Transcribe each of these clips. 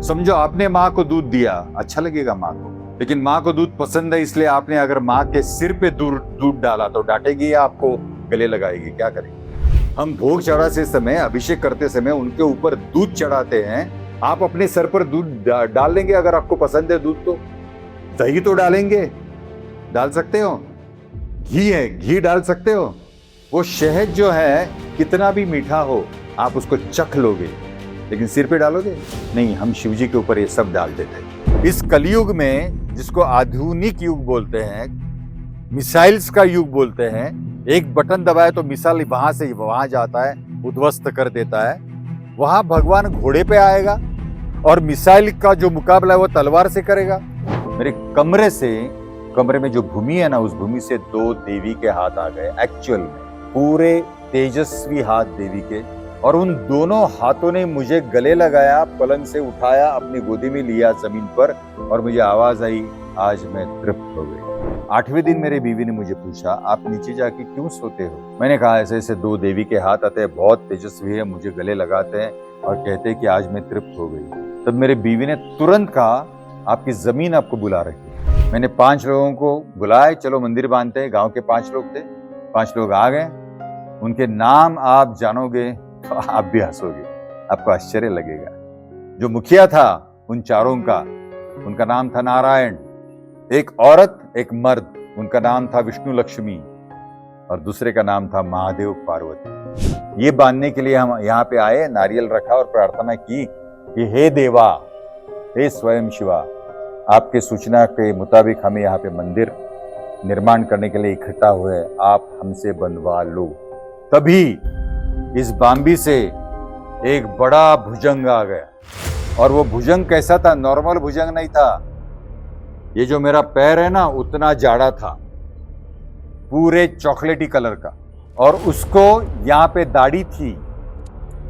समझो आपने माँ को दूध दिया, अच्छा लगेगा माँ को, लेकिन माँ को दूध पसंद है इसलिए आपने अगर माँ के सिर पे दूध डाला तो डांटेगी या आपको गले लगाएगी, क्या करेगी? हम भोग चढ़ाते समय, अभिषेक करते समय उनके ऊपर दूध चढ़ाते हैं। आप अपने सर पर दूध डाल देंगे अगर आपको पसंद है दूध तो? दही तो डालेंगे, डाल सकते हो। घी है, घी डाल सकते हो। वो शहद जो है कितना भी मीठा हो आप उसको चख लोगे, लेकिन सिर पे डालोगे नहीं। हम शिव जी के ऊपर ये सब डाल देते हैं। इस कलयुग में, जिसको आधुनिक युग बोलते हैं, मिसाइल्स का युग बोलते हैं, एक बटन दबाए तो मिसाइल वहां से वहां जाता है, उद्ध्वस्त कर देता है। वहां भगवान घोड़े पे आएगा और मिसाइल का जो मुकाबला है वो तलवार से करेगा। मेरे कमरे में जो भूमि है ना, उस भूमि से 2 देवी के हाथ आ गए एक्चुअल में, पूरे तेजस्वी हाथ देवी के। और उन दोनों हाथों ने मुझे गले लगाया, पलंग से उठाया, अपनी गोदी में लिया जमीन पर, और मुझे आवाज आई, आज मैं तृप्त हो गई। 8वें दिन मेरी बीवी ने मुझे पूछा, आप नीचे जाके क्यों सोते हो? मैंने कहा, ऐसे ऐसे 2 देवी के हाथ आते हैं, बहुत तेजस्वी है, मुझे गले लगाते हैं और कहते हैं कि आज मैं तृप्त हो गई। तब मेरे बीवी ने तुरंत कहा, आपकी जमीन आपको बुला रही है। मैंने 5 लोगों को बुलाए, चलो मंदिर बांधते हैं। गांव के 5 लोग थे, 5 लोग आ गए। उनके नाम आप जानोगे तो आप भी हंसोगे, आपको आश्चर्य लगेगा। जो मुखिया था उन चारों का, उनका नाम था नारायण। एक औरत, एक मर्द, उनका नाम था विष्णु लक्ष्मी, और दूसरे का नाम था महादेव पार्वती। ये बांधने के लिए हम यहाँ पे आए, नारियल रखा और प्रार्थना की कि हे देवा, हे स्वयं शिवा, आपके सूचना के मुताबिक हमें यहाँ पे मंदिर निर्माण करने के लिए इकट्ठा हुए, आप हमसे बंधवा लो। तभी इस बाम्बी से एक बड़ा भुजंग आ गया, और वो भुजंग कैसा था? नॉर्मल भुजंग नहीं था। ये जो मेरा पैर है ना, उतना जाड़ा था, पूरे चॉकलेटी कलर का, और उसको यहाँ पे दाढ़ी थी,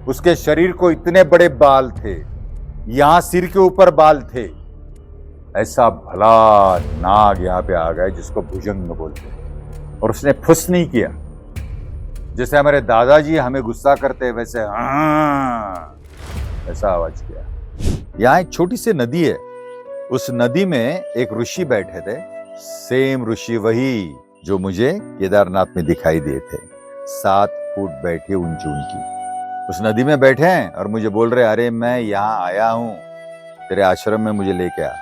उसके शरीर को इतने बड़े बाल थे, यहाँ सिर के ऊपर बाल थे। ऐसा भला नाग यहाँ पे आ गया जिसको भुजंग बोलते हैं, और उसने फुस नहीं किया। जैसे हमारे दादाजी हमें गुस्सा करते वैसे ऐसा आवाज किया। यहाँ एक छोटी सी नदी है, उस नदी में एक ऋषि बैठे थे, सेम ऋषि वही जो मुझे केदारनाथ में दिखाई दिए थे, 7 फुट बैठे ऊंची ऊंची। उस नदी में बैठे हैं और मुझे बोल रहे, अरे मैं यहाँ आया हूं, तेरे आश्रम में मुझे लेके आ।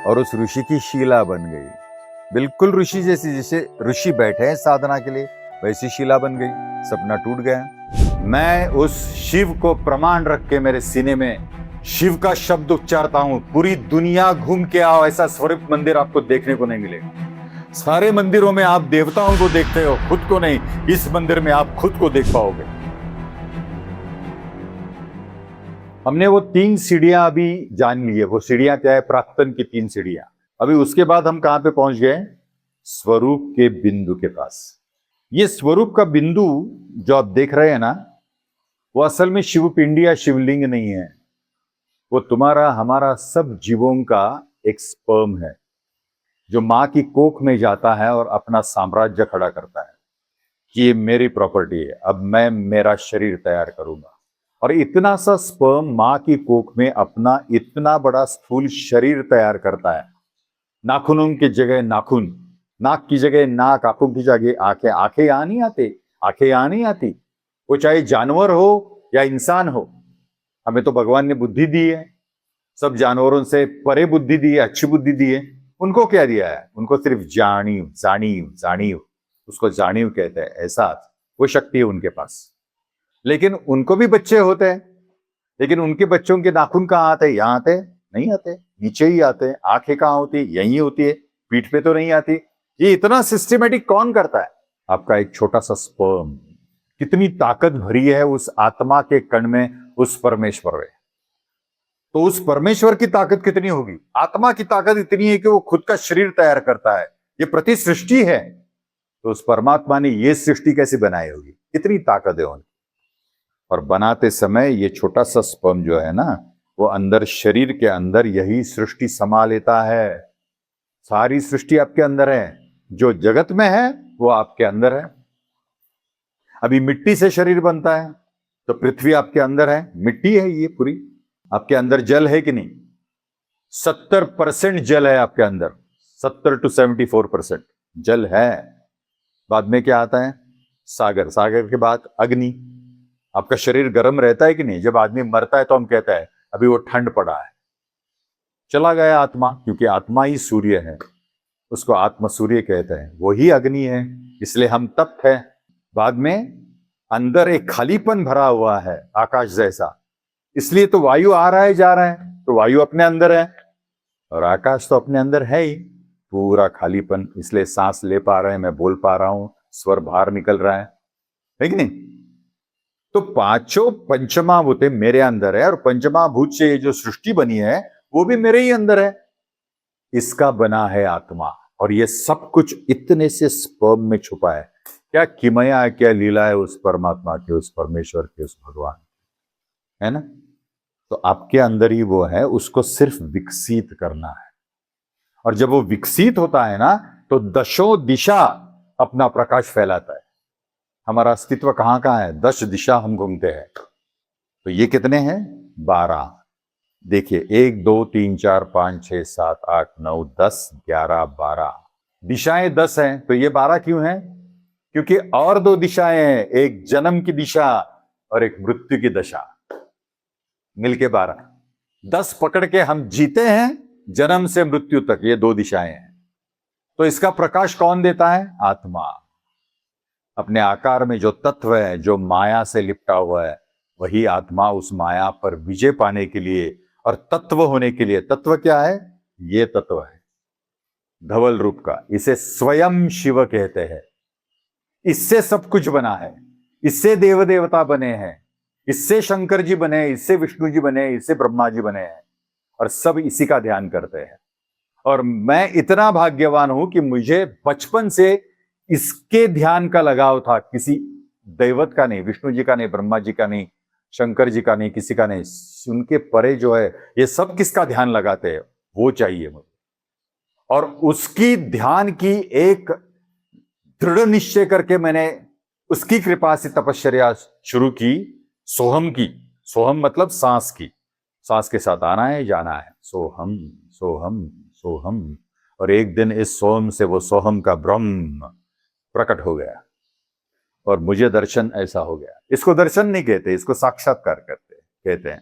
और उस ऋषि की शिला बन गई, बिल्कुल ऋषि जैसी, जैसे ऋषि बैठे हैं साधना के लिए, वैसी शिला बन गई। सपना टूट गया। मैं उस शिव को प्रमाण रख के मेरे सीने में शिव का शब्द उच्चारता हूं, पूरी दुनिया घूम के आओ, ऐसा स्वरूप मंदिर आपको देखने को नहीं मिलेगा। सारे मंदिरों में आप देवताओं को देखते हो, खुद को नहीं। इस मंदिर में आप खुद को देख पाओगे। हमने वो 3 सीढ़ियां अभी जान ली है। वो सीढ़ियां क्या है? प्राक्तन की 3 सीढ़ियां। अभी उसके बाद हम कहां पे पहुंच गए? स्वरूप के बिंदु के पास। ये स्वरूप का बिंदु जो आप देख रहे हैं ना, वो असल में शिवपिंडी या शिवलिंग नहीं है। वो तुम्हारा, हमारा, सब जीवों का एक स्पर्म है, जो मां की कोख में जाता है और अपना साम्राज्य खड़ा करता है कि ये मेरी प्रॉपर्टी है, अब मैं मेरा शरीर तैयार करूंगा। और इतना सा स्पर्म मां की कोख में अपना इतना बड़ा स्थूल शरीर तैयार करता है। नाखूनों की जगह नाखून, नाक की जगह नाक, आंखों की जगह आंखें। आंखें यहां नहीं आती, आंखें यहां नहीं आती। वो चाहे जानवर हो या इंसान हो, हमें तो भगवान ने बुद्धि दी है, सब जानवरों से परे बुद्धि दी है, अच्छी बुद्धि दी है। उनको क्या दिया है? उनको सिर्फ जाणीव, जाणीव, जाणीव, उसको जाणीव कहते हैं, एहसास, वो शक्ति है उनके पास। लेकिन उनको भी बच्चे होते हैं, लेकिन उनके बच्चों के नाखून कहाँ आते हैं? यहाँ आते नहीं आते, नीचे ही आते हैं। आंखें कहाँ होती है? यहीं होती है, पीठ पे तो नहीं आती। ये इतना सिस्टमेटिक कौन करता है? आपका एक छोटा सा स्पर्म। कितनी ताकत भरी है उस आत्मा के कण में, उस परमेश्वर में। तो उस परमेश्वर की ताकत कितनी होगी? आत्मा की ताकत इतनी है कि वो खुद का शरीर तैयार करता है। ये प्रति सृष्टि है, तो उस परमात्मा ने ये सृष्टि कैसे बनाई होगी? कितनी ताकत है उनकी। और बनाते समय ये छोटा सा स्पर्म जो है ना, वो अंदर, शरीर के अंदर यही सृष्टि समा लेता है। सारी सृष्टि आपके अंदर है, जो जगत में है वो आपके अंदर है। अभी मिट्टी से शरीर बनता है, तो पृथ्वी आपके अंदर है, मिट्टी है ये पूरी। आपके अंदर जल है कि नहीं? 70% जल है आपके अंदर, 70 to 74% जल है। बाद में क्या आता है? सागर। सागर के बाद अग्नि। आपका शरीर गर्म रहता है कि नहीं? जब आदमी मरता है तो हम कहते हैं अभी वो ठंड पड़ा है, चला गया आत्मा, क्योंकि आत्मा ही सूर्य है, उसको आत्मा सूर्य कहते हैं, वही अग्नि है, इसलिए हम तप्त है। बाद में अंदर एक खालीपन भरा हुआ है आकाश जैसा, इसलिए तो वायु आ रहा है जा रहा है, तो वायु अपने अंदर है और आकाश तो अपने अंदर है ही, पूरा खालीपन, इसलिए सांस ले पा रहे हैं, मैं बोल पा रहा हूं, स्वर बाहर निकल रहा है कि नहीं? तो पांचों पंचमहाभूत मेरे अंदर है और पंचमहाभूत से ये जो सृष्टि बनी है वो भी मेरे ही अंदर है, इसका बना है आत्मा। और ये सब कुछ इतने से स्पर्म में छुपा है। क्या किमया है, क्या लीला है उस परमात्मा की, उस परमेश्वर की, उस भगवान, है ना? तो आपके अंदर ही वो है, उसको सिर्फ विकसित करना है। और जब वो विकसित होता है ना तो दशों दिशा अपना प्रकाश फैलाता है। हमारा अस्तित्व कहां कहां है? 10 दिशा हम घूमते हैं। तो ये कितने हैं? 12। देखिए 1 2 3 4 5 6 7 8 9 10 11 12 दिशाएं 10 हैं। तो ये 12 क्यों हैं? क्योंकि और 2 दिशाएं हैं, एक जन्म की दिशा और एक मृत्यु की दशा, मिलके 12। 10 पकड़ के हम जीते हैं जन्म से मृत्यु तक, ये 2 दिशाएं हैं। तो इसका प्रकाश कौन देता है? आत्मा। अपने आकार में जो तत्व है, जो माया से लिपटा हुआ है, वही आत्मा उस माया पर विजय पाने के लिए और तत्व होने के लिए, तत्व क्या है? ये तत्व है धवल रूप का, इसे स्वयं शिव कहते हैं। इससे सब कुछ बना है, इससे देव देवता बने हैं, इससे शंकर जी बने, इससे विष्णु जी बने, इससे ब्रह्मा जी बने हैं, और सब इसी का ध्यान करते हैं। और मैं इतना भाग्यवान हूं कि मुझे बचपन से इसके ध्यान का लगाव था, किसी दैवत का नहीं, विष्णु जी का नहीं, ब्रह्मा जी का नहीं, शंकर जी का नहीं, किसी का नहीं। उनके परे जो है, ये सब किसका ध्यान लगाते हैं? वो चाहिए मुझे। और उसकी ध्यान की एक दृढ़ निश्चय करके मैंने उसकी कृपा से तपश्चर्या शुरू की, सोहम की। सोहम मतलब सांस की, सांस के साथ आना है जाना है, सोहम सोहम सोहम। और एक दिन इस सोहम से वो सोहम का ब्रह्म प्रकट हो गया और मुझे दर्शन ऐसा हो गया। इसको दर्शन नहीं कहते, इसको साक्षात्कार कहते हैं।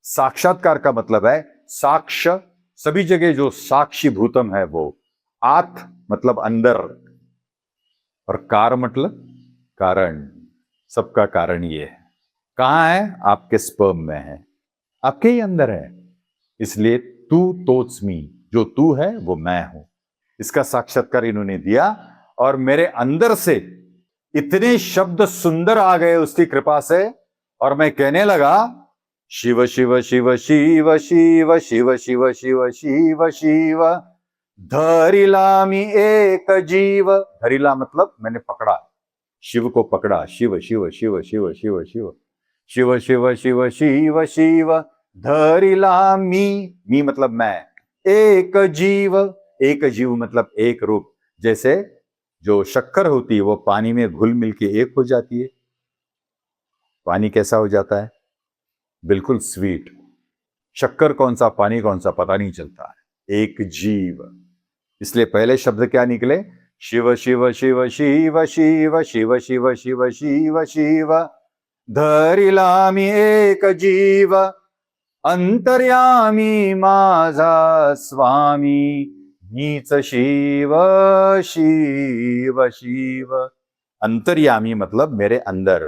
साक्षात्कार का मतलब है साक्ष, सभी जगह जो साक्षी भूतम है वो, आत मतलब अंदर, और कार मतलब कारण, सबका कारण ये है। कहां है? आपके स्पर्म में है, आपके ही अंदर है। इसलिए तू तोत्स्मी, जो तू है वो मैं हूं। इसका साक्षात्कार इन्होंने दिया और मेरे अंदर से इतने शब्द सुंदर आ गए उसकी कृपा से, और मैं कहने लगा शिव शिव शिव शिव शिव शिव शिव शिव शिव शिव, धरिलामी एक जीव। धरिला मतलब मैंने पकड़ा, शिव को पकड़ा। शिव शिव शिव शिव शिव शिव शिव शिव शिव शिव शिव, धरिलामी, मी मतलब मैं, एक जीव। एक जीव मतलब एक रूप। जैसे जो शक्कर होती है वो पानी में घुल मिल के एक हो जाती है। पानी कैसा हो जाता है? बिल्कुल स्वीट। शक्कर कौन सा, पानी कौन सा, पता नहीं चलता है। एक जीव। इसलिए पहले शब्द क्या निकले? शिव शिव शिव शिव शिव शिव शिव शिव शिव शिव, धरिलामी एक जीव, अंतर्यामी माझा स्वामी, मीच शिव शिव शिव। अंतर्यामी मतलब मेरे अंदर,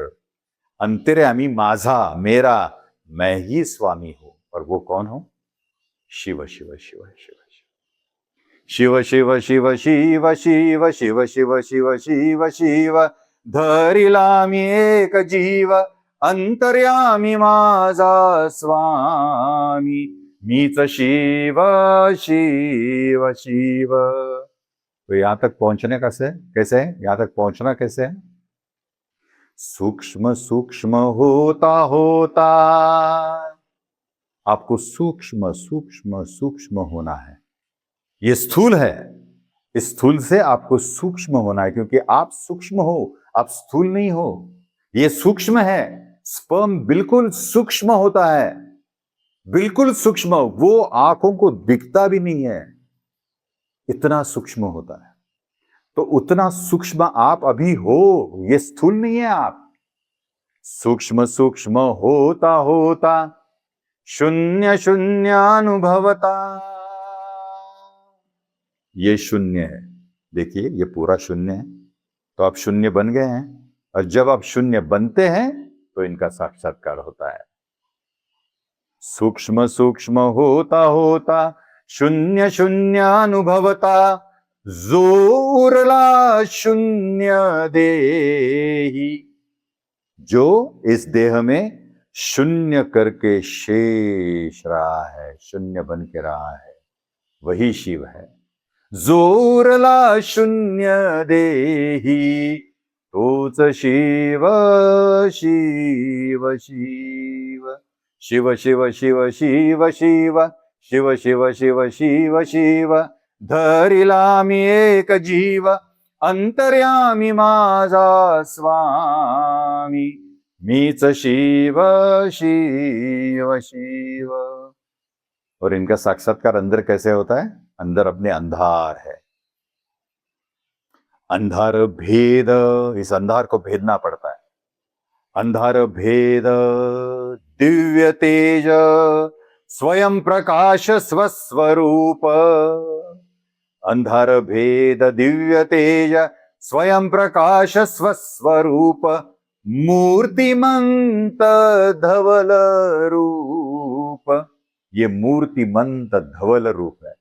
अंतर्यामी माझा मेरा, मैं ही स्वामी हूं। और वो कौन हूं? शिव शिव शिव शिव शिव शिव शिव शिव शिव शिव शिव शिव शिव, धरिलामी एक जीव, अंतर्यामी माझा स्वामी, मीच शिव शिव शिव। तो यहां तक पहुंचने कैसे है? यहां तक पहुंचना कैसे है? सूक्ष्म सूक्ष्म होता होता, आपको सूक्ष्म सूक्ष्म सूक्ष्म होना है। ये स्थूल है, इस स्थूल से आपको सूक्ष्म होना है, क्योंकि आप सूक्ष्म हो, आप स्थूल नहीं हो। ये सूक्ष्म है, स्पर्म बिल्कुल सूक्ष्म होता है, बिल्कुल सूक्ष्म, वो आंखों को दिखता भी नहीं है, इतना सूक्ष्म होता है। तो उतना सूक्ष्म आप अभी हो, ये स्थूल नहीं है आप। सूक्ष्म सूक्ष्म होता होता शून्य शून्यानुभवता, ये शून्य है। देखिए ये पूरा शून्य है, तो आप शून्य बन गए हैं, और जब आप शून्य बनते हैं तो इनका साक्षात्कार होता है। सूक्ष्म सूक्ष्म होता होता शून्य शून्यानुभवता, जो उरला शून्य देही, जो इस देह में शून्य करके शेष रहा है, शून्य बन के रहा है, वही शिव है। जो उरला शून्य देही, तोच शिव शिव शिव शिव शिव शिव शिव शिव शिव शिव शिव शिव शिव, धरिला मी एक जीव, अंतर्यामी माझा स्वामी, मीच शिव शिव शिव। और इनका साक्षात्कार अंदर कैसे होता है? अंदर अपने अंधार है, अंधार भेद, इस अंधार को भेदना पड़ता है। अंधार भेद दिव्य तेज, स्वयं प्रकाश स्वस्वरूप। अंधार भेद दिव्य तेज, स्वयं प्रकाश स्वस्वरूप, मूर्तिमंत धवल रूप। ये मूर्तिमंत धवल रूप है।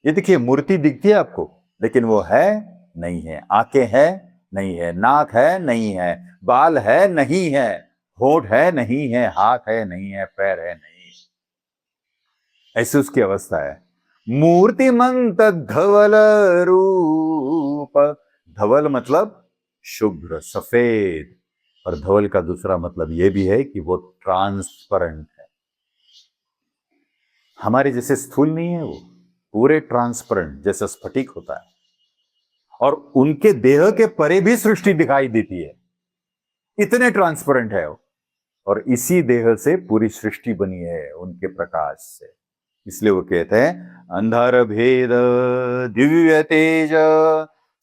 ये देखिए मूर्ति दिखती है आपको, लेकिन वो है नहीं है। आंखें है नहीं है, नाक है नहीं है, बाल है नहीं है, होठ है नहीं है, हाथ है नहीं है, पैर है नहीं, ऐसी उसकी अवस्था है। मूर्तिमंत धवल रूप। धवल मतलब शुभ्र सफेद, और धवल का दूसरा मतलब यह भी है कि वो ट्रांसपेरेंट है। हमारे जैसे स्थूल नहीं है, वो पूरे ट्रांसपेरेंट जैसे स्फटिक होता है। और उनके देह के परे भी सृष्टि दिखाई देती है, इतने ट्रांसपेरेंट है वो। और इसी देह से पूरी सृष्टि बनी है, उनके प्रकाश से। इसलिए वो कहते हैं अंधार भेद दिव्य तेज,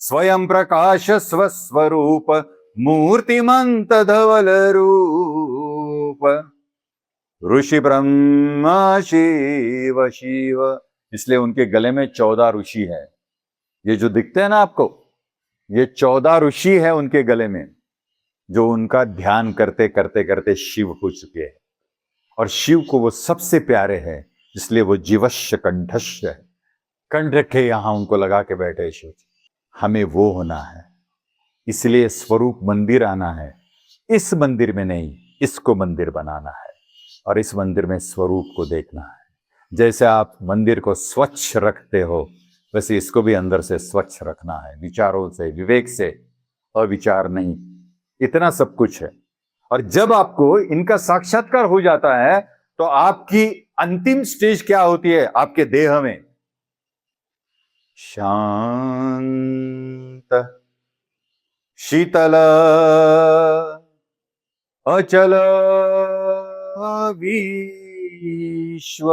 स्वयं प्रकाश स्वस्वरूप, मूर्तिमंत धवल रूप, ऋषि ब्रह्मा शिव शिव। इसलिए उनके गले में 14 ऋषि है। ये जो दिखते हैं ना आपको, ये 14 ऋषि है उनके गले में, जो उनका ध्यान करते करते करते शिव हो चुके हैं। और शिव को वो सबसे प्यारे हैं, इसलिए वो जीवश्य कंठस्य है। कंठ रखे यहां उनको लगा के बैठे शिव। हमें वो होना है, इसलिए स्वरूप मंदिर आना है। इस मंदिर में नहीं, इसको मंदिर बनाना है, और इस मंदिर में स्वरूप को देखना है। जैसे आप मंदिर को स्वच्छ रखते हो, वैसे इसको भी अंदर से स्वच्छ रखना है, विचारों से, विवेक से, अविचार नहीं। इतना सब कुछ है। और जब आपको इनका साक्षात्कार हो जाता है, तो आपकी अंतिम स्टेज क्या होती है आपके देह में? शांत शीतल अचल विश्व।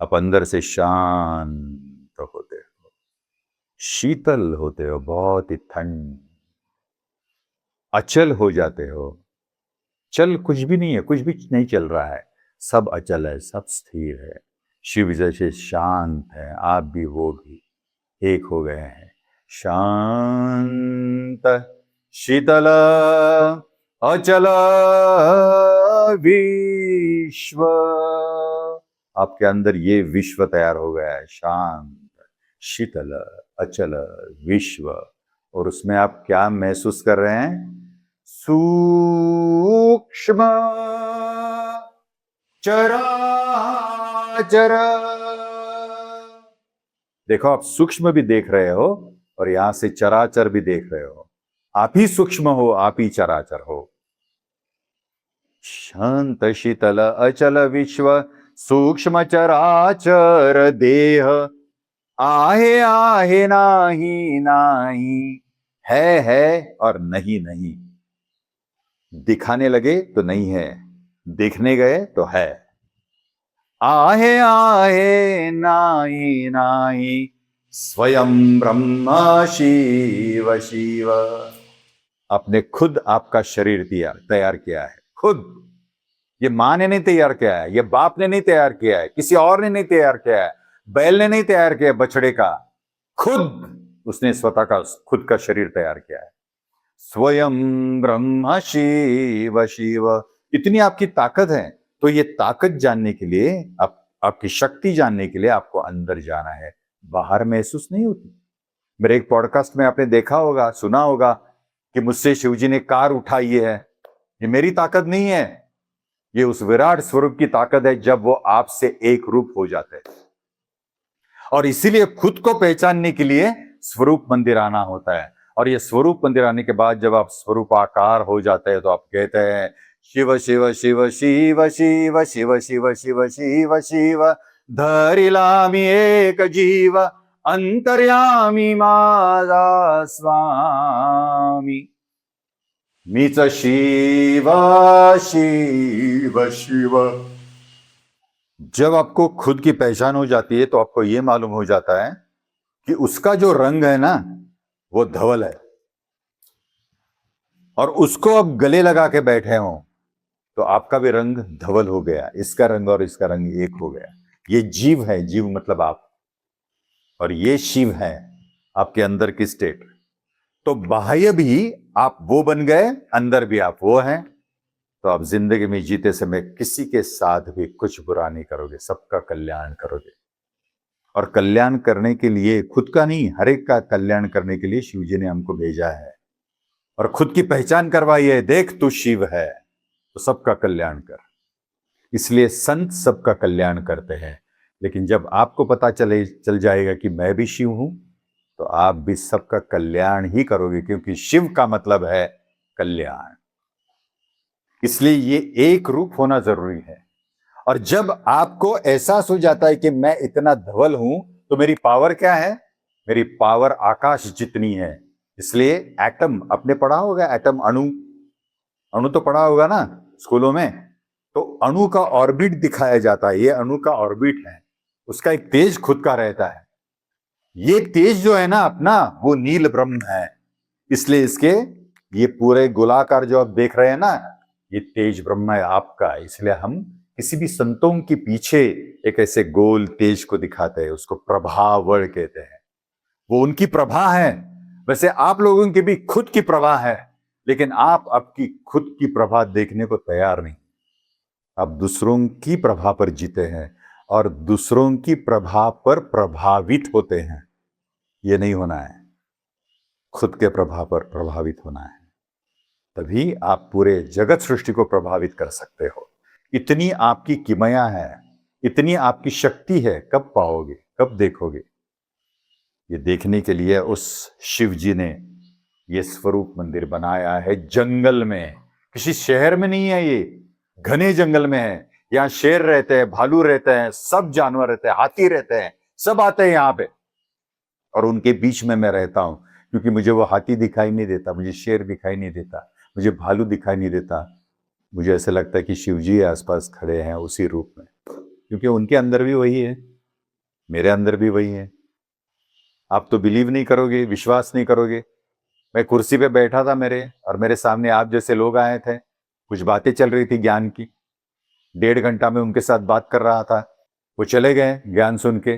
आप अंदर से शांत होते हो, शीतल होते हो, बहुत ही ठंड, अचल हो जाते हो। चल कुछ भी नहीं है, कुछ भी नहीं चल रहा है, सब अचल है, सब स्थिर है। शिव जैसे शांत है, आप भी वो भी एक हो गए हैं। शांत शीतल अचल विश्व। आपके अंदर ये विश्व तैयार हो गया है, शांत शीतल अचल विश्व। और उसमें आप क्या महसूस कर रहे हैं? सूक्ष्म चराचर। देखो आप सूक्ष्म भी देख रहे हो, और यहां से चराचर भी देख रहे हो। आप ही सूक्ष्म हो, आप ही चराचर हो। शांत शीतल अचल विश्व, सूक्ष्म चराचर देह, आहे आहे नाही नाही, है और नहीं नहीं। दिखाने लगे तो नहीं है, देखने गए तो है। आहे आहे नाई नाई स्वयं ब्रह्म शिव शिव। आपने खुद आपका शरीर दिया, तैयार किया है खुद। ये माँ ने नहीं तैयार किया है, ये बाप ने नहीं तैयार किया है, किसी और ने नहीं तैयार किया है, बैल ने नहीं तैयार किया है बछड़े का, खुद उसने स्वतः का खुद का शरीर तैयार किया है। स्वयं ब्रह्म शिव शिव। इतनी आपकी ताकत है, तो ये ताकत जानने के लिए, आपकी शक्ति जानने के लिए आपको अंदर जाना है, बाहर महसूस नहीं होती। मेरे एक पॉडकास्ट में आपने देखा होगा, सुना होगा कि मुझसे शिवजी ने कार उठाई है। ये मेरी ताकत नहीं है, ये उस विराट स्वरूप की ताकत है, जब वो आपसे एक रूप हो जाते हैं। और इसीलिए खुद को पहचानने के लिए स्वरूप मंदिर आना होता है। और ये स्वरूप मंदिर आने के बाद जब आप स्वरूपाकार हो जाते हैं, तो आप कहते हैं शिव शिव शिव शिव शिव शिव शिव शिव शिव शिव धरिलामी एक जीव अंतर्यामी माझा स्वामी। मीच शिव शिव शिव। जब आपको खुद की पहचान हो जाती है, तो आपको यह मालूम हो जाता है कि उसका जो रंग है ना, वो धवल है। और उसको अब गले लगा के बैठे हो, तो आपका भी रंग धवल हो गया, इसका रंग और इसका रंग एक हो गया। ये जीव है, जीव मतलब आप, और ये शिव है, आपके अंदर की स्टेट। तो बाह्य भी आप वो बन गए, अंदर भी आप वो हैं। तो आप जिंदगी में जीते समय किसी के साथ भी कुछ बुरा नहीं करोगे, सबका कल्याण करोगे। और कल्याण करने के लिए, खुद का नहीं, हर एक का कल्याण करने के लिए शिवजी ने हमको भेजा है और खुद की पहचान करवाई है। देख तू शिव है, तो सबका कल्याण कर। इसलिए संत सबका कल्याण करते हैं। लेकिन जब आपको पता चल जाएगा कि मैं भी शिव हूं, तो आप भी सबका कल्याण ही करोगे, क्योंकि शिव का मतलब है कल्याण। इसलिए ये एक रूप होना जरूरी है। और जब आपको एहसास हो जाता है कि मैं इतना धवल हूं, तो मेरी पावर क्या है? मेरी पावर आकाश जितनी है। इसलिए एटम, आपने पढ़ा होगा एटम, अणु, अणु तो पढ़ा होगा ना स्कूलों में। तो अणु का ऑर्बिट दिखाया जाता है, ये अणु का ऑर्बिट है, उसका एक तेज खुद का रहता है। ये तेज जो है ना अपना, वो नील ब्रह्म है। इसलिए इसके ये पूरे गोलाकार जो आप देख रहे हैं ना, ये तेज ब्रह्म है आपका। इसलिए हम किसी भी संतों के पीछे एक ऐसे गोल तेज को दिखाते हैं, उसको प्रभावड़ कहते हैं। वो उनकी प्रभा है। वैसे आप लोगों की भी खुद की प्रभा है, लेकिन आप आपकी खुद की प्रभा देखने को तैयार नहीं। आप दूसरों की प्रभा पर जीते हैं और दूसरों की प्रभा पर प्रभावित होते हैं। ये नहीं होना है, खुद के प्रभाव पर प्रभावित होना है। तभी आप पूरे जगत सृष्टि को प्रभावित कर सकते हो। इतनी आपकी किमया है, इतनी आपकी शक्ति है। कब पाओगे, कब देखोगे? ये देखने के लिए उस शिव जी ने ये स्वरूप मंदिर बनाया है, जंगल में, किसी शहर में नहीं है। ये घने जंगल में है। यहाँ शेर रहते हैं, भालू रहते हैं, सब जानवर रहते हैं, हाथी रहते हैं, सब आते हैं यहाँ पे। और उनके बीच में मैं रहता हूँ, क्योंकि मुझे वो हाथी दिखाई नहीं देता, मुझे शेर दिखाई नहीं देता, मुझे भालू दिखाई नहीं देता। मुझे ऐसा लगता है कि शिवजी आसपास खड़े हैं उसी रूप में, क्योंकि उनके अंदर भी वही है, मेरे अंदर भी वही है। आप तो बिलीव नहीं करोगे, विश्वास नहीं करोगे। मैं कुर्सी पे बैठा था और मेरे सामने आप जैसे लोग आए थे, कुछ बातें चल रही थी ज्ञान की। 1.5 घंटा में उनके साथ बात कर रहा था, वो चले गए ज्ञान सुन के।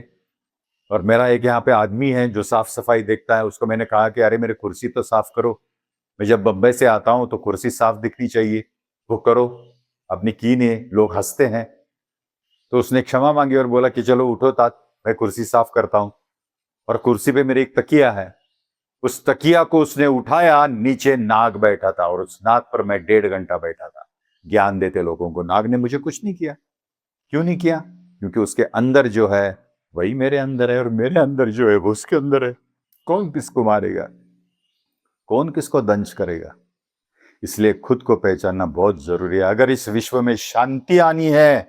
और मेरा एक यहाँ पे आदमी है जो साफ सफाई देखता है, उसको मैंने कहा कि अरे मेरे कुर्सी तो साफ करो, मैं जब बम्बई से आता हूँ तो कुर्सी साफ दिखनी चाहिए, वो करो। अपनी की ने लोग हंसते हैं। तो उसने क्षमा मांगी और बोला कि चलो उठो तात, मैं कुर्सी साफ करता हूँ। और कुर्सी पे मेरी एक तकिया है, उस तकिया को उसने उठाया, नीचे नाग बैठा था और उस नाग पर मैं 1.5 घंटा बैठा था ज्ञान देते लोगों को। नाग ने मुझे कुछ नहीं किया। क्यों नहीं किया? क्योंकि उसके अंदर जो है वही मेरे अंदर है, और मेरे अंदर जो है वो उसके अंदर है। कौन किसको मारेगा, कौन किसको दंश करेगा? इसलिए खुद को पहचानना बहुत जरूरी है। अगर इस विश्व में शांति आनी है,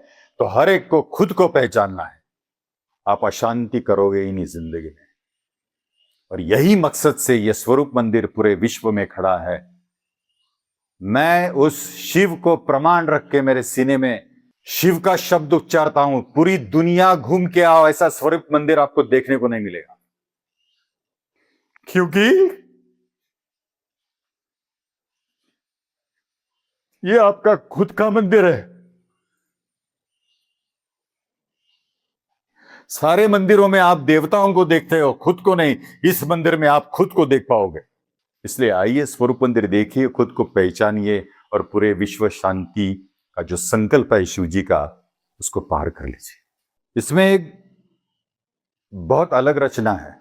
तो हर एक को खुद को पहचानना है। आप अशांति करोगे ही नहीं जिंदगी में। और यही मकसद से यह स्वरूप मंदिर पूरे विश्व में खड़ा है। मैं उस शिव को प्रमाण रख के मेरे सीने में शिव का शब्द उच्चारता हूं। पूरी दुनिया घूम के आओ, ऐसा स्वरूप मंदिर आपको देखने को नहीं मिलेगा, क्योंकि ये आपका खुद का मंदिर है। सारे मंदिरों में आप देवताओं को देखते हो, खुद को नहीं। इस मंदिर में आप खुद को देख पाओगे। इसलिए आइए स्वरूप मंदिर देखिए, खुद को पहचानिए और पूरे विश्व शांति का जो संकल्प है शिव जी का, उसको पार कर लीजिए। इसमें एक बहुत अलग रचना है।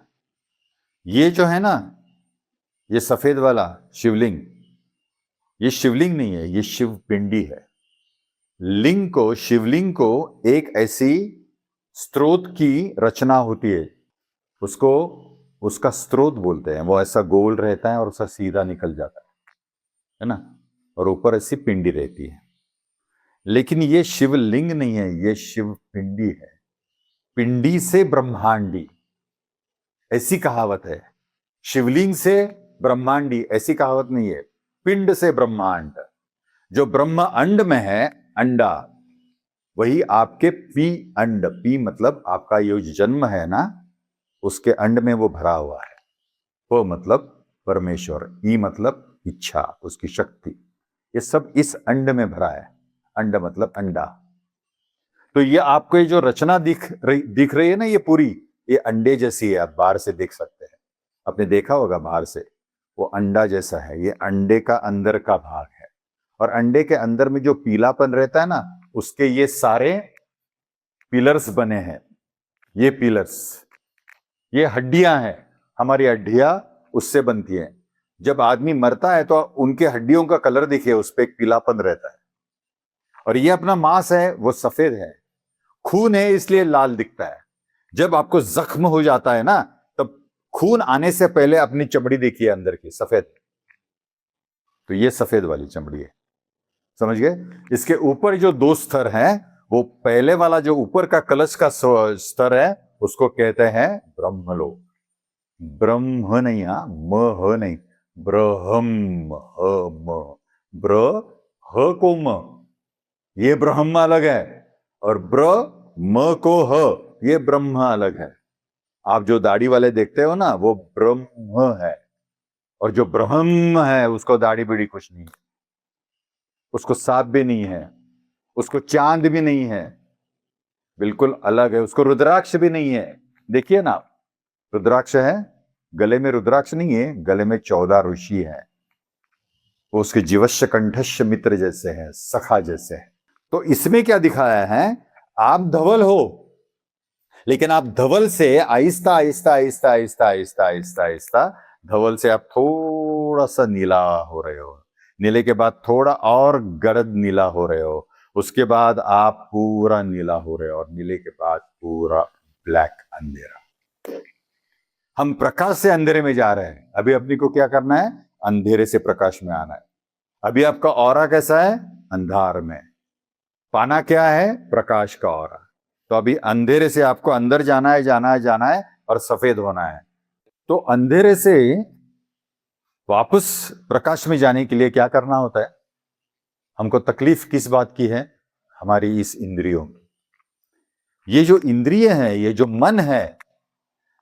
ये जो है ना, ये सफेद वाला शिवलिंग, ये शिवलिंग नहीं है, ये शिव पिंडी है। लिंग को, शिवलिंग को एक ऐसी स्रोत की रचना होती है, उसको उसका स्रोत बोलते हैं। वो ऐसा गोल रहता है और उसका सीधा निकल जाता है ना, और ऊपर ऐसी पिंडी रहती है। लेकिन ये शिवलिंग नहीं है, ये शिव पिंडी है। पिंडी से ब्रह्मांडी, ऐसी कहावत है। शिवलिंग से ब्रह्मांडी, ऐसी कहावत नहीं है। पिंड से ब्रह्मांड, जो ब्रह्म अंड में है, अंडा, वही आपके पी अंड, पी मतलब आपका ये जो जन्म है ना, उसके अंड में वो भरा हुआ है। वो मतलब परमेश्वर, ई मतलब इच्छा, उसकी शक्ति, ये सब इस अंड में भरा है। अंड मतलब अंडा। तो ये आपको ये जो रचना दिख रही है ना, ये पूरी, ये अंडे जैसी है। आप बाहर से देख सकते हैं, आपने देखा होगा बाहर से, वो अंडा जैसा है। ये अंडे का अंदर का भाग है, और अंडे के अंदर में जो पीलापन रहता है ना, उसके ये सारे पिलर्स बने हैं। ये पिलर्स, ये हड्डियां हैं, हमारी हड्डियां उससे बनती हैं। जब आदमी मरता है तो उनके हड्डियों का कलर देखिए, उस पर एक पीलापन रहता है। और ये अपना मांस है, वो सफेद है। खून है इसलिए लाल दिखता है। जब आपको जख्म हो जाता है ना, तब खून आने से पहले अपनी चमड़ी देखिए अंदर की, सफेद। तो ये सफेद वाली चमड़ी है, समझ गए। इसके ऊपर जो दो स्तर हैं, वो पहले वाला जो ऊपर का कलश का स्तर है, उसको कहते हैं ब्रह्मलोक। ब्रह्म नहीं, म नहीं, ब्रह्म, ब्र ह को म, ये ब्रह्म अलग है, और ब्रह्म को ह, ये ब्रह्म अलग है। आप जो दाढ़ी वाले देखते हो ना, वो ब्रह्म है, और जो ब्रह्म है उसको दाढ़ी बीड़ी कुछ नहीं, उसको सांप भी नहीं है, उसको चांद भी नहीं है, बिल्कुल अलग है। उसको रुद्राक्ष भी नहीं है। देखिए ना, रुद्राक्ष है, गले में रुद्राक्ष नहीं है, गले में 14 ऋषि है। वो उसके जीवश्य कंठस्य मित्र जैसे हैं, सखा जैसे हैं। तो इसमें क्या दिखाया है, आप धवल हो, लेकिन आप धवल से आहिस्ता आहिस्ता आहिस्ता आहिस्ता आहिस्ता आहिस्ता आहिस्ता धवल से आप थोड़ा सा नीला हो रहे हो। नीले के बाद थोड़ा और गड़द नीला हो रहे हो, उसके बाद आप पूरा नीला हो रहे हो, और नीले के बाद पूरा ब्लैक, अंधेरा। हम प्रकाश से अंधेरे में जा रहे हैं। अभी अपनी को क्या करना है, अंधेरे से प्रकाश में आना है। अभी आपका ऑरा कैसा है, अंधार में। पाना क्या है, प्रकाश का ऑरा। तो अभी अंधेरे से आपको अंदर जाना है, जाना है, जाना है, और सफेद होना है। तो अंधेरे से वापस प्रकाश में जाने के लिए क्या करना होता है, हमको तकलीफ किस बात की है, हमारी इस इंद्रियों की। ये जो इंद्रिय है, ये जो मन है,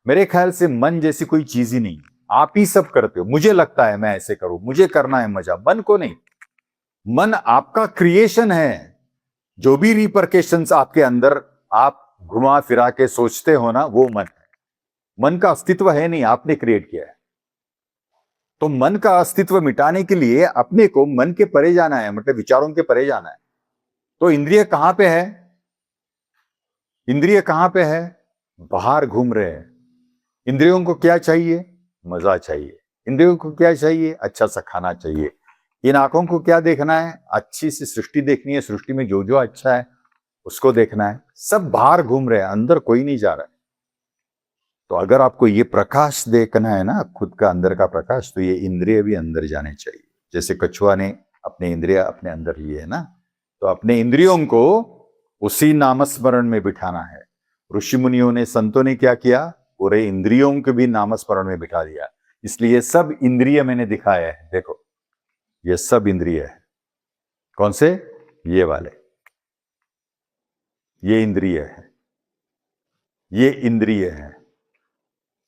मेरे ख्याल से मन जैसी कोई चीज ही नहीं। आप ही सब करते हो, मुझे लगता है मैं ऐसे करूं, मुझे करना है मजा, मन को नहीं। मन आपका क्रिएशन है। जो भी रिपरकेशंस आपके अंदर आप घुमा फिरा के सोचते हो ना, वो मन है। मन का अस्तित्व है नहीं, आपने क्रिएट किया है। तो मन का अस्तित्व मिटाने के लिए अपने को मन के परे जाना है, मतलब विचारों के परे जाना है। तो इंद्रिय कहां पे है, इंद्रिय कहां पे है, बाहर घूम रहे हैं। इंद्रियों को क्या चाहिए, मजा चाहिए। इंद्रियों को क्या चाहिए, अच्छा सा खाना चाहिए। इन आंखों को क्या देखना है, अच्छी सी सृष्टि देखनी है, सृष्टि में जो जो अच्छा है उसको देखना है। सब बाहर घूम रहे हैं, अंदर कोई नहीं जा रहा है। तो अगर आपको ये प्रकाश देखना है ना, खुद का अंदर का प्रकाश, तो ये इंद्रिय भी अंदर जाने चाहिए। जैसे कछुआ ने अपने इंद्रिय अपने अंदर लिए है ना, तो अपने इंद्रियों को उसी नामस्मरण में बिठाना है। ऋषि मुनियों ने, संतों ने क्या किया, पूरे इंद्रियों को भी नामस्मरण में बिठा दिया। इसलिए सब इंद्रिय मैंने दिखाया है। देखो, ये सब इंद्रिय है। कौन से? ये वाले, ये इंद्रिय है, ये इंद्रिय है।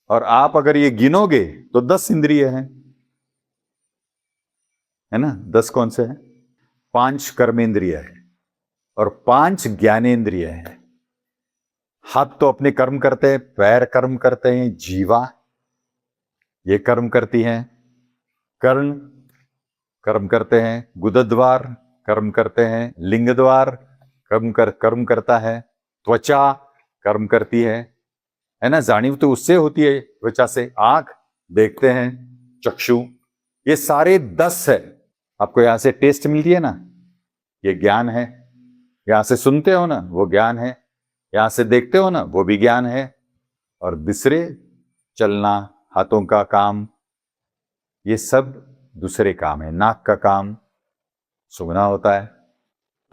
और आप अगर ये गिनोगे तो 10 इंद्रिय हैं, है ना? 10 कौन से हैं? 5 कर्मेंद्रिय है और 5 ज्ञानेंद्रिय हैं। हाथ तो अपने कर्म करते हैं, पैर कर्म करते हैं, जीवा ये कर्म करती हैं, कर्ण कर्म करते हैं, गुदद्वार कर्म करते हैं, लिंगद्वार कर्म करता है, त्वचा कर्म करती है ना? जानिव तो उससे होती है, त्वचा से। आंख देखते हैं, चक्षु, ये सारे 10 है। आपको यहां से टेस्ट मिलती है ना, ये ज्ञान है। यहां से सुनते हो ना, वो ज्ञान है। यहां से देखते हो ना, वो भी ज्ञान है। और दूसरे चलना, हाथों का काम, ये सब दूसरे काम है। नाक का काम सूंघना होता है।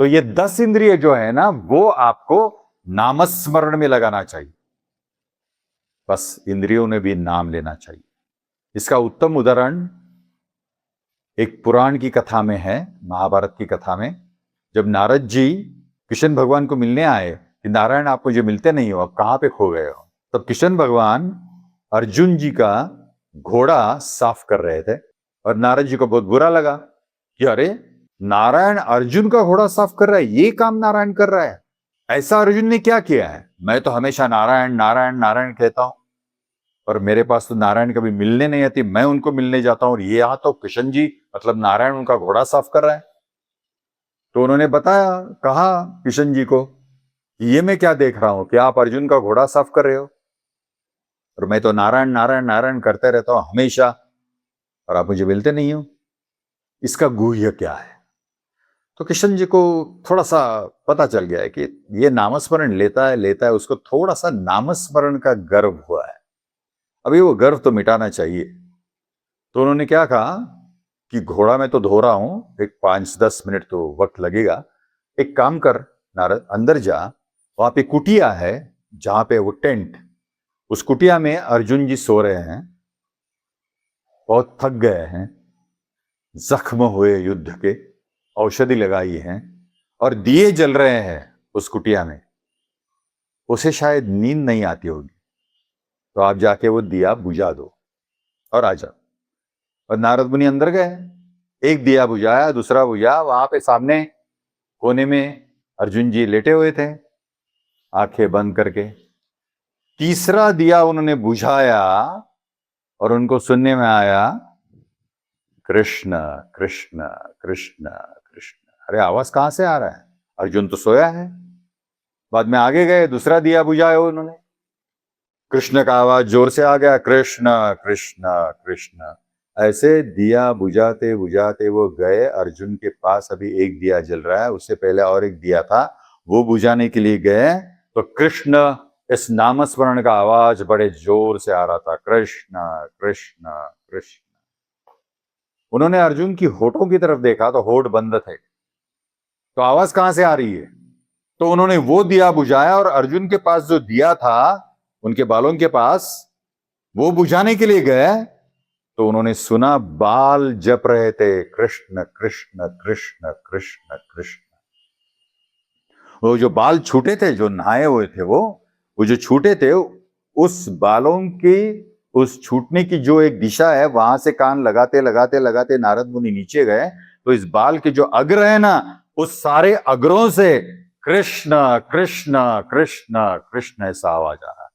तो ये 10 इंद्रिय जो है ना, वो आपको नामस्मरण में लगाना चाहिए। बस इंद्रियों ने भी नाम लेना चाहिए। इसका उत्तम उदाहरण एक पुराण की कथा में है, महाभारत की कथा में। जब नारद जी कृष्ण भगवान को मिलने आए कि नारायण आप मुझे मिलते नहीं हो, आप कहां पे खो गए हो, तब कृष्ण भगवान अर्जुन जी का घोड़ा साफ कर रहे थे और नारद जी को बहुत बुरा लगा कि अरे नारायण अर्जुन का घोड़ा साफ कर रहा है, ये काम नारायण कर रहा है, ऐसा अर्जुन ने क्या किया है? मैं तो हमेशा नारायण नारायण नारायण कहता हूं और मेरे पास तो नारायण कभी मिलने नहीं आती, मैं उनको मिलने जाता हूं और ये यहां तो कृष्ण जी मतलब नारायण उनका घोड़ा साफ कर रहा है। तो उन्होंने बताया, कहा कृष्ण जी को कि ये मैं क्या देख रहा हूं कि आप अर्जुन का घोड़ा साफ कर रहे हो और मैं तो नारायण नारायण नारायण करते रहता हूं हमेशा और आप मुझे मिलते नहीं हो, इसका गुह्य क्या है? तो कृष्ण जी को थोड़ा सा पता चल गया है कि ये नामस्मरण लेता है, उसको थोड़ा सा नामस्मरण का गर्व हुआ है। अभी वो गर्व तो मिटाना चाहिए। तो उन्होंने क्या कहा कि घोड़ा मैं तो धो रहा हूं, एक 5-10 मिनट तो वक्त लगेगा, एक काम कर नारद, अंदर जा, वहां पे कुटिया है जहां पे वो टेंट, उस कुटिया में अर्जुन जी सो रहे हैं, बहुत थक गए हैं, जख्म हुए युद्ध के, औषधि लगाई है और दिए जल रहे हैं उस कुटिया में, उसे शायद नींद नहीं आती होगी, तो आप जाके वो दिया बुझा दो और आ जाओ। और नारद मुनि अंदर गए, एक दिया बुझाया, दूसरा बुझा, वहां पे सामने कोने में अर्जुन जी लेटे हुए थे आंखें बंद करके। तीसरा दिया उन्होंने बुझाया और उनको सुनने में आया कृष्ण कृष्ण कृष्ण कृष्ण। अरे आवाज कहां से आ रहा है? अर्जुन तो सोया है। बाद में आगे गए, दूसरा दिया बुझाया उन्होंने, कृष्ण का आवाज जोर से आ गया, कृष्ण कृष्ण कृष्ण। ऐसे दिया बुझाते बुझाते वो गए अर्जुन के पास। अभी एक दिया जल रहा है, उससे पहले और एक दिया था, वो बुझाने के लिए गए तो कृष्ण इस नामस्मरण का आवाज बड़े जोर से आ रहा था, कृष्ण कृष्ण कृष्ण। उन्होंने अर्जुन की होठों की तरफ देखा तो होठ बंद थे, तो आवाज कहां से आ रही है? तो उन्होंने वो दिया बुझाया और अर्जुन के पास जो दिया था उनके बालों के पास, वो बुझाने के लिए गए तो उन्होंने सुना बाल जप रहे थे, कृष्ण कृष्ण कृष्ण कृष्ण कृष्ण। वो जो बाल छूटे थे, जो नहाए हुए थे, वो जो छूटे थे, उस बालों की उस छूटने की जो एक दिशा है, वहां से कान लगाते लगाते लगाते नारद मुनि नीचे गए तो इस बाल के जो अग्र है ना, उस सारे अग्रों से कृष्ण कृष्ण कृष्ण कृष्ण ऐसा आवाज आ रहा है।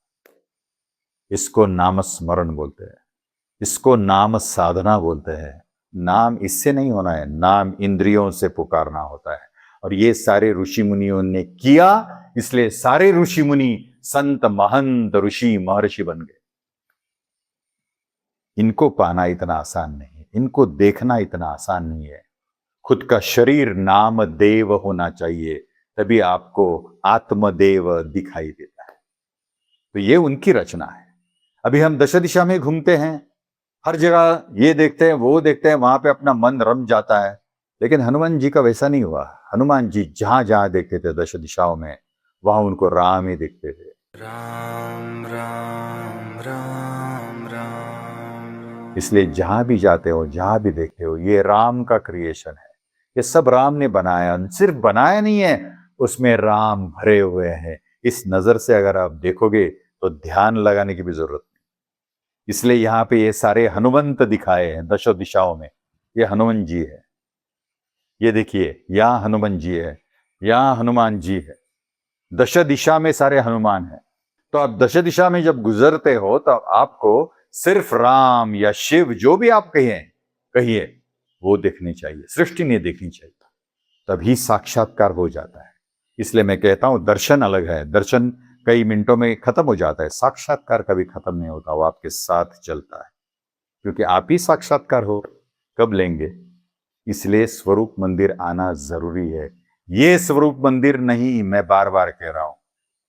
इसको नामस्मरण बोलते हैं, इसको नाम साधना बोलते हैं। नाम इससे नहीं होना है, नाम इंद्रियों से पुकारना होता है। और ये सारे ऋषि मुनियों ने किया, इसलिए सारे ऋषि मुनि संत महंत ऋषि महर्षि बन गए। इनको पाना इतना आसान नहीं है, इनको देखना इतना आसान नहीं है। खुद का शरीर नाम देव होना चाहिए, तभी आपको आत्मदेव दिखाई देता है। तो ये उनकी रचना है। अभी हम दश दिशा में घूमते हैं, हर जगह ये देखते हैं वो देखते हैं, वहां पे अपना मन रम जाता है। लेकिन हनुमान जी का वैसा नहीं हुआ। हनुमान जी जहां जहां देखते थे दश दिशाओं में, वहां उनको राम ही दिखते थे। राम राम राम राम। इसलिए जहां भी जाते हो, जहां भी देखते हो, ये राम का क्रिएशन है। ये सब राम ने बनाया, सिर्फ बनाया नहीं है, उसमें राम भरे हुए हैं। इस नजर से अगर आप देखोगे तो ध्यान लगाने की भी जरूरत नहीं। इसलिए यहाँ पे ये सारे हनुमंत दिखाए हैं दशो दिशाओं में। ये हनुमान जी है, ये देखिए यहाँ हनुमान जी है, यहाँ हनुमान जी है। दश दिशा में सारे हनुमान हैं। तो आप दश दिशा में जब गुजरते हो तो आपको सिर्फ राम या शिव, जो भी आप कहिए वो देखनी चाहिए, सृष्टि नहीं देखनी चाहिए। तभी साक्षात्कार हो जाता है। इसलिए मैं कहता हूं दर्शन अलग है, दर्शन कई मिनटों में खत्म हो जाता है, साक्षात्कार कभी खत्म नहीं होता, वो आपके साथ चलता है, क्योंकि आप ही साक्षात्कार हो। कब लेंगे? इसलिए स्वरूप मंदिर आना जरूरी है। ये स्वरूप मंदिर नहीं, मैं बार बार कह रहा हूं,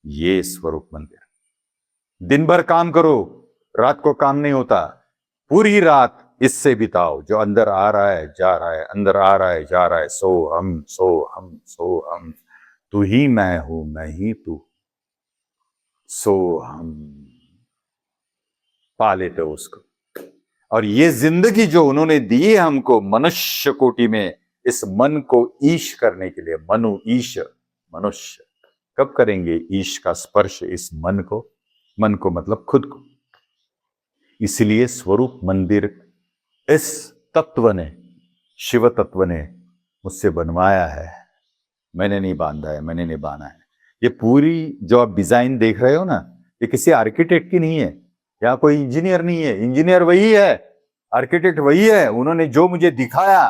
ये स्वरूप मंदिर। दिन भर काम करो, रात को काम नहीं होता। पूरी रात इससे बिताओ, जो अंदर आ रहा है जा रहा है, अंदर आ रहा है जा रहा है। सो हम सो हम सो हम, तू ही मैं हूं, मैं ही तू, सो हम। पा लेते हो उसको। और ये जिंदगी जो उन्होंने दी है हमको मनुष्य कोटि में, इस मन को ईश करने के लिए, मनु ईश मनुष्य। कब करेंगे ईश का स्पर्श इस मन को? मन को मतलब खुद को। इसलिए स्वरूप मंदिर इस तत्व ने, शिव तत्व ने मुझसे बनवाया है। मैंने नहीं बांधा है, मैंने नहीं बांधा है। ये पूरी जो आप डिजाइन देख रहे हो ना, ये किसी आर्किटेक्ट की नहीं है, या कोई इंजीनियर नहीं है। इंजीनियर वही है, आर्किटेक्ट वही है। उन्होंने जो मुझे दिखाया,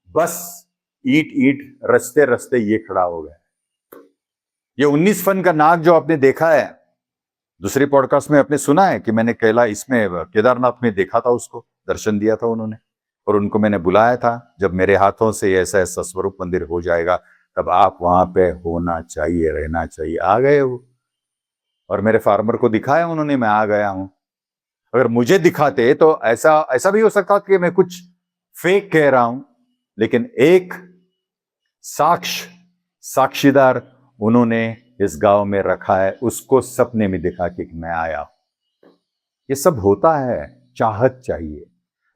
बस ईट ईट रचते रचते ये खड़ा हो गया। ये 19 फन का नाग जो आपने देखा है, दूसरे पॉडकास्ट में आपने सुना है कि मैंने इसमें केदारनाथ में देखा था, उसको दर्शन दिया था उन्होंने, और उनको मैंने बुलाया था। जब मेरे हाथों से ऐसा ऐसा स्वरूप मंदिर हो जाएगा, तब आप वहां पे होना चाहिए, रहना चाहिए। आ गए वो, और मेरे फार्मर को दिखाया उन्होंने, मैं आ गया हूं। अगर मुझे दिखाते तो ऐसा भी हो सकता कि मैं कुछ फेक कह रहा हूं, लेकिन एक साक्षीदार उन्होंने इस गांव में रखा है, उसको सपने में दिखा कि मैं आया हूं। ये सब होता है, चाहत चाहिए।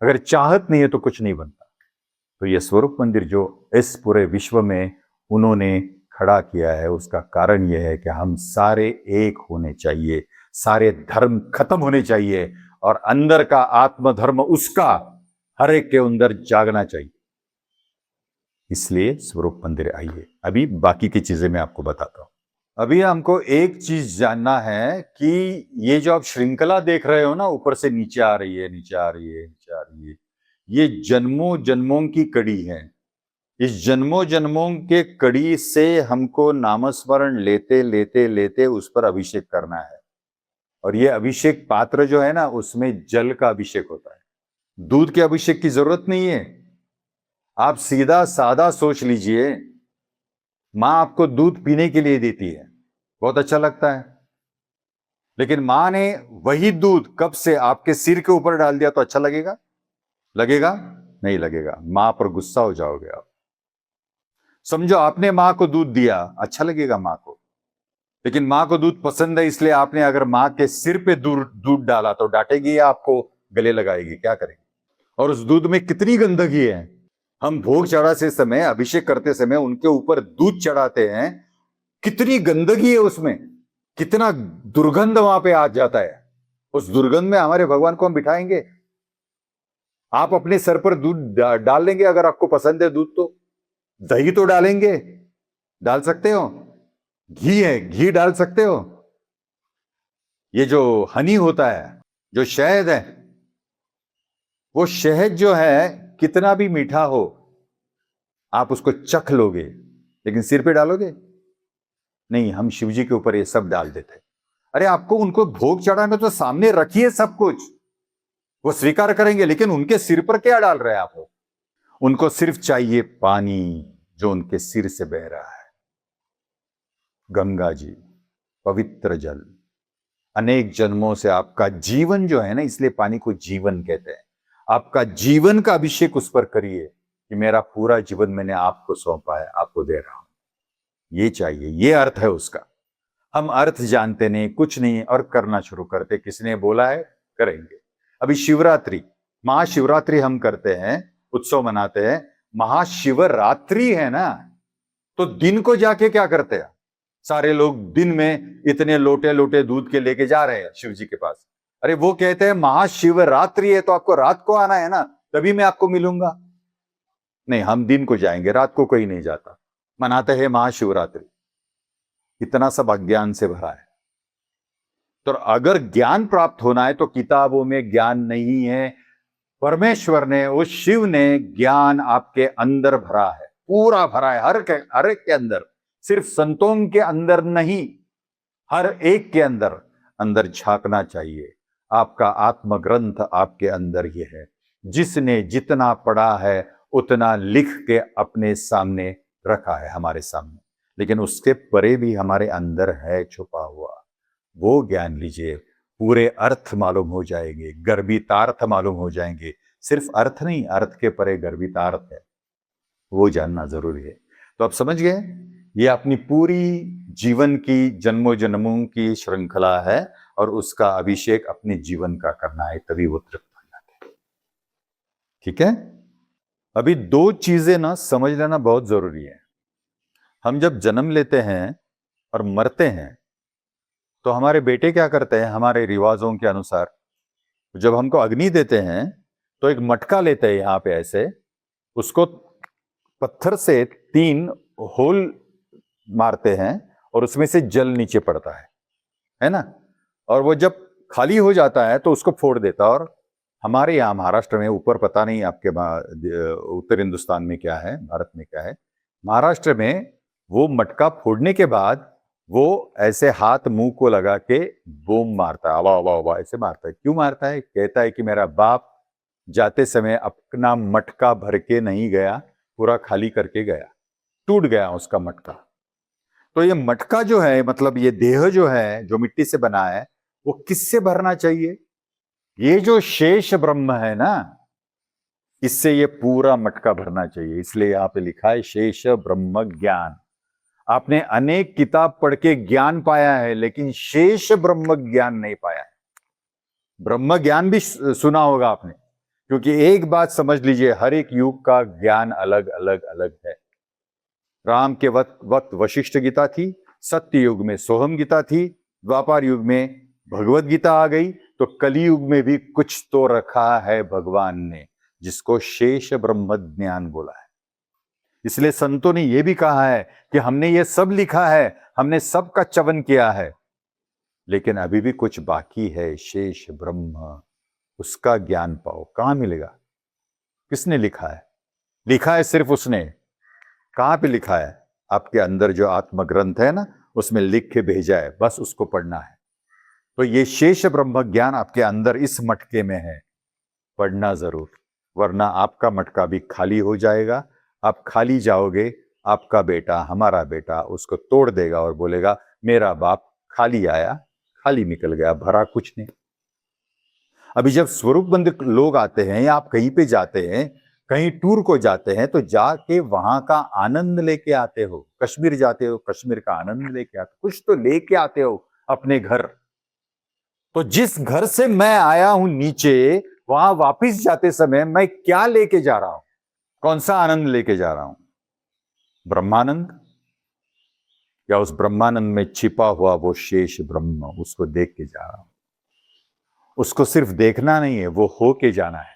अगर चाहत नहीं है तो कुछ नहीं बनता। तो ये स्वरूप मंदिर जो इस पूरे विश्व में उन्होंने खड़ा किया है, उसका कारण यह है कि हम सारे एक होने चाहिए, सारे धर्म खत्म होने चाहिए, और अंदर का आत्मधर्म उसका हर एक के अंदर जागना चाहिए। इसलिए स्वरूप मंदिर आइए। अभी बाकी की चीजें मैं आपको बताता हूं। अभी हमको एक चीज जानना है कि ये जो आप श्रृंखला देख रहे हो ना, ऊपर से नीचे आ रही है, नीचे आ रही है, नीचे आ रही है, ये जन्मों जन्मों की कड़ी है। इस जन्मों जन्मों के कड़ी से हमको नामस्मरण लेते लेते लेते उस पर अभिषेक करना है। और ये अभिषेक पात्र जो है ना, उसमें जल का अभिषेक होता है। दूध के अभिषेक की जरूरत नहीं है। आप सीधा सादा सोच लीजिए, मां आपको दूध पीने के लिए देती है, बहुत अच्छा लगता है, लेकिन मां ने वही दूध कप से आपके सिर के ऊपर डाल दिया तो अच्छा लगेगा? लगेगा? नहीं लगेगा। मां पर गुस्सा हो जाओगे आप। समझो आपने मां को दूध दिया, अच्छा लगेगा मां को, लेकिन मां को दूध पसंद है, इसलिए आपने अगर मां के सिर पे दूध डाला तो डांटेगी या आपको गले लगाएगी? क्या करेगी? और उस दूध में कितनी गंदगी है। हम भोग चढ़ाते समय, अभिषेक करते समय उनके ऊपर दूध चढ़ाते हैं, कितनी गंदगी है उसमें, कितना दुर्गंध वहां पे आ जाता है। उस दुर्गंध में हमारे भगवान को हम बिठाएंगे? आप अपने सर पर दूध डाल लेंगे? अगर आपको पसंद है दूध तो दही तो डालेंगे, डाल सकते हो। घी है, घी डाल सकते हो। ये जो हनी होता है, जो शहद है, वो शहद जो है कितना भी मीठा हो, आप उसको चख लोगे, लेकिन सिर पे डालोगे नहीं। हम शिव जी के ऊपर ये सब डाल देते। अरे आपको उनको भोग चढ़ाना तो सामने रखिए सब कुछ, वो स्वीकार करेंगे, लेकिन उनके सिर पर क्या डाल रहे हैं आप? उनको सिर्फ चाहिए पानी जो उनके सिर से बह रहा है, गंगा जी, पवित्र जल। अनेक जन्मों से आपका जीवन जो है ना, इसलिए पानी को जीवन कहते हैं। आपका जीवन का अभिषेक उस पर करिए कि मेरा पूरा जीवन मैंने आपको सौंपा है, आपको दे रहा हूं। ये चाहिए, ये अर्थ है उसका। हम अर्थ जानते नहीं, कुछ नहीं, और करना शुरू करते। किसने बोला है? करेंगे। अभी शिवरात्रि, महाशिवरात्रि हम करते हैं, उत्सव मनाते हैं, महाशिवरात्रि है ना, तो दिन को जाके क्या करते हैं? सारे लोग दिन में इतने लोटे लोटे दूध के लेके जा रहे हैं शिव जी के पास। अरे वो कहते हैं महाशिवरात्रि है तो आपको रात को आना है ना, तभी मैं आपको मिलूंगा। नहीं, हम दिन को जाएंगे, रात को कोई नहीं जाता। मनाते हैं महाशिवरात्रि। इतना सब अज्ञान से भरा है। तो अगर ज्ञान प्राप्त होना है तो किताबों में ज्ञान नहीं है, परमेश्वर ने, उस शिव ने ज्ञान आपके अंदर भरा है, पूरा भरा है, हर एक के अंदर, सिर्फ संतों के अंदर नहीं, हर एक के अंदर अंदर झांकना चाहिए। आपका आत्मग्रंथ आपके ही है। जिसने जितना पढ़ा है उतना लिख के अपने सामने रखा है, हमारे सामने, लेकिन उसके परे भी हमारे अंदर है छुपा हुआ। वो ज्ञान लीजिए, पूरे अर्थ मालूम हो जाएंगे, गर्भितार्थ मालूम हो जाएंगे। सिर्फ अर्थ नहीं, अर्थ के परे गर्भितार्थ है, वो जानना जरूरी है। तो आप समझ गए, ये अपनी पूरी जीवन की, जन्मों जन्मों की श्रृंखला है, और उसका अभिषेक अपने जीवन का करना है, तभी वो तृप्त हो जाते हैं। ठीक है। अभी दो चीजें ना समझ लेना बहुत जरूरी है। हम जब जन्म लेते हैं और मरते हैं तो हमारे बेटे क्या करते हैं, हमारे रिवाजों के अनुसार जब हमको अग्नि देते हैं तो एक मटका लेते हैं, यहां पे ऐसे उसको पत्थर से 3 होल मारते हैं और उसमें से जल नीचे पड़ता है ना, और वो जब खाली हो जाता है तो उसको फोड़ देता। और हमारे यहाँ महाराष्ट्र में, ऊपर पता नहीं आपके उत्तर हिंदुस्तान में क्या है, भारत में क्या है, महाराष्ट्र में वो मटका फोड़ने के बाद वो ऐसे हाथ मुंह को लगा के बूम मारता है, अवा अवा अवा ऐसे मारता है। क्यों मारता है? कहता है कि मेरा बाप जाते समय अपना मटका भर के नहीं गया, पूरा खाली करके गया, टूट गया उसका मटका। तो ये मटका जो है, मतलब ये देह जो है, जो मिट्टी से बना है, वो किससे भरना चाहिए? ये जो शेष ब्रह्म है ना, इससे ये पूरा मटका भरना चाहिए। इसलिए यहां पे लिखा है शेष ब्रह्म ज्ञान। आपने अनेक किताब पढ़ के ज्ञान पाया है, लेकिन शेष ब्रह्म ज्ञान नहीं पाया है। ब्रह्म ज्ञान भी सुना होगा आपने, क्योंकि एक बात समझ लीजिए, हर एक युग का ज्ञान अलग अलग अलग है। राम के वक्त वशिष्ठ गीता थी, सत्य युग में सोहम गीता थी, द्वापर युग में भगवत गीता आ गई, तो कलयुग में भी कुछ तो रखा है भगवान ने, जिसको शेष ब्रह्म ज्ञान बोला है। इसलिए संतों ने यह भी कहा है कि हमने ये सब लिखा है, हमने सबका चवन किया है, लेकिन अभी भी कुछ बाकी है, शेष ब्रह्म, उसका ज्ञान पाओ। कहां मिलेगा? किसने लिखा है? लिखा है सिर्फ उसने। कहां पे लिखा है? आपके अंदर जो आत्मग्रंथ है ना, उसमें लिख के भेजा है, बस उसको पढ़ना है। तो ये शेष ब्रह्म ज्ञान आपके अंदर इस मटके में है, पढ़ना जरूर, वरना आपका मटका भी खाली हो जाएगा। आप खाली जाओगे, आपका बेटा, हमारा बेटा उसको तोड़ देगा और बोलेगा मेरा बाप खाली आया, खाली निकल गया, भरा कुछ नहीं। अभी जब स्वरूपबंद लोग आते हैं, या आप कहीं पे जाते हैं, कहीं टूर को जाते हैं, तो जाके वहां का आनंद लेके आते हो। कश्मीर जाते हो, कश्मीर का आनंद लेके आते हो, कुछ तो लेके आते हो अपने घर। तो जिस घर से मैं आया हूं नीचे, वहां वापस जाते समय मैं क्या लेके जा रहा हूं? कौन सा आनंद लेके जा रहा हूं? ब्रह्मानंद, या उस ब्रह्मानंद में छिपा हुआ वो शेष ब्रह्म, उसको देख के जा रहा हूं। उसको सिर्फ देखना नहीं है, वो हो के जाना है।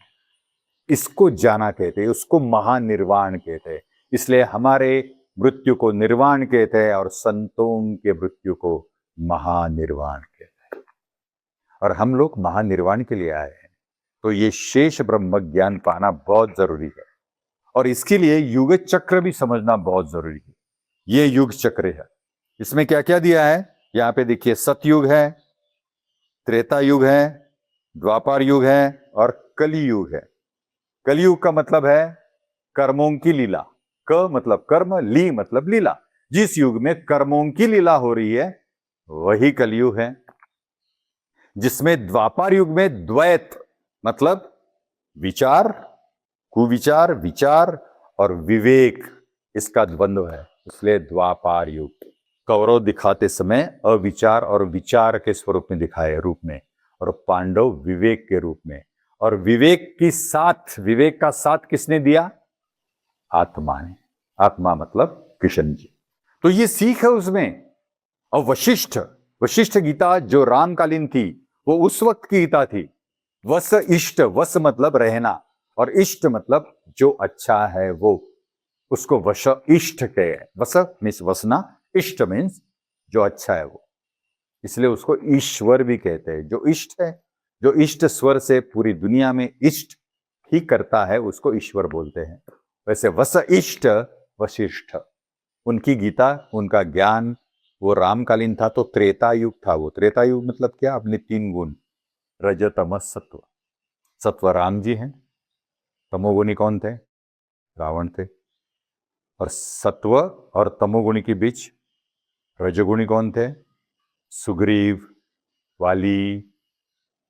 इसको जाना कहते हैं, उसको महानिर्वाण कहते हैं। इसलिए हमारे मृत्यु को निर्वाण कहते हैं और संतों के मृत्यु को महानिर्वाण कहते हैं। और हम लोग महानिर्वाण के लिए आए हैं। तो ये शेष ब्रह्म ज्ञान पाना बहुत जरूरी है, और इसके लिए युग चक्र भी समझना बहुत जरूरी है। ये युग चक्र है, इसमें क्या क्या दिया है यहां पे देखिए। सतयुग है, त्रेता युग है, द्वापर युग है और कली युग है। कलयुग का मतलब है कर्मों की लीला। क मतलब कर्म, ली मतलब लीला। जिस युग में कर्मों की लीला हो रही है वही कलयुग है। जिसमें द्वापर युग में द्वैत मतलब विचार, कुविचार, विचार और विवेक, इसका द्वंद्व है, इसलिए द्वापर युग। कौरव दिखाते समय अविचार और विचार के स्वरूप में दिखाए रूप में, और पांडव विवेक के रूप में। और विवेक का साथ किसने दिया? आत्मा ने। आत्मा मतलब कृष्ण जी। तो ये सीख है उसमें। और वशिष्ठ गीता जो रामकालीन थी वो उस वक्त की गीता थी। वस इष्ट, वस मतलब रहना, और इष्ट मतलब जो अच्छा है वो, उसको वश इष्ट कहे। वस मीन्स वसना, इष्ट मीन्स जो अच्छा है वो, इसलिए उसको ईश्वर भी कहते हैं। जो इष्ट है, जो इष्ट स्वर से पूरी दुनिया में इष्ट ही करता है उसको ईश्वर बोलते हैं। वैसे वस इष्ट वशिष्ठ, उनकी गीता, उनका ज्ञान वो रामकालीन था तो त्रेता युग था। वो त्रेता युग मतलब क्या? अपने 3 गुण, रज तम सत्व। सत्व राम जी हैं, तमोगुणी कौन थे? रावण थे। और सत्व और तमोगुणी के बीच रजगुणी कौन थे? सुग्रीव, वाली,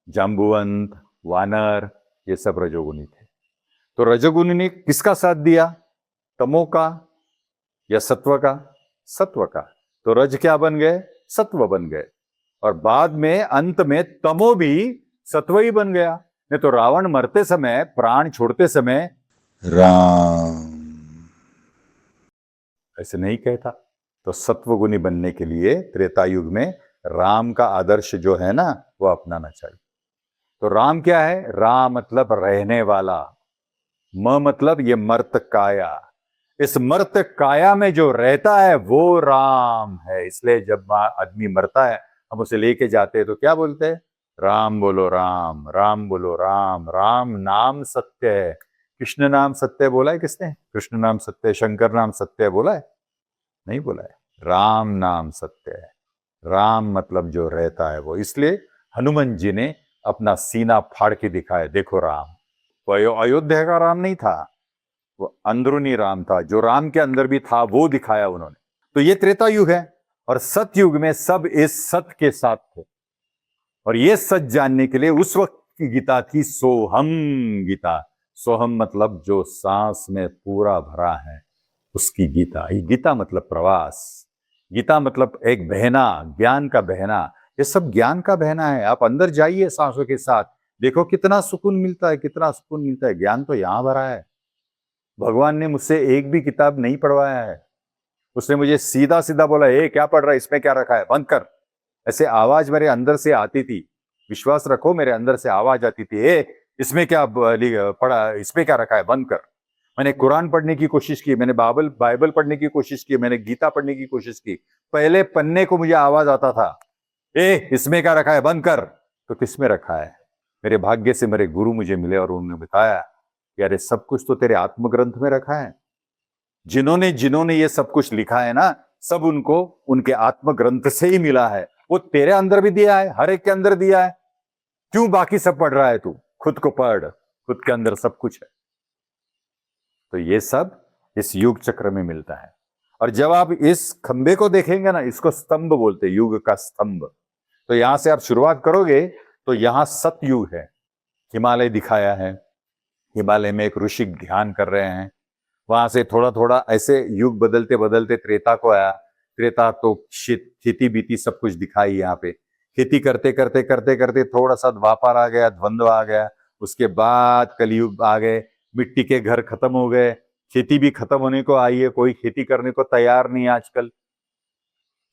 जाम्बुवंत, वानर, ये सब रजोगुणी थे। तो रजोगुणी ने किसका साथ दिया? तमो का या सत्व का? सत्व का। तो रज क्या बन गए? सत्व बन गए। और बाद में अंत में तमो भी सत्व ही बन गया। नहीं तो रावण मरते समय, प्राण छोड़ते समय राम ऐसे नहीं कहता। तो सत्वगुणी बनने के लिए त्रेता युग में राम का आदर्श जो है ना वो अपनाना चाहिए। तो राम क्या है? राम मतलब रहने वाला, म मतलब ये मर्त काया, इस मर्त काया में जो रहता है वो राम है। इसलिए जब आदमी मरता है हम उसे लेके जाते हैं तो क्या बोलते हैं? राम बोलो राम, राम बोलो राम, राम नाम सत्य है। कृष्ण नाम सत्य बोला है किसने? कृष्ण नाम सत्य है, शंकर नाम सत्य है बोला है? नहीं बोला है। राम नाम सत्य है। राम मतलब जो रहता है वो। इसलिए हनुमान जी ने अपना सीना फाड़ के दिखाया, देखो राम। वो अयोध्या का राम नहीं था, वो अंदरूनी राम था, जो राम के अंदर भी था वो दिखाया उन्होंने। तो ये त्रेता युग है। और सतयुग में सब इस सत्य के साथ थे। और ये सच जानने के लिए उस वक्त की गीता थी सोहम गीता। सोहम मतलब जो सांस में पूरा भरा है उसकी गीता। ये गीता मतलब प्रवास, गीता मतलब एक बहना, ज्ञान का बहना। ये सब ज्ञान का बहना है। आप अंदर जाइए सांसों के साथ, देखो कितना सुकून मिलता है, कितना सुकून मिलता है। ज्ञान तो यहां भरा है। भगवान ने मुझसे एक भी किताब नहीं पढ़वाया है। उसने मुझे सीधा सीधा बोला, ए क्या पढ़ रहा है, इसमें क्या रखा है, बंद कर। ऐसे आवाज मेरे अंदर से आती थी। विश्वास रखो, मेरे अंदर से आवाज आती थी, ए इसमें क्या पढ़ा, इसमें क्या रखा है, बंद कर। मैंने कुरान पढ़ने की कोशिश की, मैंने बाइबल पढ़ने की कोशिश की, मैंने गीता पढ़ने की कोशिश की। पहले पन्ने को मुझे आवाज आता था, ए इसमें क्या रखा है, बंद कर। तो किसमें रखा है? मेरे भाग्य से मेरे गुरु मुझे मिले और उन्होंने बताया कि अरे सब कुछ तो तेरे आत्मग्रंथ में रखा है। जिन्होंने जिन्होंने ये सब कुछ लिखा है ना, सब उनको उनके आत्मग्रंथ से ही मिला है। वो तेरे अंदर भी दिया है, हर एक के अंदर दिया है। क्यों बाकी सब पढ़ रहा है तू? खुद को पढ़, खुद के अंदर सब कुछ है। तो ये सब इस युग चक्र में मिलता है। और जब आप इस खंबे को देखेंगे ना, इसको स्तंभ बोलते हैं, युग का स्तंभ। तो यहां से आप शुरुआत करोगे तो यहां सतयुग है। हिमालय दिखाया है, हिमालय में एक ऋषि ध्यान कर रहे हैं। वहां से थोड़ा थोड़ा ऐसे युग बदलते बदलते त्रेता को आया। त्रेता तो खेती बीती सब कुछ दिखाई यहाँ पे। खेती करते करते करते करते थोड़ा सा द्वापर आ गया, द्वंद्व आ गया। उसके बाद कलयुग आ गए, मिट्टी के घर खत्म हो गए, खेती भी खत्म होने को आई है, कोई खेती करने को तैयार नहीं आजकल।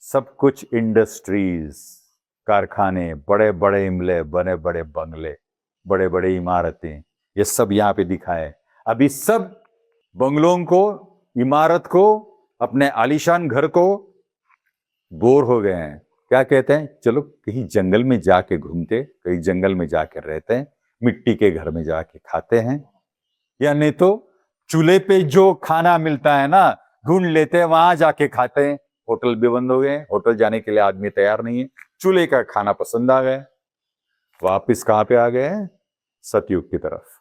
सब कुछ इंडस्ट्रीज, कारखाने, बड़े बड़े इमले, बड़े बड़े बंगले, बड़े बड़े इमारतें, ये सब यहाँ पे दिखाए। अभी सब बंगलों को, इमारत को, अपने आलीशान घर को बोर हो गए हैं। क्या कहते हैं, चलो कहीं जंगल में जाके घूमते, कहीं जंगल में जाके रहते हैं, मिट्टी के घर में जाके खाते हैं। या नहीं तो चूल्हे पे जो खाना मिलता है ना, ढूंढ लेते हैं, वहां जाके खाते हैं। होटल भी बंद हो गए, होटल जाने के लिए आदमी तैयार नहीं है, चूल्हे का खाना पसंद आ गया। वापिस कहां पे आ गए हैं? सतयुग की तरफ।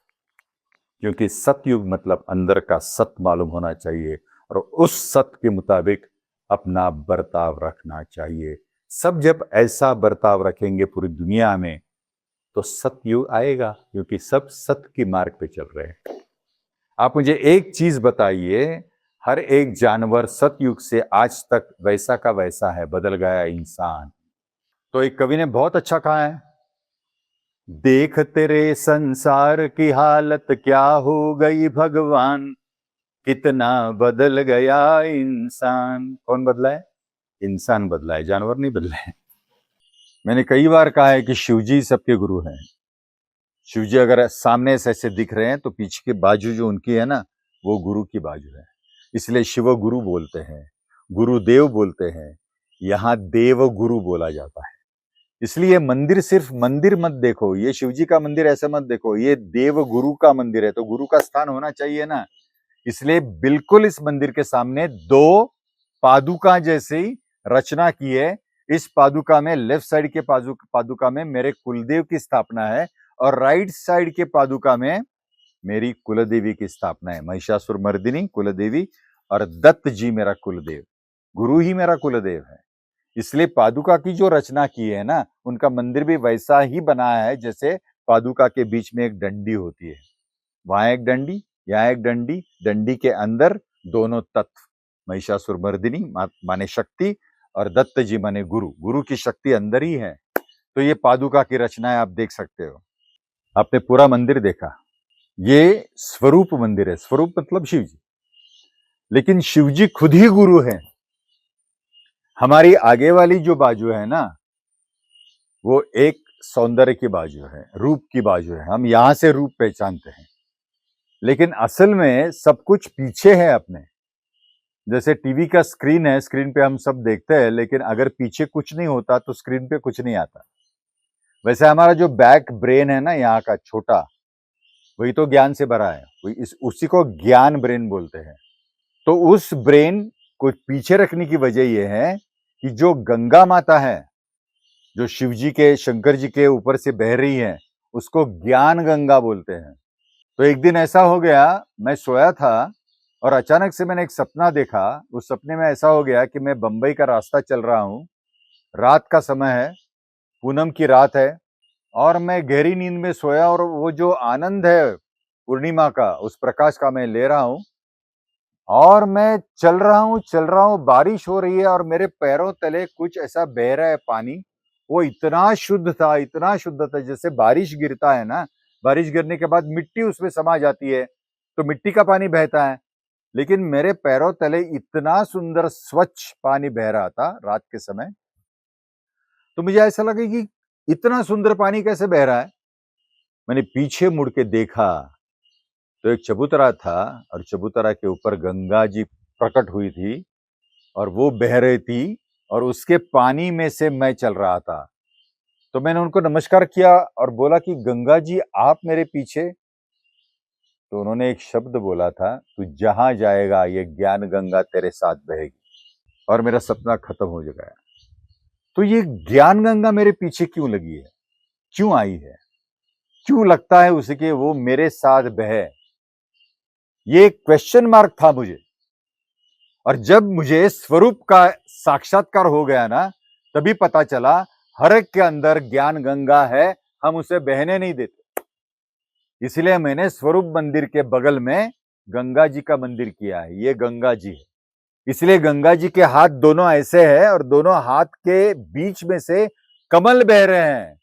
क्योंकि सतयुग मतलब अंदर का सत्य मालूम होना चाहिए और उस सत्य के मुताबिक अपना बर्ताव रखना चाहिए। सब जब ऐसा बर्ताव रखेंगे पूरी दुनिया में तो सतयुग आएगा, क्योंकि सब सत्य की मार्ग पे चल रहे हैं। आप मुझे एक चीज बताइए, हर एक जानवर सतयुग से आज तक वैसा का वैसा है, बदल गया इंसान। तो एक कवि ने बहुत अच्छा कहा है, देख तेरे संसार की हालत क्या हो गई भगवान, कितना बदल गया इंसान। कौन बदला है? इंसान बदला है, जानवर नहीं बदला है। मैंने कई बार कहा है कि शिवजी सबके गुरु हैं। शिवजी अगर सामने से ऐसे दिख रहे हैं तो पीछे की बाजू जो उनकी है ना, वो गुरु की बाजू है। इसलिए शिव गुरु बोलते हैं, गुरुदेव बोलते हैं, यहाँ देव गुरु बोला जाता है। इसलिए मंदिर सिर्फ मंदिर मत देखो, ये शिवजी का मंदिर ऐसे मत देखो, ये देव गुरु का मंदिर है, तो गुरु का स्थान होना चाहिए ना। इसलिए बिल्कुल इस मंदिर के सामने दो पादुका जैसी रचना की है। इस पादुका में, लेफ्ट साइड के पादुका में मेरे कुलदेव की स्थापना है, और राइट साइड के पादुका में मेरी कुलदेवी की स्थापना है, महिषासुर मर्दिनी कुलदेवी, और दत्त जी मेरा कुलदेव, गुरु ही मेरा कुलदेव है। इसलिए पादुका की जो रचना की है ना, उनका मंदिर भी वैसा ही बनाया है जैसे पादुका के बीच में एक डंडी होती है, वहां एक डंडी, यहाँ एक डंडी, डंडी के अंदर दोनों तत्व, महिषासुर मर्दिनी माने शक्ति और दत्त जी माने गुरु, गुरु की शक्ति अंदर ही है। तो ये पादुका की रचना है, आप देख सकते हो। आपने पूरा मंदिर देखा, ये स्वरूप मंदिर है, स्वरूप मतलब शिव जी, लेकिन शिव जी खुद ही गुरु है। हमारी आगे वाली जो बाजू है ना, वो एक सौंदर्य की बाजू है, रूप की बाजू है, हम यहां से रूप पहचानते हैं, लेकिन असल में सब कुछ पीछे है अपने। जैसे टीवी का स्क्रीन है, स्क्रीन पे हम सब देखते हैं, लेकिन अगर पीछे कुछ नहीं होता तो स्क्रीन पे कुछ नहीं आता। वैसे हमारा जो बैक ब्रेन है ना, यहाँ का छोटा, वही तो ज्ञान से भरा है, उसी को ज्ञान ब्रेन बोलते हैं। तो उस ब्रेन को पीछे रखने की वजह यह है कि जो गंगा माता है, जो शिव जी के, शंकर जी के ऊपर से बह रही है, उसको ज्ञान गंगा बोलते हैं। तो एक दिन ऐसा हो गया, मैं सोया था और अचानक से मैंने एक सपना देखा। उस सपने में ऐसा हो गया कि मैं बंबई का रास्ता चल रहा हूँ, रात का समय है, पूनम की रात है, और मैं गहरी नींद में सोया, और वो जो आनंद है पूर्णिमा का, उस प्रकाश का मैं ले रहा हूँ, और मैं चल रहा हूँ, बारिश हो रही है, और मेरे पैरों तले कुछ ऐसा बह रहा है पानी। वो इतना शुद्ध था, इतना शुद्ध था, जैसे बारिश गिरता है ना, बारिश गिरने के बाद मिट्टी उसमें समा जाती है, तो मिट्टी का पानी बहता है, लेकिन मेरे पैरों तले इतना सुंदर स्वच्छ पानी बह रहा था रात के समय। तो मुझे ऐसा लगा कि इतना सुंदर पानी कैसे बह रहा है। मैंने पीछे मुड़ के देखा तो एक चबूतरा था, और चबूतरा के ऊपर गंगा जी प्रकट हुई थी, और वो बह रही थी, और उसके पानी में से मैं चल रहा था। तो मैंने उनको नमस्कार किया और बोला कि गंगा जी आप मेरे पीछे। तो उन्होंने एक शब्द बोला था, तू जहां जाएगा ये ज्ञान गंगा तेरे साथ बहेगी, और मेरा सपना खत्म हो गया। तो ये ज्ञान गंगा मेरे पीछे क्यों लगी है, क्यों आई है, क्यों लगता है उसे कि वो मेरे साथ बहे, ये क्वेश्चन मार्क था मुझे। और जब मुझे स्वरूप का साक्षात्कार हो गया ना, तभी पता चला हर एक के अंदर ज्ञान गंगा है, हम उसे बहने नहीं देते। इसलिए मैंने स्वरूप मंदिर के बगल में गंगा जी का मंदिर किया है, ये गंगा जी है। इसलिए गंगा जी के हाथ दोनों ऐसे हैं, और दोनों हाथ के बीच में से कमल बह रहे हैं,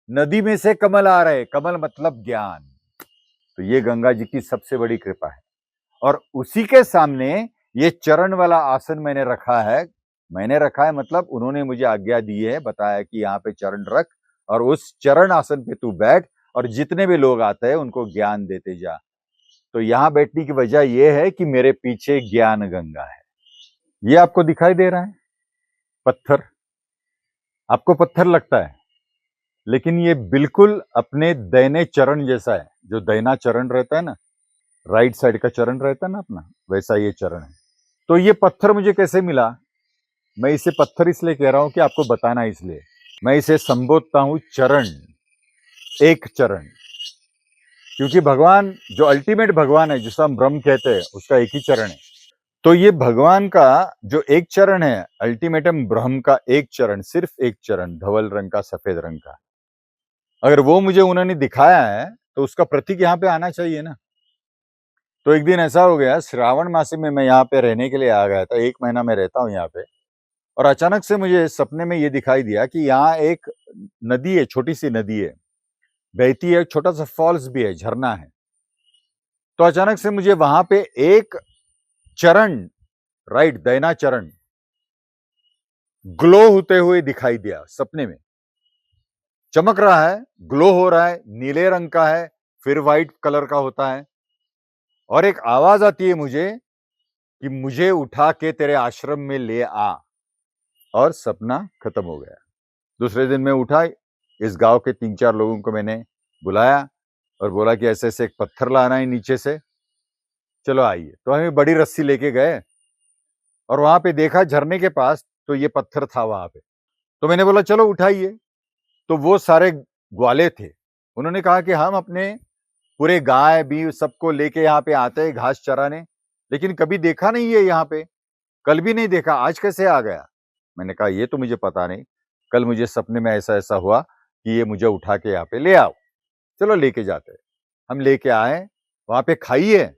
नदी में से कमल आ रहे, कमल मतलब ज्ञान। तो ये गंगा जी की सबसे बड़ी कृपा है। और उसी के सामने ये चरण वाला आसन मैंने रखा है, मतलब उन्होंने मुझे आज्ञा दी है, बताया कि यहाँ पे चरण रख, और उस चरण आसन पे तू बैठ, और जितने भी लोग आते हैं उनको ज्ञान देते जा। तो यहाँ बैठने की वजह यह है कि मेरे पीछे ज्ञान गंगा है। ये आपको दिखाई दे रहा है पत्थर, आपको पत्थर लगता है, लेकिन ये बिल्कुल अपने दाहिने चरण जैसा है। जो दाहिना चरण रहता है ना, राइट साइड का चरण रहता है ना अपना, वैसा ये चरण है। तो ये पत्थर मुझे कैसे मिला, मैं इसे पत्थर इसलिए कह रहा हूं कि आपको बताना, इसलिए मैं इसे संबोधता हूं चरण, एक चरण। क्योंकि भगवान, जो अल्टीमेट भगवान है, जिसे हम ब्रह्म कहते हैं, उसका एक ही चरण है। तो ये भगवान का जो एक चरण है, अल्टीमेटम ब्रह्म का एक चरण, सिर्फ एक चरण, धवल रंग का, सफेद रंग का, अगर वो मुझे उन्होंने दिखाया है तो उसका प्रतीक यहाँ पे आना चाहिए ना। तो एक दिन ऐसा हो गया, श्रावण मासी में मैं यहाँ पे रहने के लिए आ गया था, 1 महीना मैं रहता हूँ यहाँ पे, और अचानक से मुझे सपने में ये दिखाई दिया कि यहाँ एक नदी है, छोटी सी नदी है, बहती है, छोटा सा फॉल्स भी है, झरना है। तो अचानक से मुझे वहां पे एक चरण, राइट दैना चरण, ग्लो होते हुए दिखाई दिया सपने में। चमक रहा है, ग्लो हो रहा है, नीले रंग का है, फिर व्हाइट कलर का होता है। और एक आवाज आती है मुझे कि मुझे उठा के तेरे आश्रम में ले आ। और सपना खत्म हो गया। दूसरे दिन मैं उठा, इस गांव के 3-4 लोगों को मैंने बुलाया और बोला कि ऐसे ऐसे एक पत्थर लाना है नीचे से, चलो आइए। तो हमें बड़ी रस्सी लेके गए और वहां पे देखा झरने के पास, तो ये पत्थर था वहां पे। तो मैंने बोला चलो उठाइए। तो वो सारे ग्वाले थे, उन्होंने कहा कि हम अपने पूरे गाय भी सबको लेके यहाँ पे आते हैं घास चराने, लेकिन कभी देखा नहीं है यहाँ पे, कल भी नहीं देखा, आज कैसे आ गया। मैंने कहा ये तो मुझे पता नहीं, कल मुझे सपने में ऐसा ऐसा हुआ कि ये मुझे उठा के यहाँ पे ले आओ, चलो लेके जाते हैं। हम लेके आए, वहां पे खाई है,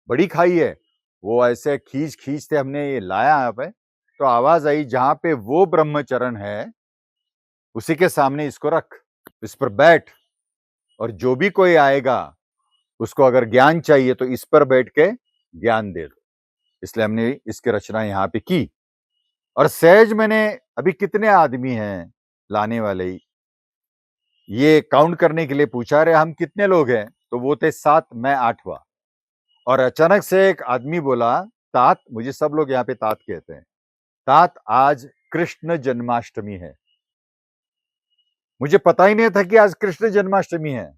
बड़ी खाई है, वो ऐसे खींच खींचते हमने ये लाया यहाँ पे। तो आवाज आई, जहां पे वो ब्रह्मचरण है उसी के सामने इसको रख, इस पर बैठ, और जो भी कोई आएगा उसको अगर ज्ञान चाहिए तो इस पर बैठ के ज्ञान दे दो। इसलिए हमने इसकी रचना यहाँ पे की। और सहज मैंने, अभी कितने आदमी हैं लाने वाले, ये काउंट करने के लिए पूछा, रहे हम कितने लोग हैं, तो वो थे 7, मैं 8वां। और अचानक से एक आदमी बोला, तात, मुझे सब लोग यहाँ पे तात कहते हैं, तात आज कृष्ण जन्माष्टमी है। मुझे पता ही नहीं था कि आज कृष्ण जन्माष्टमी है।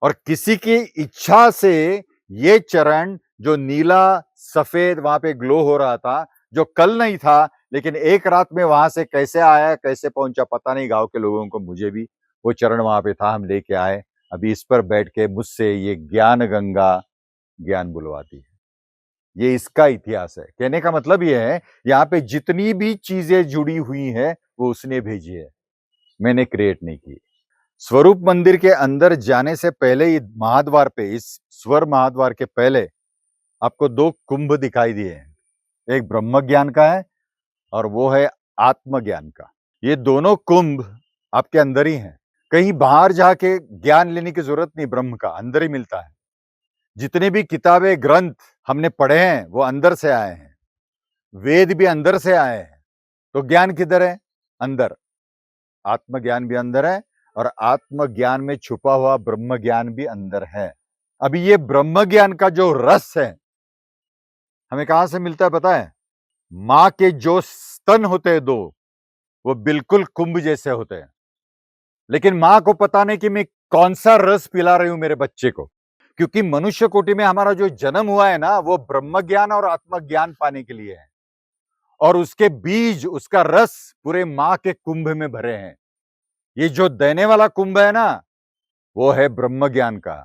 और किसी की इच्छा से ये चरण, जो नीला सफेद वहां पे ग्लो हो रहा था, जो कल नहीं था, लेकिन एक रात में वहां से कैसे आया, कैसे पहुंचा पता नहीं, गांव के लोगों को, मुझे भी वो चरण वहां पे था, हम लेके आए। अभी इस पर बैठ के मुझसे ये ज्ञान गंगा ज्ञान बुलवाती है। ये इसका इतिहास है। कहने का मतलब ये है, यहाँ पे जितनी भी चीजें जुड़ी हुई है वो उसने भेजी है, मैंने क्रिएट नहीं की। स्वरूप मंदिर के अंदर जाने से पहले ही महाद्वार पे, इस स्वर महाद्वार के पहले आपको 2 कुंभ दिखाई दिए हैं, एक ब्रह्म ज्ञान का है और वो है आत्मज्ञान का। ये दोनों कुंभ आपके अंदर ही हैं, कहीं बाहर जाके ज्ञान लेने की जरूरत नहीं, ब्रह्म का अंदर ही मिलता है। जितने भी किताबें ग्रंथ हमने पढ़े हैं वो अंदर से आए हैं, वेद भी अंदर से आए हैं। तो ज्ञान किधर है? अंदर। आत्मज्ञान भी अंदर है और आत्मज्ञान में छुपा हुआ ब्रह्म ज्ञान भी अंदर है। अभी ये ब्रह्म ज्ञान का जो रस है हमें कहां से मिलता है पता है? मां के जो स्तन होते हैं 2, वो बिल्कुल कुंभ जैसे होते हैं, लेकिन मां को पता नहीं कि मैं कौन सा रस पिला रही हूं मेरे बच्चे को। क्योंकि मनुष्य कोटि में हमारा जो जन्म हुआ है ना, वो ब्रह्म ज्ञान और आत्मज्ञान पाने के लिए है, और उसके बीज, उसका रस पूरे मां के कुंभ में भरे हैं। ये जो देने वाला कुंभ है ना, वो है ब्रह्म ज्ञान का,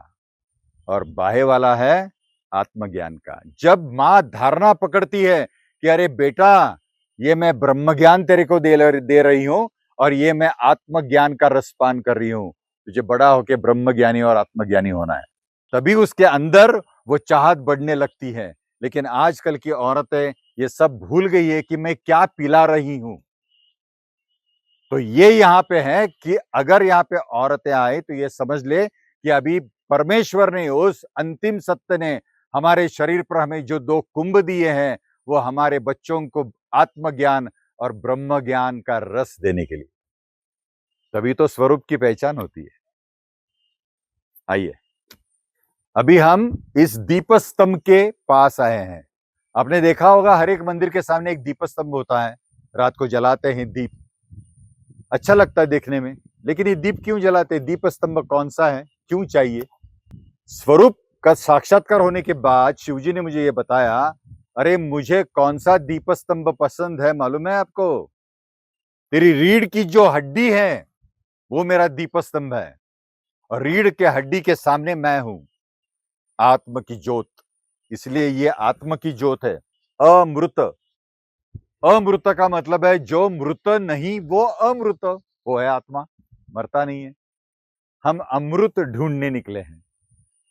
और बाहे वाला है आत्मज्ञान का। जब मां धारणा पकड़ती है कि अरे बेटा, ये मैं ब्रह्म ज्ञान तेरे को दे रही हूं और ये मैं आत्मज्ञान का रसपान कर रही हूं, तुझे बड़ा होके ब्रह्म ज्ञानी और आत्मज्ञानी होना है, तभी उसके अंदर वो चाहत बढ़ने लगती है। लेकिन आजकल की औरतें ये सब भूल गई है कि मैं क्या पिला रही हूं। तो ये यहाँ पे है कि अगर यहाँ पे औरतें आए तो ये समझ ले कि अभी परमेश्वर ने, उस अंतिम सत्य ने हमारे शरीर पर हमें जो 2 कुंभ दिए हैं, वो हमारे बच्चों को आत्मज्ञान और ब्रह्म ज्ञान का रस देने के लिए। तभी तो स्वरूप की पहचान होती है। आइए, अभी हम इस दीपस्तंभ के पास आए हैं। आपने देखा होगा हर एक मंदिर के सामने एक दीपस्तंभ होता है, रात को जलाते हैं दीप, अच्छा लगता है देखने में। लेकिन ये दीप क्यों जलाते हैं? दीप स्तंभ कौन सा है, क्यों चाहिए? स्वरूप का साक्षात्कार होने के बाद शिवजी ने मुझे ये बताया, अरे मुझे कौन सा दीप स्तंभ पसंद है मालूम है आपको? तेरी रीढ़ की जो हड्डी है वो मेरा दीप स्तंभ है, और रीढ़ के हड्डी के सामने मैं हूं, आत्म की ज्योत। इसलिए ये आत्म की ज्योत है, अमृत। अमृत का मतलब है जो मृत नहीं वो अमृत, वो है आत्मा, मरता नहीं है। हम अमृत ढूंढने निकले हैं।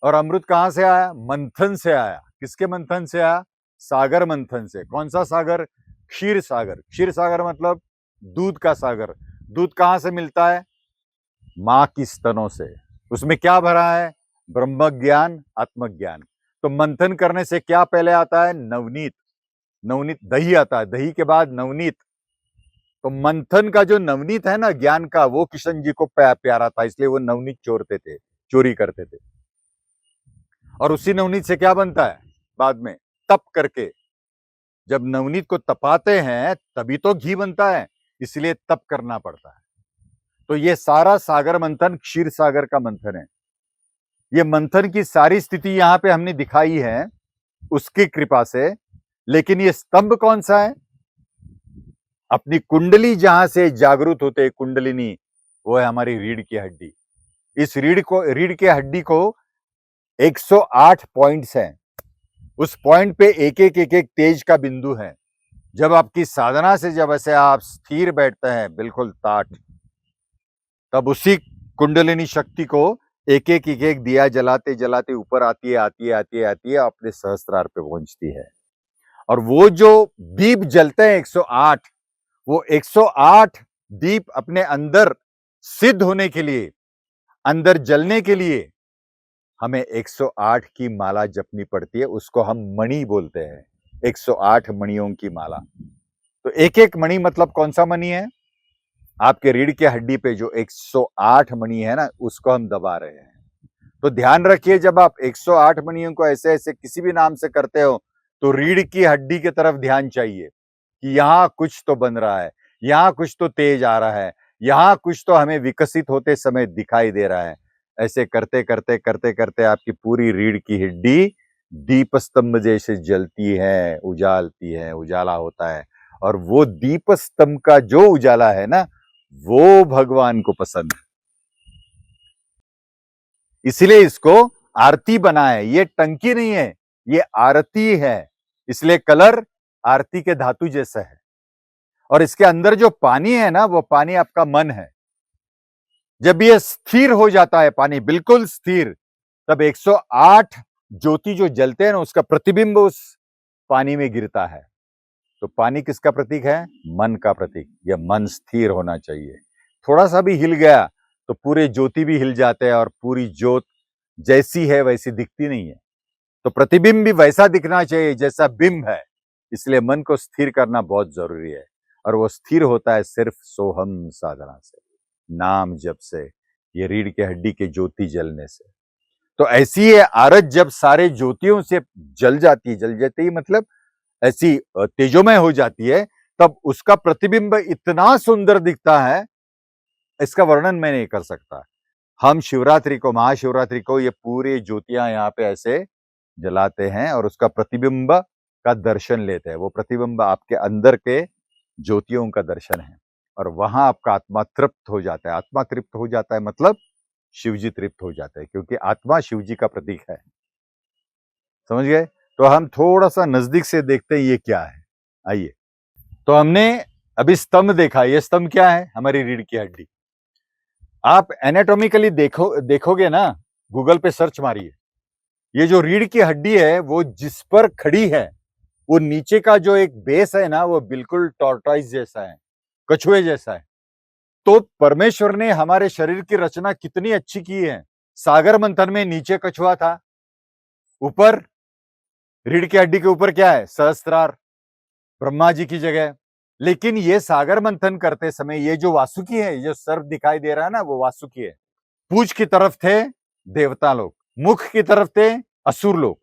और अमृत कहां से आया? मंथन से आया। किसके मंथन से आया? सागर मंथन से। कौन सा सागर? क्षीर सागर। क्षीर सागर मतलब दूध का सागर। दूध कहां से मिलता है? माँ की स्तनों से। उसमें क्या भरा है? ब्रह्म ज्ञान, आत्मज्ञान। तो मंथन करने से क्या पहले आता है? नवनीत। नवनीत दही आता है, दही के बाद नवनीत। तो मंथन का जो नवनीत है ना ज्ञान का, वो किशन जी को प्यारा था, इसलिए वो नवनीत चोरी करते थे। और उसी नवनीत से क्या बनता है बाद में? तप करके। जब नवनीत को तपाते हैं तभी तो घी बनता है, इसलिए तप करना पड़ता है। तो ये सारा सागर मंथन क्षीर सागर का मंथन है। ये मंथन की सारी स्थिति यहां पे हमने दिखाई है उसकी कृपा से। लेकिन ये स्तंभ कौन सा है? अपनी कुंडली जहां से जागृत होते कुंडलिनी, वो है हमारी रीढ़ की हड्डी। इस रीढ़ की हड्डी को 108 पॉइंट्स हैं। उस पॉइंट पे एक एक तेज का बिंदु है। जब आपकी साधना से जब ऐसे आप स्थिर बैठते हैं बिल्कुल ताठ, तब उसी कुंडलिनी शक्ति को एक एक दिया जलाते जलाते ऊपर आती है अपने सहस्त्रार पे पहुंचती है। और वो जो दीप जलते हैं 108, वो 108 दीप अपने अंदर सिद्ध होने के लिए, अंदर जलने के लिए हमें 108 की माला जपनी पड़ती है। उसको हम मणि बोलते हैं, 108 मणियों की माला। तो एक एक मणि मतलब कौन सा मणि है? आपके रीढ़ की हड्डी पे जो 108 मणि है ना, उसको हम दबा रहे हैं। तो ध्यान रखिए, जब आप 108 मणियों को ऐसे ऐसे किसी भी नाम से करते हो, तो रीढ़ की हड्डी की तरफ ध्यान चाहिए कि यहां कुछ तो बन रहा है, यहां कुछ तो तेज आ रहा है, यहां कुछ तो हमें विकसित होते समय दिखाई दे रहा है। ऐसे करते करते करते करते आपकी पूरी रीढ़ की हड्डी दीप स्तंभ जैसे जलती है, उजालती है, उजाला होता है। और वो दीप स्तंभ का जो उजाला है ना, वो भगवान को पसंद है। इसलिए इसको आरती बना है। ये टंकी नहीं है, ये आरती है। इसलिए कलर आरती के धातु जैसा है। और इसके अंदर जो पानी है ना, वो पानी आपका मन है। जब ये स्थिर हो जाता है, पानी बिल्कुल स्थिर, तब 108 ज्योति जो जलते हैं ना, उसका प्रतिबिंब उस पानी में गिरता है। तो पानी किसका प्रतीक है? मन का प्रतीक। यह मन स्थिर होना चाहिए। थोड़ा सा भी हिल गया तो पूरे ज्योति भी हिल जाते हैं, और पूरी ज्योत जैसी है वैसी दिखती नहीं है। तो प्रतिबिंब भी वैसा दिखना चाहिए जैसा बिंब है। इसलिए मन को स्थिर करना बहुत जरूरी है। और वो स्थिर होता है सिर्फ सोहम साधना से, नाम जप से, ये रीढ़ की हड्डी के ज्योति जलने से। तो ऐसी है आरत जब सारे ज्योतियों से जल जाती ही मतलब ऐसी तेजोमय हो जाती है, तब उसका प्रतिबिंब इतना सुंदर दिखता है, इसका वर्णन मैं नहीं कर सकता। हम शिवरात्रि को, महाशिवरात्रि को, ये पूरी ज्योतियां यहाँ पे ऐसे जलाते हैं और उसका प्रतिबिंब का दर्शन लेते हैं। वो प्रतिबिंब आपके अंदर के ज्योतियों का दर्शन है, और वहां आपका आत्मा तृप्त हो जाता है। आत्मा तृप्त हो जाता है मतलब शिवजी तृप्त हो जाते हैं, क्योंकि आत्मा शिवजी का प्रतीक है। समझ गए? तो हम थोड़ा सा नजदीक से देखते हैं ये क्या है। आइए। तो हमने अभी स्तंभ देखा। ये स्तंभ क्या है? हमारी रीढ़ की हड्डी। आप एनाटॉमिकली देखोगे ना, गूगल पे सर्च मारिए। ये जो रीढ़ की हड्डी है, वो जिस पर खड़ी है, वो नीचे का जो एक बेस है ना, वो बिल्कुल टॉर्टॉइस जैसा है, कछुए जैसा है। तो परमेश्वर ने हमारे शरीर की रचना कितनी अच्छी की है। सागर मंथन में नीचे कछुआ था, ऊपर रीढ़ की हड्डी के ऊपर क्या है? सहस्त्रार, ब्रह्मा जी की जगह। लेकिन ये सागर मंथन करते समय ये जो वासुकी है, ये जो सर्प दिखाई दे रहा है ना, वो वासुकी है। पूंछ की तरफ थे देवता लोग, मुख की तरफ थे असुर लोग।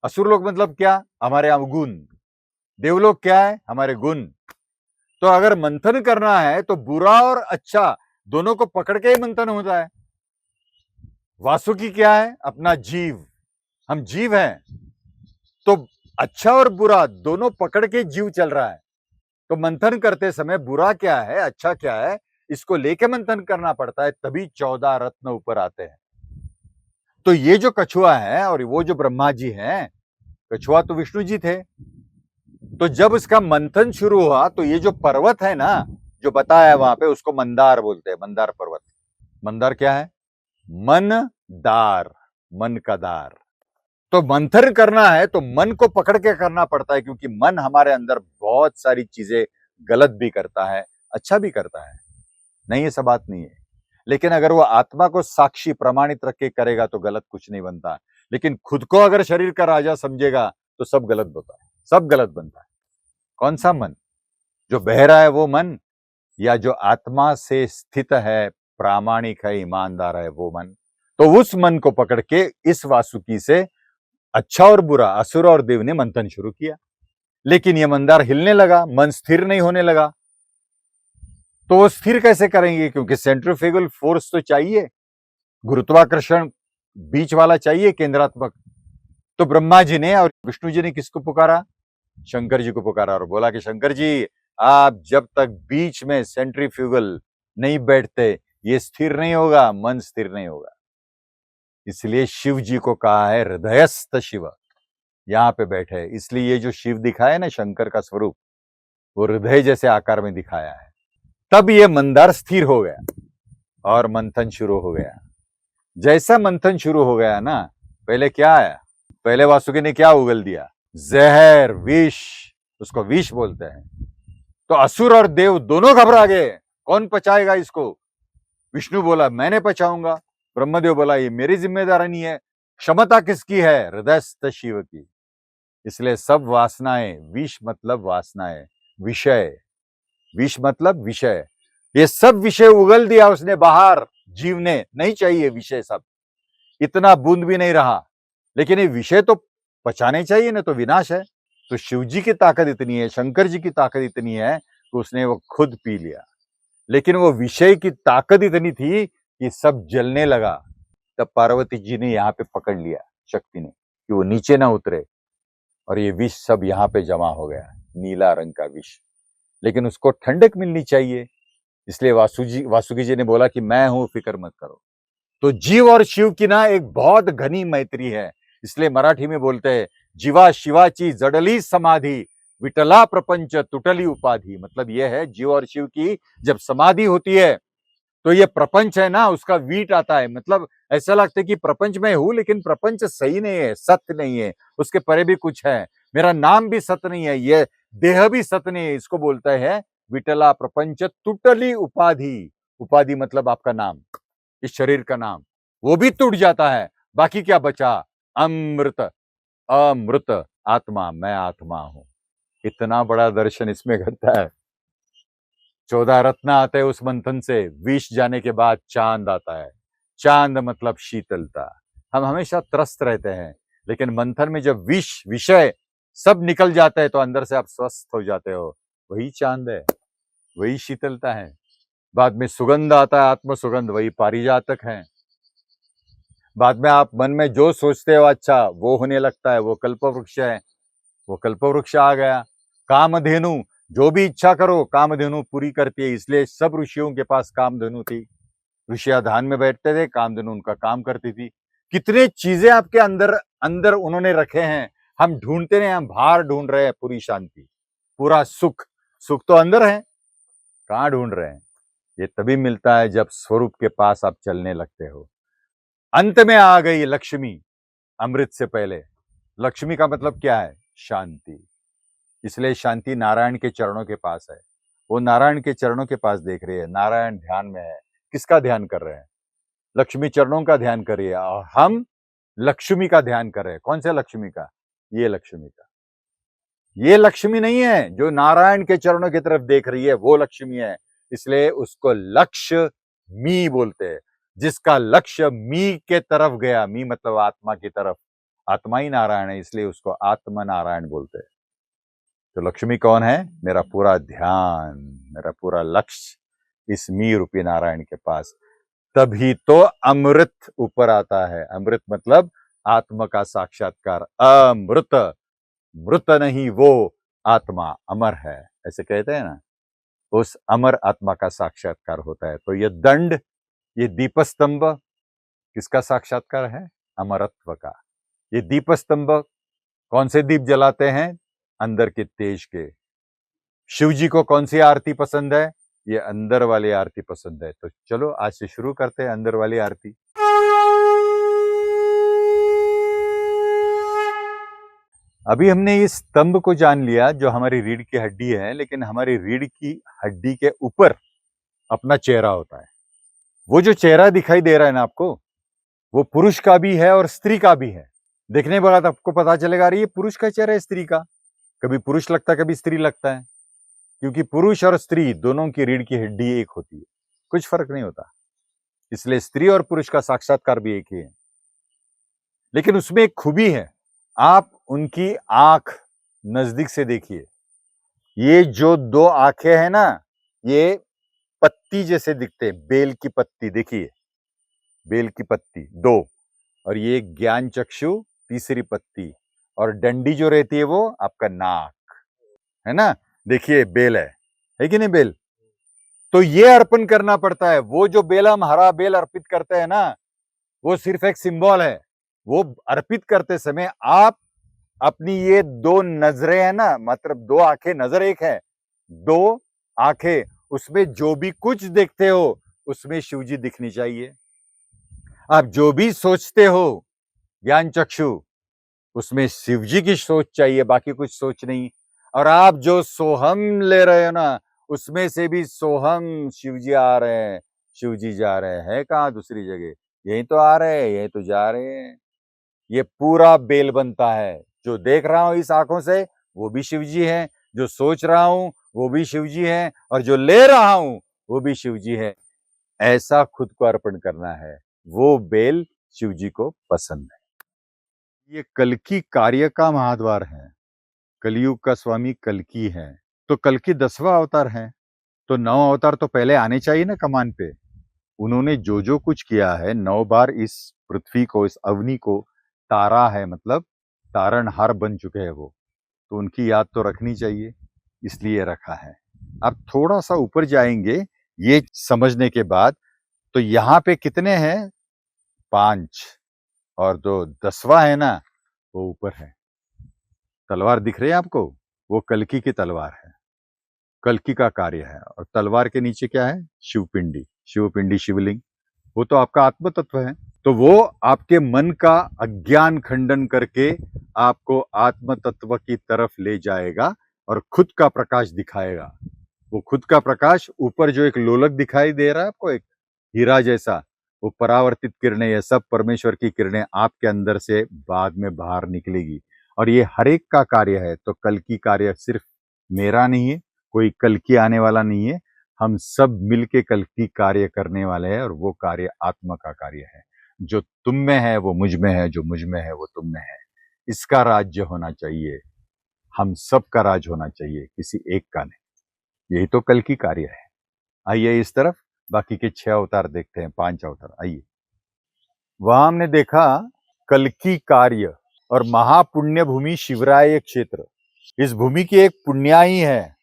असुर लोग मतलब क्या? हमारे अवगुण। देवलोक क्या है? हमारे गुण। तो अगर मंथन करना है तो बुरा और अच्छा दोनों को पकड़ के ही मंथन होता है। वासुकी क्या है? अपना जीव। हम जीव हैं, तो अच्छा और बुरा दोनों पकड़ के जीव चल रहा है। तो मंथन करते समय बुरा क्या है, अच्छा क्या है, इसको लेके मंथन करना पड़ता है, तभी 14 रत्न ऊपर आते हैं। तो ये जो कछुआ है और वो जो ब्रह्मा जी हैं, कछुआ तो विष्णु जी थे। तो जब उसका मंथन शुरू हुआ, तो ये जो पर्वत है ना, जो बताया वहां पे, उसको मंदार बोलते हैं। मंदार पर्वत। मंदार क्या है? मन दार, मन का दार। तो मंथन करना है तो मन को पकड़ के करना पड़ता है, क्योंकि मन हमारे अंदर बहुत सारी चीजें गलत भी करता है, अच्छा भी करता है। नहीं, ऐसा बात नहीं है। लेकिन अगर वो आत्मा को साक्षी प्रमाणित रख के करेगा तो गलत कुछ नहीं बनता। लेकिन खुद को अगर शरीर का राजा समझेगा तो सब गलत होता है, सब गलत बनता है। कौन सा मन? जो बह रहा है वो मन, या जो आत्मा से स्थित है, प्रामाणिक है, ईमानदार है वो मन? तो उस मन को पकड़ के इस वासुकी से अच्छा और बुरा, असुर और देव ने मंथन शुरू किया। लेकिन ये मंदार हिलने लगा, मन स्थिर नहीं होने लगा। तो वो स्थिर कैसे करेंगे? क्योंकि सेंट्रीफ्यूगल फोर्स तो चाहिए, गुरुत्वाकर्षण बीच वाला चाहिए, केंद्रात्मक। तो ब्रह्मा जी ने और विष्णु जी ने किसको पुकारा? शंकर जी को पुकारा और बोला कि शंकर जी, आप जब तक बीच में सेंट्रीफ्यूगल नहीं बैठते ये स्थिर नहीं होगा, मन स्थिर नहीं होगा। इसलिए शिव जी को कहा है हृदयस्थ शिव, यहां पे बैठे। इसलिए ये जो शिव दिखाया ना, शंकर का स्वरूप, वो हृदय जैसे आकार में दिखाया है। तब ये मंदार स्थिर हो गया और मंथन शुरू हो गया। जैसा मंथन शुरू हो गया ना, पहले क्या आया? पहले वासुकी ने क्या उगल दिया? जहर, विष, उसको विष बोलते हैं। तो असुर और देव दोनों घबरा गए, कौन पचाएगा इसको? विष्णु बोला मैंने पचाऊंगा, ब्रह्मदेव बोला ये मेरी जिम्मेदारी नहीं है। क्षमता किसकी है? हृदयस्थ शिव की। इसलिए सब वासनाएं, विष मतलब वासनाएं, विषय, विष मतलब विषय, ये सब विषय उगल दिया उसने बाहर। जीव ने नहीं चाहिए विषय, सब इतना बूंद भी नहीं रहा। लेकिन ये विषय तो पचाने चाहिए ना, तो विनाश है। तो शिव जी की ताकत इतनी है, शंकर जी की ताकत इतनी है कि उसने वो खुद पी लिया। लेकिन वो विषय की ताकत इतनी थी कि सब जलने लगा। तब पार्वती जी ने यहाँ पे पकड़ लिया, शक्ति ने, कि वो नीचे ना उतरे, और ये विष सब यहाँ पे जमा हो गया, नीला रंग का विष। लेकिन उसको ठंडक मिलनी चाहिए, इसलिए वासुकी जी ने बोला कि मैं हूं, फिक्र मत करो। तो जीव और शिव की ना एक बहुत घनी मैत्री है। इसलिए मराठी में बोलते हैं जीवा शिवाची जडली समाधि, विटला प्रपंच तुटली उपाधि। मतलब यह है, जीव और शिव की जब समाधि होती है तो ये प्रपंच है ना, उसका वीट आता है। मतलब ऐसा लगता है कि प्रपंच में हूं, लेकिन प्रपंच सही नहीं है, सत्य नहीं है, उसके परे भी कुछ है। मेरा नाम भी सत्य नहीं है, ये देह भी सत्य नहीं है। इसको बोलता है विटला प्रपंच तुटली उपाधि। उपाधि मतलब आपका नाम, इस शरीर का नाम, वो भी टूट जाता है। बाकी क्या बचा? अमृत, अमृत आत्मा, मैं आत्मा हूं। इतना बड़ा दर्शन इसमें घटता है। 14 रत्न आते हैं उस मंथन से। विष जाने के बाद चांद आता है। चांद मतलब शीतलता। हम हमेशा त्रस्त रहते हैं, लेकिन मंथन में जब विष, विषय सब निकल जाता है तो अंदर से आप स्वस्थ हो जाते हो। वही चांद है, वही शीतलता है। बाद में सुगंध आता है, आत्म सुगंध, वही पारिजातक है। बाद में आप मन में जो सोचते हो अच्छा वो होने लगता है, वो कल्पवृक्ष है। वो कल्पवृक्ष आ गया। कामधेनु, जो भी इच्छा करो कामधेनु पूरी करती है। इसलिए सब ऋषियों के पास कामधेनु थी। ऋषिया ध्यान में बैठते थे, कामधेनु उनका काम करती थी। कितने चीजें आपके अंदर अंदर उन्होंने रखे हैं। हम ढूंढते नहीं, हम बाहर ढूंढ रहे हैं पूरी शांति, पूरा सुख। सुख तो अंदर है, कहाँ ढूंढ रहे हैं? ये तभी मिलता है जब स्वरूप के पास आप चलने लगते हो। अंत में आ गई लक्ष्मी, अमृत से पहले। लक्ष्मी का मतलब क्या है? शांति। इसलिए शांति नारायण के चरणों के पास है। वो नारायण के चरणों के पास देख रही है, नारायण ध्यान में है। किसका ध्यान कर रहे हैं? लक्ष्मी चरणों का ध्यान कर रही है, और हम लक्ष्मी का ध्यान कर रहे हैं। कौन से लक्ष्मी का? ये लक्ष्मी का। ये लक्ष्मी नहीं है जो नारायण के चरणों की तरफ देख रही है, वो लक्ष्मी है। इसलिए उसको लक्ष्य मी बोलते हैं। जिसका लक्ष्य मी के तरफ गया, मी मतलब आत्मा की तरफ, आत्मा ही नारायण है, इसलिए उसको आत्मा नारायण बोलते हैं। तो लक्ष्मी कौन है? मेरा पूरा ध्यान, मेरा पूरा लक्ष्य इस मी रूपी नारायण के पास। तभी तो अमृत ऊपर आता है। अमृत मतलब आत्मा का साक्षात्कार। अमृत, मृत नहीं, वो आत्मा अमर है, ऐसे कहते हैं ना। उस अमर आत्मा का साक्षात्कार होता है। तो ये दंड, ये दीपस्तंभ किसका साक्षात्कार है? अमरत्व का। ये दीपस्तंभ कौन से दीप जलाते हैं? अंदर के तेज के। शिव जी को कौन सी आरती पसंद है? ये अंदर वाली आरती पसंद है। तो चलो आज से शुरू करते हैं अंदर वाली आरती। अभी हमने इस स्तंभ को जान लिया जो हमारी रीढ़ की हड्डी है, लेकिन हमारी रीढ़ की हड्डी के ऊपर अपना चेहरा होता है। वो जो चेहरा दिखाई दे रहा है ना आपको, वो पुरुष का भी है और स्त्री का भी है। देखने के बाद आपको पता चलेगा अरे ये पुरुष का चेहरा है, स्त्री का। कभी पुरुष लगता है, कभी स्त्री लगता है, क्योंकि पुरुष और स्त्री दोनों की रीढ़ की हड्डी एक होती है, कुछ फर्क नहीं होता। इसलिए स्त्री और पुरुष का साक्षात्कार भी एक ही है। लेकिन उसमें एक खूबी है, आप उनकी आंख नजदीक से देखिए। ये जो दो आंखें हैं ना, ये पत्ती जैसे दिखते हैं, बेल की पत्ती। देखिए, बेल की पत्ती दो, और ये ज्ञान चक्षु तीसरी पत्ती, और डंडी जो रहती है वो आपका नाक है ना। देखिए बेल है कि नहीं बेल? तो ये अर्पण करना पड़ता है। वो जो बेल हम हरा बेल अर्पित करते हैं ना, वो सिर्फ एक सिंबल है। वो अर्पित करते समय आप अपनी ये दो नजरें है ना, मतलब दो आंखें, नजर एक है, दो आंखें, उसमें जो भी कुछ देखते हो उसमें शिव जी दिखनी चाहिए। आप जो भी सोचते हो ज्ञान चक्षु, उसमें शिव जी की सोच चाहिए, बाकी कुछ सोच नहीं। और आप जो सोहम ले रहे हो ना, उसमें से भी सोहम शिव जी आ रहे हैं, शिव जी जा रहे हैं। कहाँ दूसरी जगह? यही तो आ रहे हैं, यही तो जा रहे हैं। ये पूरा बेल बनता है। जो देख रहा हूं इस आंखों से वो भी शिव जी है, जो सोच रहा हूं वो भी शिव जी है, और जो ले रहा हूं वो भी शिव जी है। ऐसा खुद को अर्पण करना है, वो बेल शिव जी को पसंद है। ये कल्कि कार्य का महाद्वार है। कलयुग का स्वामी कल्कि है, तो कल्कि 10वां अवतार है, तो 9 अवतार तो पहले आने चाहिए ना कमान पे। उन्होंने जो जो कुछ किया है, 9 बार इस पृथ्वी को, इस अवनी को तारा है, मतलब तारणहार बन चुके हैं वो, तो उनकी याद तो रखनी चाहिए, इसलिए रखा है। आप थोड़ा सा ऊपर जाएंगे ये समझने के बाद, तो यहाँ पे कितने हैं? 5, और जो 10वां है ना वो ऊपर है। तलवार दिख रही है आपको? वो कल्कि की तलवार है, कल्कि का कार्य है। और तलवार के नीचे क्या है? शिवपिंडी, शिवपिंडी शिवलिंग, वो तो आपका आत्म तत्व है। तो वो आपके मन का अज्ञान खंडन करके आपको आत्म तत्व की तरफ ले जाएगा और खुद का प्रकाश दिखाएगा। वो खुद का प्रकाश, ऊपर जो एक लोलक दिखाई दे रहा है आपको, एक हीरा जैसा, वो परावर्तित किरणें, ये सब परमेश्वर की किरणें आपके अंदर से बाद में बाहर निकलेगी। और ये हर एक का कार्य है। तो कल की कार्य सिर्फ मेरा नहीं है, कोई कल की आने वाला नहीं है, हम सब मिलके कल की कार्य करने वाले हैं। और वो कार्य आत्मा का कार्य है। जो तुम में है वो मुझ में है, जो मुझ में है वो तुम में है। इसका राज्य होना चाहिए, हम सब का राज होना चाहिए, किसी एक का नहीं। यही तो कल की कार्य है। आइए इस तरफ बाकी के 6 अवतार देखते हैं, 5 अवतार। आइए, वहां हमने देखा कल की कार्य और महापुण्य भूमि शिवराय क्षेत्र। इस भूमि की एक पुण्याई है,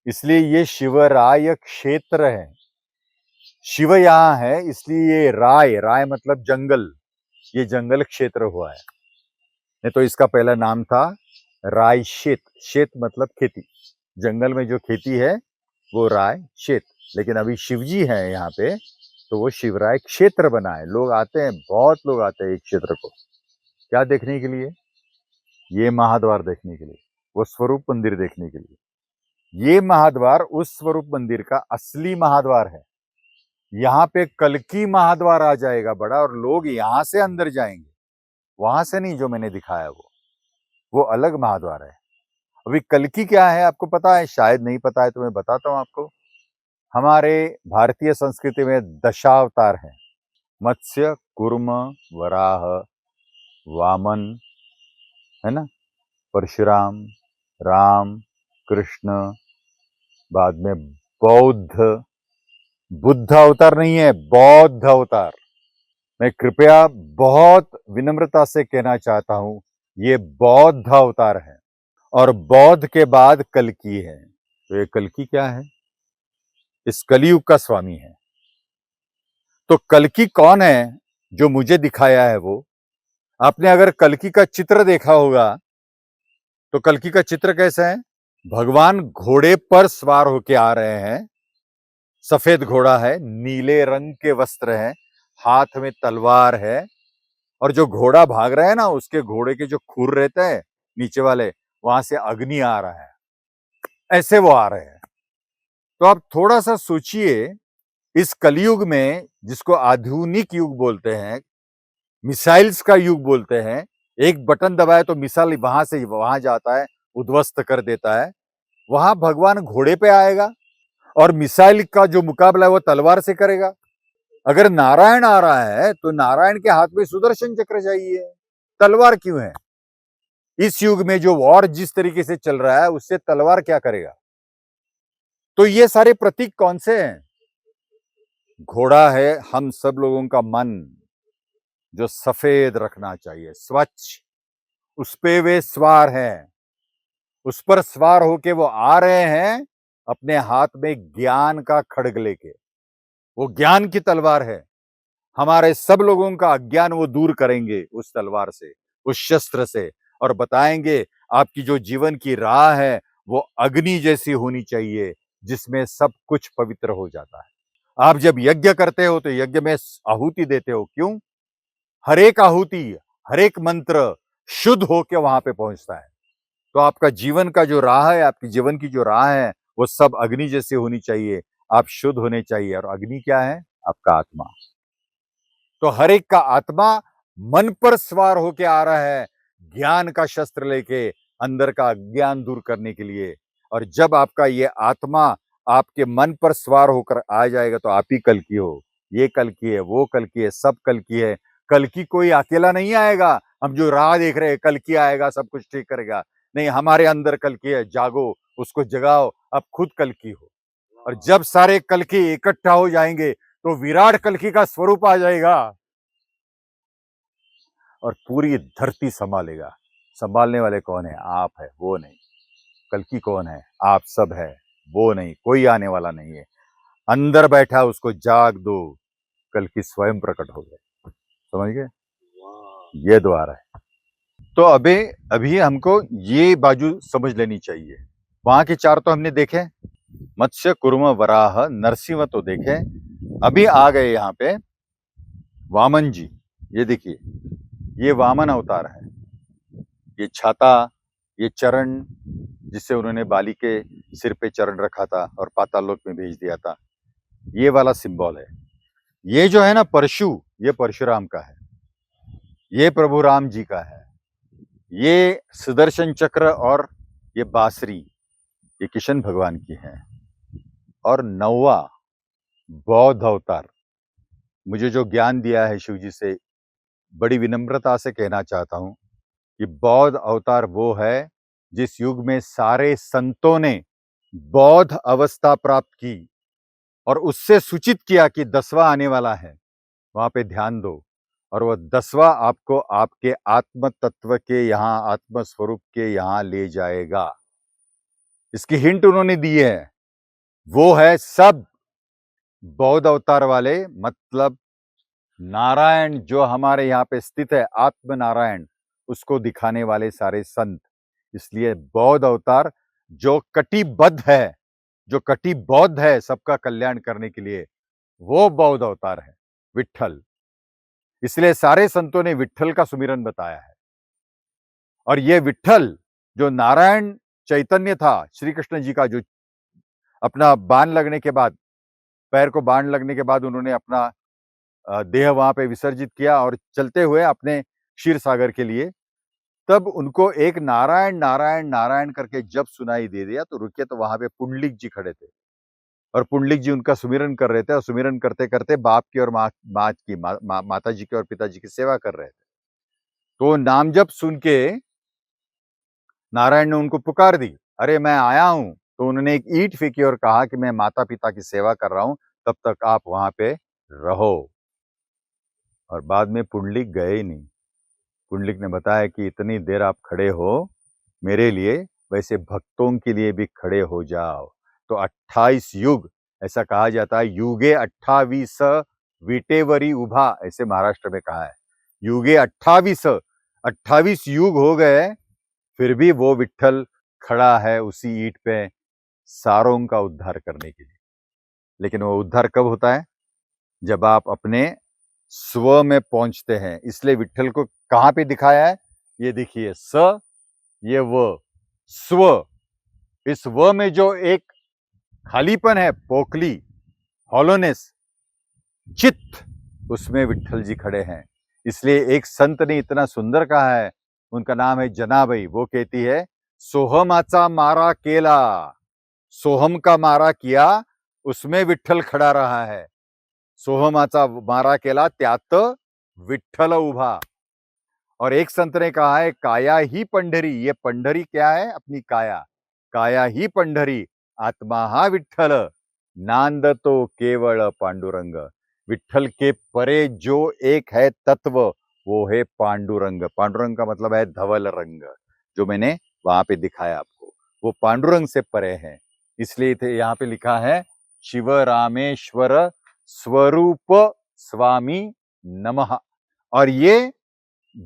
इसलिए ये शिवराय क्षेत्र है। शिव यहाँ है, इसलिए ये राय, राय मतलब जंगल, ये जंगल क्षेत्र हुआ है। नहीं तो इसका पहला नाम था राय शेत। शेत मतलब खेती, जंगल में जो खेती है वो राय शेत। लेकिन अभी शिवजी है यहाँ पे, तो वो शिवराय क्षेत्र बना है। लोग आते हैं, बहुत लोग आते हैं इस क्षेत्र को, क्या देखने के लिए? ये महाद्वार देखने के लिए, वो स्वरूप मंदिर देखने के लिए। ये महाद्वार उस स्वरूप मंदिर का असली महाद्वार है। यहाँ पे कल्कि महाद्वार आ जाएगा बड़ा, और लोग यहाँ से अंदर जाएंगे, वहां से नहीं, जो मैंने दिखाया वो अलग महाद्वार है। अभी कल्कि क्या है आपको पता है? शायद नहीं पता है, तो मैं बताता हूँ आपको। हमारे भारतीय संस्कृति में दशावतार है, मत्स्य, कूर्म, वराह, वामन, है ना, परशुराम, राम, कृष्ण, बाद में बौद्ध। बुद्ध अवतार नहीं है, बौद्ध अवतार। मैं कृपया बहुत विनम्रता से कहना चाहता हूं, ये बौद्ध अवतार है, और बौद्ध के बाद कल्कि है। तो ये कल्कि क्या है? इस कलयुग का स्वामी है। तो कल्कि कौन है जो मुझे दिखाया है? वो आपने अगर कल्कि का चित्र देखा होगा, तो कल्कि का चित्र कैसा है? भगवान घोड़े पर सवार होके आ रहे हैं, सफेद घोड़ा है, नीले रंग के वस्त्र हैं, हाथ में तलवार है, और जो घोड़ा भाग रहा है ना, उसके घोड़े के जो खुर रहते हैं नीचे वाले, वहां से अग्नि आ रहा है, ऐसे वो आ रहे हैं। तो आप थोड़ा सा सोचिए इस कलयुग में, जिसको आधुनिक युग बोलते हैं, मिसाइल्स का युग बोलते हैं, एक बटन दबाए तो मिसाइल वहां से वहां जाता है, उद्ध्वस्त कर देता है, वहां भगवान घोड़े पे आएगा और मिसाइल का जो मुकाबला है वो तलवार से करेगा। अगर नारायण आ रहा है तो नारायण के हाथ में सुदर्शन चक्र चाहिए, तलवार क्यों है? इस युग में जो वॉर जिस तरीके से चल रहा है उससे तलवार क्या करेगा? तो ये सारे प्रतीक कौन से हैं? घोड़ा है हम सब लोगों का मन, जो सफेद रखना चाहिए, स्वच्छ, उस पे वे सवार हैं, उस पर सवार होके वो आ रहे हैं अपने हाथ में ज्ञान का खड्ग लेके। वो ज्ञान की तलवार है, हमारे सब लोगों का अज्ञान वो दूर करेंगे उस तलवार से, उस शस्त्र से, और बताएंगे आपकी जो जीवन की राह है वो अग्नि जैसी होनी चाहिए जिसमें सब कुछ पवित्र हो जाता है। आप जब यज्ञ करते हो तो यज्ञ में आहुति देते हो, क्यों? हर एक आहुति, हर एक मंत्र शुद्ध होकर वहां पे पहुंचता है। तो आपका जीवन का जो राह है, आपकी जीवन की जो राह है, वो सब अग्नि जैसी होनी चाहिए, आप शुद्ध होने चाहिए। और अग्नि क्या है? आपका आत्मा। तो हर एक का आत्मा मन पर सवार होके आ रहा है, ज्ञान का शस्त्र लेके, अंदर का अज्ञान दूर करने के लिए। और जब आपका ये आत्मा आपके मन पर सवार होकर आ जाएगा तो आप ही कल की हो। ये कल की है, वो कल की है, सब कल की है। कल की कोई अकेला नहीं आएगा, हम जो राह देख रहे हैं कल की आएगा सब कुछ ठीक करेगा, नहीं, हमारे अंदर कल की है, जागो, उसको जगाओ, अब खुद कल की हो। और जब सारे कल की इकट्ठा हो जाएंगे तो विराट कल की का स्वरूप आ जाएगा और पूरी धरती संभालेगा। संभालने वाले कौन है? आप है, वो नहीं। कल की कौन है? आप सब है, वो नहीं। कोई आने वाला नहीं है, अंदर बैठा, उसको जाग दो, कल की स्वयं प्रकट हो गए। समझ गए? ये द्वार है। तो अभी अभी हमको ये बाजू समझ लेनी चाहिए। वहां के चार तो हमने देखे, मत्स्य, कुर्म, वराह, नरसिंह तो देखे। अभी आ गए यहाँ पे वामन जी। ये देखिए, ये वामन अवतार है। ये छाता, ये चरण, जिससे उन्होंने बाली के सिर पे चरण रखा था और पाताल लोक में भेज दिया था, ये वाला सिंबल है। ये जो है ना परशु, ये परशुराम का है, ये प्रभु राम जी का है। ये सुदर्शन चक्र और ये बांसुरी, ये किशन भगवान की है। और नौवा बौद्ध अवतार, मुझे जो ज्ञान दिया है शिव जी से, बड़ी विनम्रता से कहना चाहता हूं कि बौद्ध अवतार वो है जिस युग में सारे संतों ने बौद्ध अवस्था प्राप्त की और उससे सूचित किया कि 10वां आने वाला है, वहां पे ध्यान दो। और वह 10वां आपको आपके आत्म तत्व के यहाँ, आत्म स्वरूप के यहाँ ले जाएगा। इसकी हिंट उन्होंने दी है, वो है सब बौद्ध अवतार वाले, मतलब नारायण जो हमारे यहाँ पे स्थित है, आत्म नारायण, उसको दिखाने वाले सारे संत। इसलिए बौद्ध अवतार जो कटिबद्ध है, जो कटिबद्ध है सबका कल्याण करने के लिए, वो बौद्ध अवतार है विट्ठल। इसलिए सारे संतों ने विट्ठल का सुमिरन बताया है। और ये विट्ठल जो नारायण चैतन्य था, श्री कृष्ण जी का, जो अपना बाण लगने के बाद, पैर को बाण लगने के बाद उन्होंने अपना देह वहां पे विसर्जित किया और चलते हुए अपने क्षीर सागर के लिए, तब उनको एक नारायण नारायण नारायण करके जब सुनाई दे दिया तो रुके, तो वहां पे पुंडलिक जी खड़े थे और पुंडलिक जी उनका सुमिरन कर रहे थे, और सुमिरन करते करते बाप की और माता जी की और पिताजी की सेवा कर रहे थे। तो नाम जप सुन के नारायण ने उनको पुकार दी, अरे मैं आया हूं। तो उन्होंने एक ईंट फेंकी और कहा कि मैं माता पिता की सेवा कर रहा हूं, तब तक आप वहां पे रहो। और बाद में पुंडलिक गए ही नहीं। पुंडलिक ने बताया कि इतनी देर आप खड़े हो मेरे लिए, वैसे भक्तों के लिए भी खड़े हो जाओ। तो 28 युग, ऐसा कहा जाता है, युगे 28 विटेवरी उभा, ऐसे महाराष्ट्र में कहा है। युगे 28 युग हो गए, फिर भी वो विट्ठल खड़ा है उसी ईंट पे, सारों का उद्धार करने के लिए। लेकिन वो उद्धार कब होता है? जब आप अपने स्व में पहुंचते हैं। इसलिए विट्ठल को कहां पे दिखाया है? ये देखिए, स, ये व, स्व। इस व में जो एक खालीपन है, पोखली, हॉलोनेस, चित्त, उसमें विट्ठल जी खड़े हैं। इसलिए एक संत ने इतना सुंदर कहा है, उनका नाम है जनाबाई। वो कहती है, सोहमाचा मारा केला, सोहम का मारा किया, उसमें विट्ठल खड़ा रहा है। सोहमाचा मारा केला, त्यात विट्ठल उभा। और एक संत ने कहा है, काया ही पंढरी। ये पंढरी क्या है? अपनी काया। काया ही पंढरी, आत्मा हा विट्ठल, नांद तो केवळ पांडुरंग। विट्ठल के परे जो एक है तत्व, वो है पांडुरंग। पांडुरंग का मतलब है धवल रंग, जो मैंने वहां पे दिखाया आपको। वो पांडुरंग से परे है। इसलिए यहाँ पे लिखा है, शिव रामेश्वर स्वरूप स्वामी नमः। और ये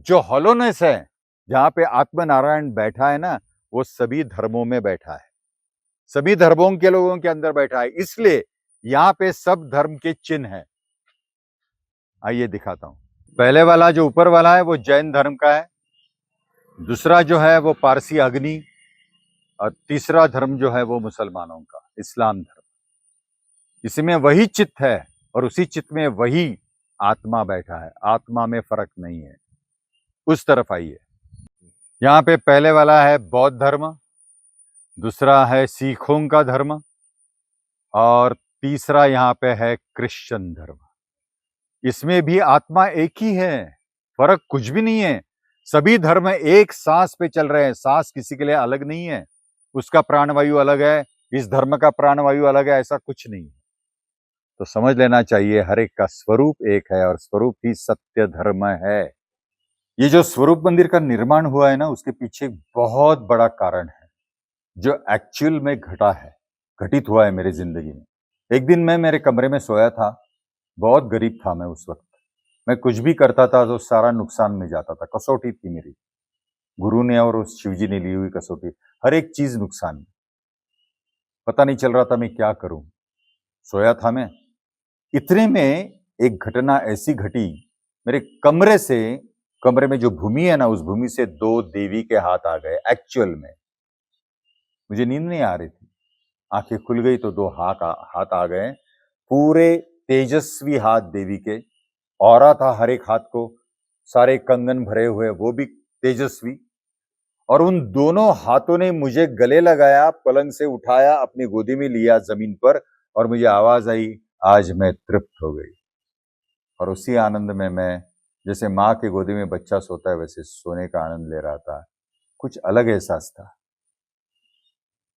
जो हॉलोनेस है, जहां पे आत्मनारायण बैठा है ना, वो सभी धर्मों में बैठा है, सभी धर्मों के लोगों के अंदर बैठा है। इसलिए यहाँ पे सब धर्म के चिन्ह है। आइए दिखाता हूं। पहले वाला जो ऊपर वाला है वो जैन धर्म का है, दूसरा जो है वो पारसी अग्नि, और तीसरा धर्म जो है वो मुसलमानों का इस्लाम धर्म। इसमें वही चित्त है और उसी चित्त में वही आत्मा बैठा है। आत्मा में फर्क नहीं है। उस तरफ आइए। यहाँ पे पहले वाला है बौद्ध धर्म, दूसरा है सिखों का धर्म, और तीसरा यहाँ पे है क्रिश्चियन धर्म। इसमें भी आत्मा एक ही है, फर्क कुछ भी नहीं है। सभी धर्म एक सांस पे चल रहे हैं। सांस किसी के लिए अलग नहीं है, उसका प्राणवायु अलग है, इस धर्म का प्राणवायु अलग है, ऐसा कुछ नहीं है। तो समझ लेना चाहिए, हर एक का स्वरूप एक है और स्वरूप ही सत्य धर्म है। ये जो स्वरूप मंदिर का निर्माण हुआ है ना, उसके पीछे बहुत बड़ा कारण है, जो एक्चुअल में घटा है, घटित हुआ है मेरी जिंदगी में। एक दिन मैं मेरे कमरे में सोया था, बहुत गरीब था मैं उस वक्त। मैं कुछ भी करता था तो सारा नुकसान में जाता था। कसौटी थी मेरी, गुरु ने और उस शिवजी ने ली हुई कसौटी, हर एक चीज नुकसान में। पता नहीं चल रहा था मैं क्या करूं। सोया था मैं, इतने में एक घटना ऐसी घटी, मेरे कमरे में जो भूमि है ना, उस भूमि से दो देवी के हाथ आ गए। एक्चुअल में मुझे नींद नहीं आ रही थी, आंखें खुल गई तो दो हाथ आ गए, पूरे तेजस्वी हाथ देवी के। औरा था हर एक हाथ को, सारे कंगन भरे हुए, वो भी तेजस्वी। और उन दोनों हाथों ने मुझे गले लगाया, पलंग से उठाया, अपनी गोदी में लिया जमीन पर, और मुझे आवाज आई, आज मैं तृप्त हो गई। और उसी आनंद में मैं, जैसे माँ की गोदी में बच्चा सोता है, वैसे सोने का आनंद ले रहा था। कुछ अलग एहसास था।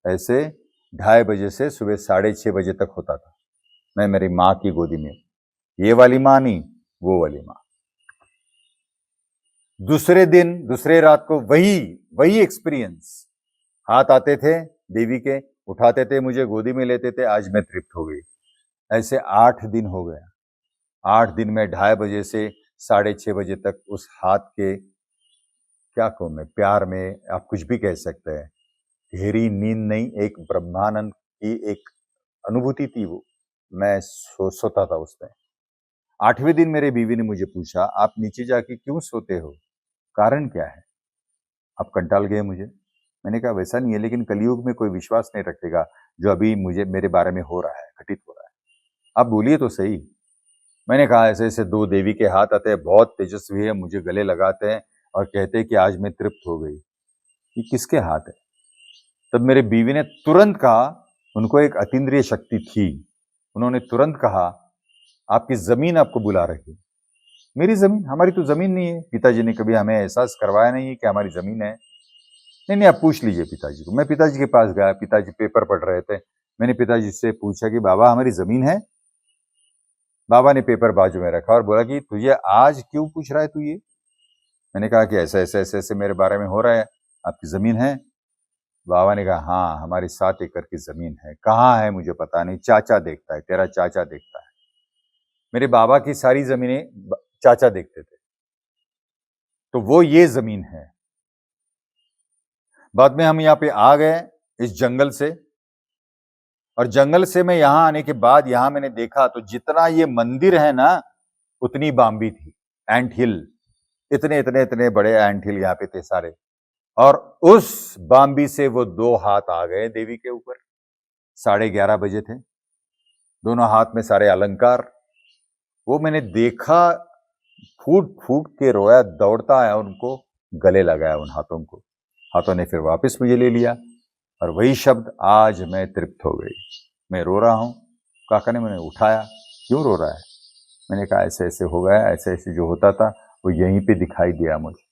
ऐसे 2:30 बजे से सुबह 6:30 बजे तक होता था मैं मेरी माँ की गोदी में। ये वाली माँ नहीं, वो वाली माँ। दूसरे दिन, दूसरे रात को वही एक्सपीरियंस। हाथ आते थे देवी के, उठाते थे, मुझे गोदी में लेते थे, आज मैं तृप्त हो गई। ऐसे 8 दिन हो गया। 8 दिन में 2:30 बजे से 6:30 बजे तक उस हाथ के, क्या कहूं मैं, प्यार में आप कुछ भी कह सकते हैं। गहरी नींद नहीं, एक ब्रह्मानंद की एक अनुभूति थी वो। मैं सोता था उसमें। 8वें दिन मेरे बीवी ने मुझे पूछा, आप नीचे जाके क्यों सोते हो, कारण क्या है? आप कंटाल गए मुझे। मैंने कहा वैसा नहीं है, लेकिन कलयुग में कोई विश्वास नहीं रखेगा जो अभी मुझे मेरे बारे में हो रहा है, घटित हो रहा है। आप बोलिए तो सही। मैंने कहा ऐसे ऐसे दो देवी के हाथ आते हैं, बहुत तेजस्वी है, मुझे गले लगाते हैं और कहते हैं कि आज मैं तृप्त हो गई। ये किसके हाथ है? तब मेरे बीवी ने तुरंत कहा, उनको एक अतीन्द्रिय शक्ति थी, उन्होंने तुरंत कहा, आपकी जमीन आपको बुला रही है। मेरी जमीन? हमारी तो जमीन नहीं है। पिताजी ने कभी हमें एहसास करवाया नहीं है कि हमारी जमीन है। नहीं, आप पूछ लीजिए पिताजी को। मैं पिताजी के पास गया, पिताजी पेपर पढ़ रहे थे। मैंने पिताजी से पूछा कि बाबा हमारी जमीन है? बाबा ने पेपर बाजू में रखा और बोला कि तुझे आज क्यों पूछ रहा है तू ये? मैंने कहा कि ऐसे ऐसे ऐसे ऐसे मेरे बारे में हो रहा है, आपकी जमीन है? बाबा ने कहा हाँ, हमारी 7 एकड़ की जमीन है। कहाँ है मुझे पता नहीं, चाचा देखता है, तेरा चाचा देखता है। मेरे बाबा की सारी जमीनें चाचा देखते थे, तो वो ये जमीन है। बाद में हम यहाँ पे आ गए इस जंगल से, और जंगल से मैं यहाँ आने के बाद यहाँ मैंने देखा तो जितना ये मंदिर है ना, उतनी बाम्बी थी, एंट हिल, इतने इतने इतने बड़े एंट हिल यहाँ पे थे सारे। और उस बाम्बी से वो दो हाथ आ गए देवी के ऊपर। 11:30 बजे थे, दोनों हाथ में सारे अलंकार, वो मैंने देखा, फूट फूट के रोया, दौड़ता आया, उनको गले लगाया उन हाथों को। हाथों ने फिर वापस मुझे ले लिया और वही शब्द, आज मैं तृप्त हो गई, मैं रो रहा हूं। काका ने मैंने उठाया, क्यों रो रहा है? मैंने कहा ऐसे ऐसे हो गया, ऐसे ऐसे जो होता था वो यहीं पे दिखाई दिया मुझे।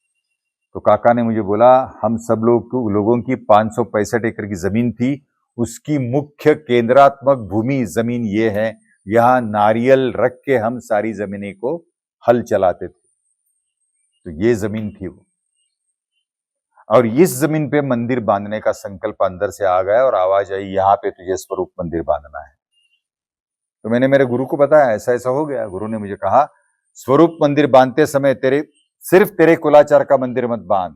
तो काका ने मुझे बोला, हम सब लोगों की 565 एकड़ की जमीन थी, उसकी मुख्य केंद्रात्मक भूमि जमीन ये है, यहां नारियल रख के हम सारी जमीनें को हल चलाते थे। तो ये जमीन थी वो, और इस जमीन पे मंदिर बांधने का संकल्प अंदर से आ गया और आवाज आई, यहां पे तुझे स्वरूप मंदिर बांधना है। तो मैंने मेरे गुरु को बताया, ऐसा ऐसा हो गया। गुरु ने मुझे कहा, स्वरूप मंदिर बांधते समय सिर्फ तेरे कुलाचार का मंदिर मत बांध,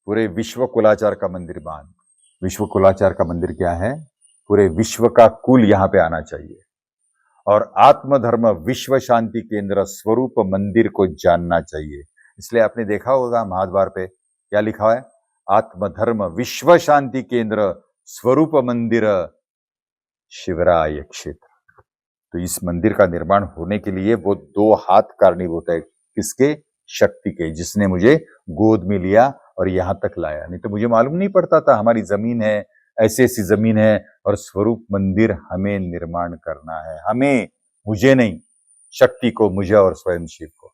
पूरे विश्व कुलाचार का मंदिर बांध। विश्व कुलाचार का मंदिर क्या है? पूरे विश्व का कुल यहां पे आना चाहिए, और आत्मधर्म विश्व शांति केंद्र स्वरूप मंदिर को जानना चाहिए। इसलिए आपने देखा होगा महाद्वार पे क्या लिखा है, आत्मधर्म विश्व शांति केंद्र स्वरूप मंदिर शिवराय क्षेत्र। तो इस मंदिर का निर्माण होने के लिए वो 2 हाथ कारणीभूत है। किसके? शक्ति के, जिसने मुझे गोद में लिया और यहां तक लाया। नहीं तो मुझे मालूम नहीं पड़ता था हमारी जमीन है, ऐसी ऐसी जमीन है, और स्वरूप मंदिर हमें निर्माण करना है, हमें, मुझे नहीं, शक्ति को, मुझे और स्वयं शिव को।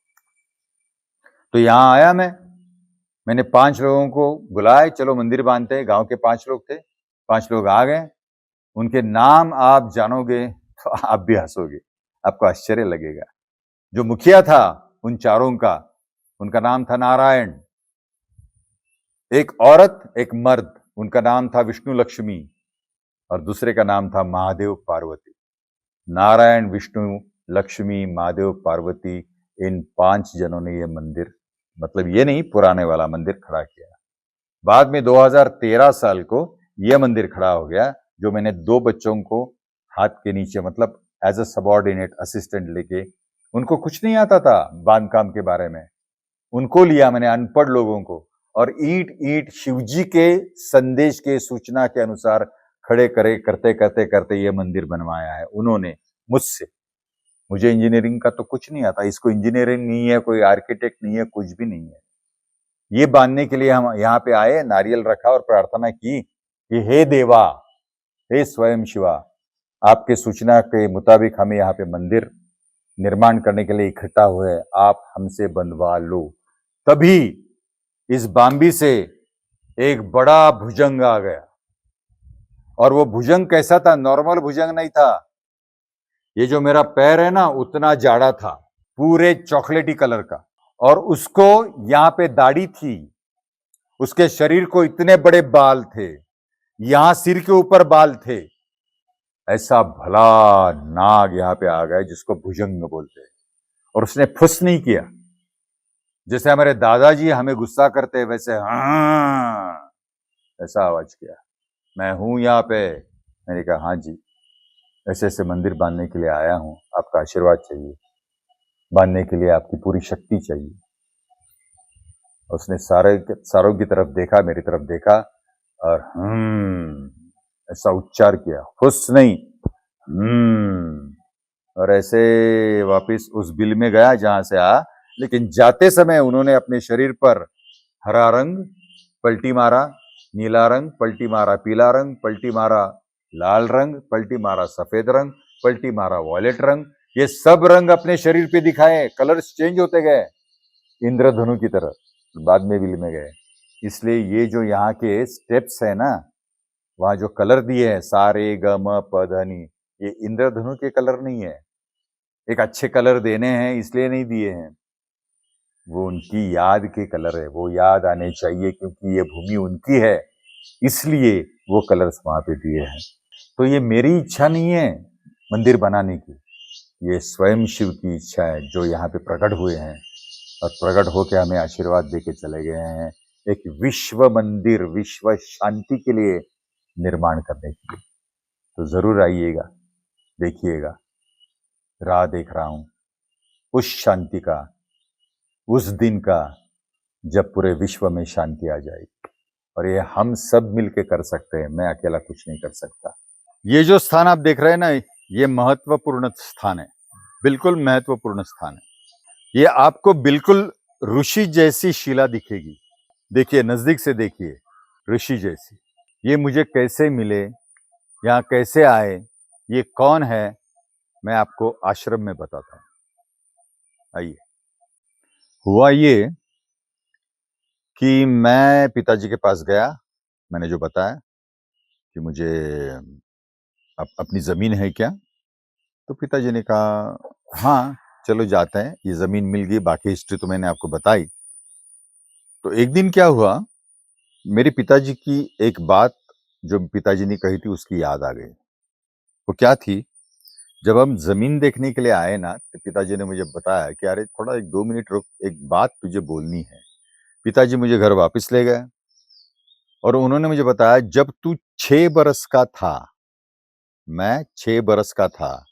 तो यहां आया मैंने 5 लोगों को बुलाए, चलो मंदिर बांधते हैं। गांव के 5 लोग थे, 5 लोग आ गए। उनके नाम आप जानोगे तो आप भी हंसोगे, आपको आश्चर्य लगेगा। जो मुखिया था उन चारों का, उनका नाम था नारायण। एक औरत, एक मर्द, उनका नाम था विष्णु लक्ष्मी, और दूसरे का नाम था महादेव पार्वती। नारायण, विष्णु लक्ष्मी, महादेव पार्वती, इन 5 जनों ने ये मंदिर, मतलब ये नहीं, पुराने वाला मंदिर खड़ा किया। बाद में 2013 साल को यह मंदिर खड़ा हो गया, जो मैंने 2 बच्चों को हाथ के नीचे, मतलब एज अ सबॉर्डिनेट असिस्टेंट लेके, उनको कुछ नहीं आता था बांधकाम के बारे में, उनको लिया मैंने, अनपढ़ लोगों को, और ईंट ईंट शिवजी के संदेश के सूचना के अनुसार खड़े करे, करते करते करते ये मंदिर बनवाया है उन्होंने मुझसे। मुझे इंजीनियरिंग का तो कुछ नहीं आता, इसको इंजीनियरिंग नहीं है, कोई आर्किटेक्ट नहीं है, कुछ भी नहीं है। ये बांधने के लिए हम यहाँ पे आए, नारियल रखा और प्रार्थना की कि हे देवा, हे स्वयं शिवा, आपके सूचना के मुताबिक हमें यहाँ पे मंदिर निर्माण करने के लिए इकट्ठा हुए, आप हमसे बनवा लो। तभी इस बाम्बी से एक बड़ा भुजंग आ गया, और वो भुजंग कैसा था? नॉर्मल भुजंग नहीं था। ये जो मेरा पैर है ना, उतना जाड़ा था, पूरे चॉकलेटी कलर का, और उसको यहां पे दाढ़ी थी, उसके शरीर को इतने बड़े बाल थे, यहां सिर के ऊपर बाल थे। ऐसा भला नाग यहां पे आ गए जिसको भुजंग बोलते हैं, और उसने फुस नहीं किया। जैसे हमारे दादाजी हमें गुस्सा करते वैसे हाँ ऐसा आवाज किया, मैं हूं यहाँ पे। मैंने कहा हाँ जी, ऐसे ऐसे मंदिर बांधने के लिए आया हूं, आपका आशीर्वाद चाहिए, बांधने के लिए आपकी पूरी शक्ति चाहिए। उसने सारों की तरफ देखा, मेरी तरफ देखा, और ऐसा उच्चार किया, फुस नहीं, और ऐसे वापिस उस बिल में गया जहां से आया। लेकिन जाते समय उन्होंने अपने शरीर पर हरा रंग पलटी मारा, नीला रंग पलटी मारा, पीला रंग पलटी मारा, लाल रंग पलटी मारा, सफेद रंग पलटी मारा, वॉयलेट रंग, ये सब रंग अपने शरीर पे दिखाए, कलर्स चेंज होते गए इंद्रधनु की तरह, बाद में बिल में गए। इसलिए ये जो यहाँ के स्टेप्स है ना, वहां जो कलर दिए हैं, सारे ग म प ध नि, ये इंद्रधनु के कलर नहीं है, एक अच्छे कलर देने हैं इसलिए नहीं दिए हैं, वो उनकी याद के कलर है, वो याद आने चाहिए, क्योंकि ये भूमि उनकी है, इसलिए वो कलर्स वहां पे दिए हैं। तो ये मेरी इच्छा नहीं है मंदिर बनाने की, ये स्वयं शिव की इच्छा है, जो यहाँ पे प्रकट हुए हैं और प्रकट होकर हमें आशीर्वाद देके चले गए हैं, एक विश्व मंदिर, विश्व शांति के लिए निर्माण करने के लिए। तो जरूर आइएगा, देखिएगा, राह देख रहा हूं उस शांति का, उस दिन का जब पूरे विश्व में शांति आ जाएगी, और ये हम सब मिलके कर सकते हैं, मैं अकेला कुछ नहीं कर सकता। ये जो स्थान आप देख रहे हैं ना, ये महत्वपूर्ण स्थान है, बिल्कुल महत्वपूर्ण स्थान है। ये आपको बिल्कुल ऋषि जैसी शिला दिखेगी। देखिए, नजदीक से देखिए, ऋषि जैसी। ये मुझे कैसे मिले, यहाँ कैसे आए, ये कौन है, मैं आपको आश्रम में बताता हूँ। आइए। हुआ ये कि मैं पिताजी के पास गया, मैंने जो बताया कि मुझे अपनी जमीन है क्या, तो पिताजी ने कहा हाँ चलो जाते हैं, ये जमीन मिल गई, बाकी हिस्ट्री तो मैंने आपको बताई। तो एक दिन क्या हुआ, मेरे पिताजी की एक बात जो पिताजी ने कही थी उसकी याद आ गई। वो क्या थी, जब हम जमीन देखने के लिए आए ना, तो पिताजी ने मुझे बताया कि अरे थोड़ा 1-2 मिनट रुक, एक बात तुझे बोलनी है। पिताजी मुझे घर वापस ले गए और उन्होंने मुझे बताया, जब तू 6 बरस का था, मैं 6 बरस का था,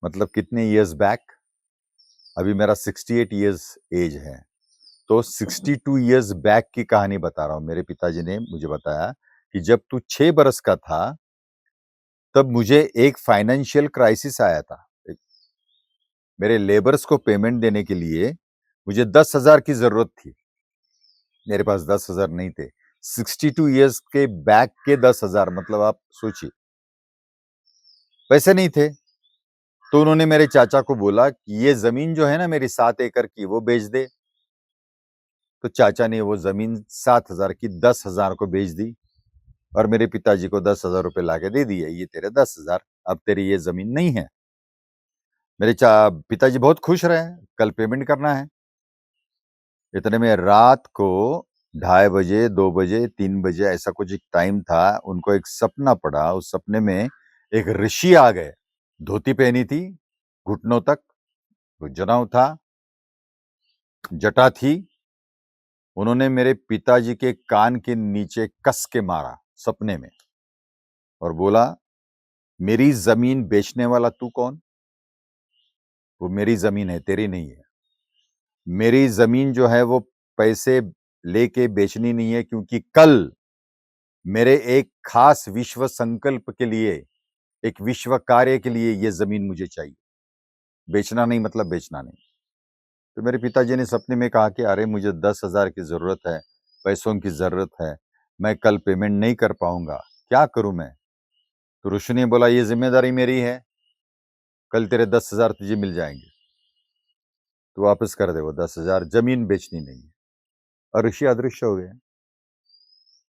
मतलब कितने इयर्स बैक, अभी मेरा 68 इयर्स एज है, तो 62 इयर्स बैक की कहानी बता रहा हूं। मेरे पिताजी ने मुझे बताया कि जब तू 6 बरस का था, तब मुझे एक फाइनेंशियल क्राइसिस आया था। मेरे लेबर्स को पेमेंट देने के लिए मुझे 10,000 की जरूरत थी, मेरे पास 10,000 नहीं थे। 62 इयर्स के बैक के 10,000, मतलब आप सोचिए, पैसे नहीं थे। तो उन्होंने मेरे चाचा को बोला कि ये जमीन जो है ना मेरी 7 एकड़ की, वो बेच दे। तो चाचा ने वो जमीन 7,000 की 10,000 को बेच दी और मेरे पिताजी को 10,000 रुपए लाके दे दिए, ये तेरे 10,000, अब तेरी ये जमीन नहीं है। मेरे पिताजी बहुत खुश रहे, कल पेमेंट करना है। इतने में रात को 2:30 बजे, 2 बजे, 3 बजे, ऐसा कुछ एक टाइम था, उनको एक सपना पड़ा। उस सपने में एक ऋषि आ गए, धोती पहनी थी घुटनों तक, जनेऊ था, जटा थी। उन्होंने मेरे पिताजी के कान के नीचे कस के मारा सपने में और बोला, मेरी जमीन बेचने वाला तू कौन? वो मेरी जमीन है, तेरी नहीं है। मेरी जमीन जो है वो पैसे लेके बेचनी नहीं है, क्योंकि कल मेरे एक खास विश्व संकल्प के लिए, एक विश्व कार्य के लिए ये जमीन मुझे चाहिए। बेचना नहीं मतलब बेचना नहीं। तो मेरे पिताजी ने सपने में कहा कि अरे मुझे 10,000 की जरूरत है, पैसों की जरूरत है, मैं कल पेमेंट नहीं कर पाऊंगा, क्या करूं मैं? तो ऋषि ने बोला, ये जिम्मेदारी मेरी है, कल तेरे 10,000 तुझे मिल जाएंगे, तो वापस कर दे वो 10,000, जमीन बेचनी नहीं है। और ऋषि अदृश्य हो गए,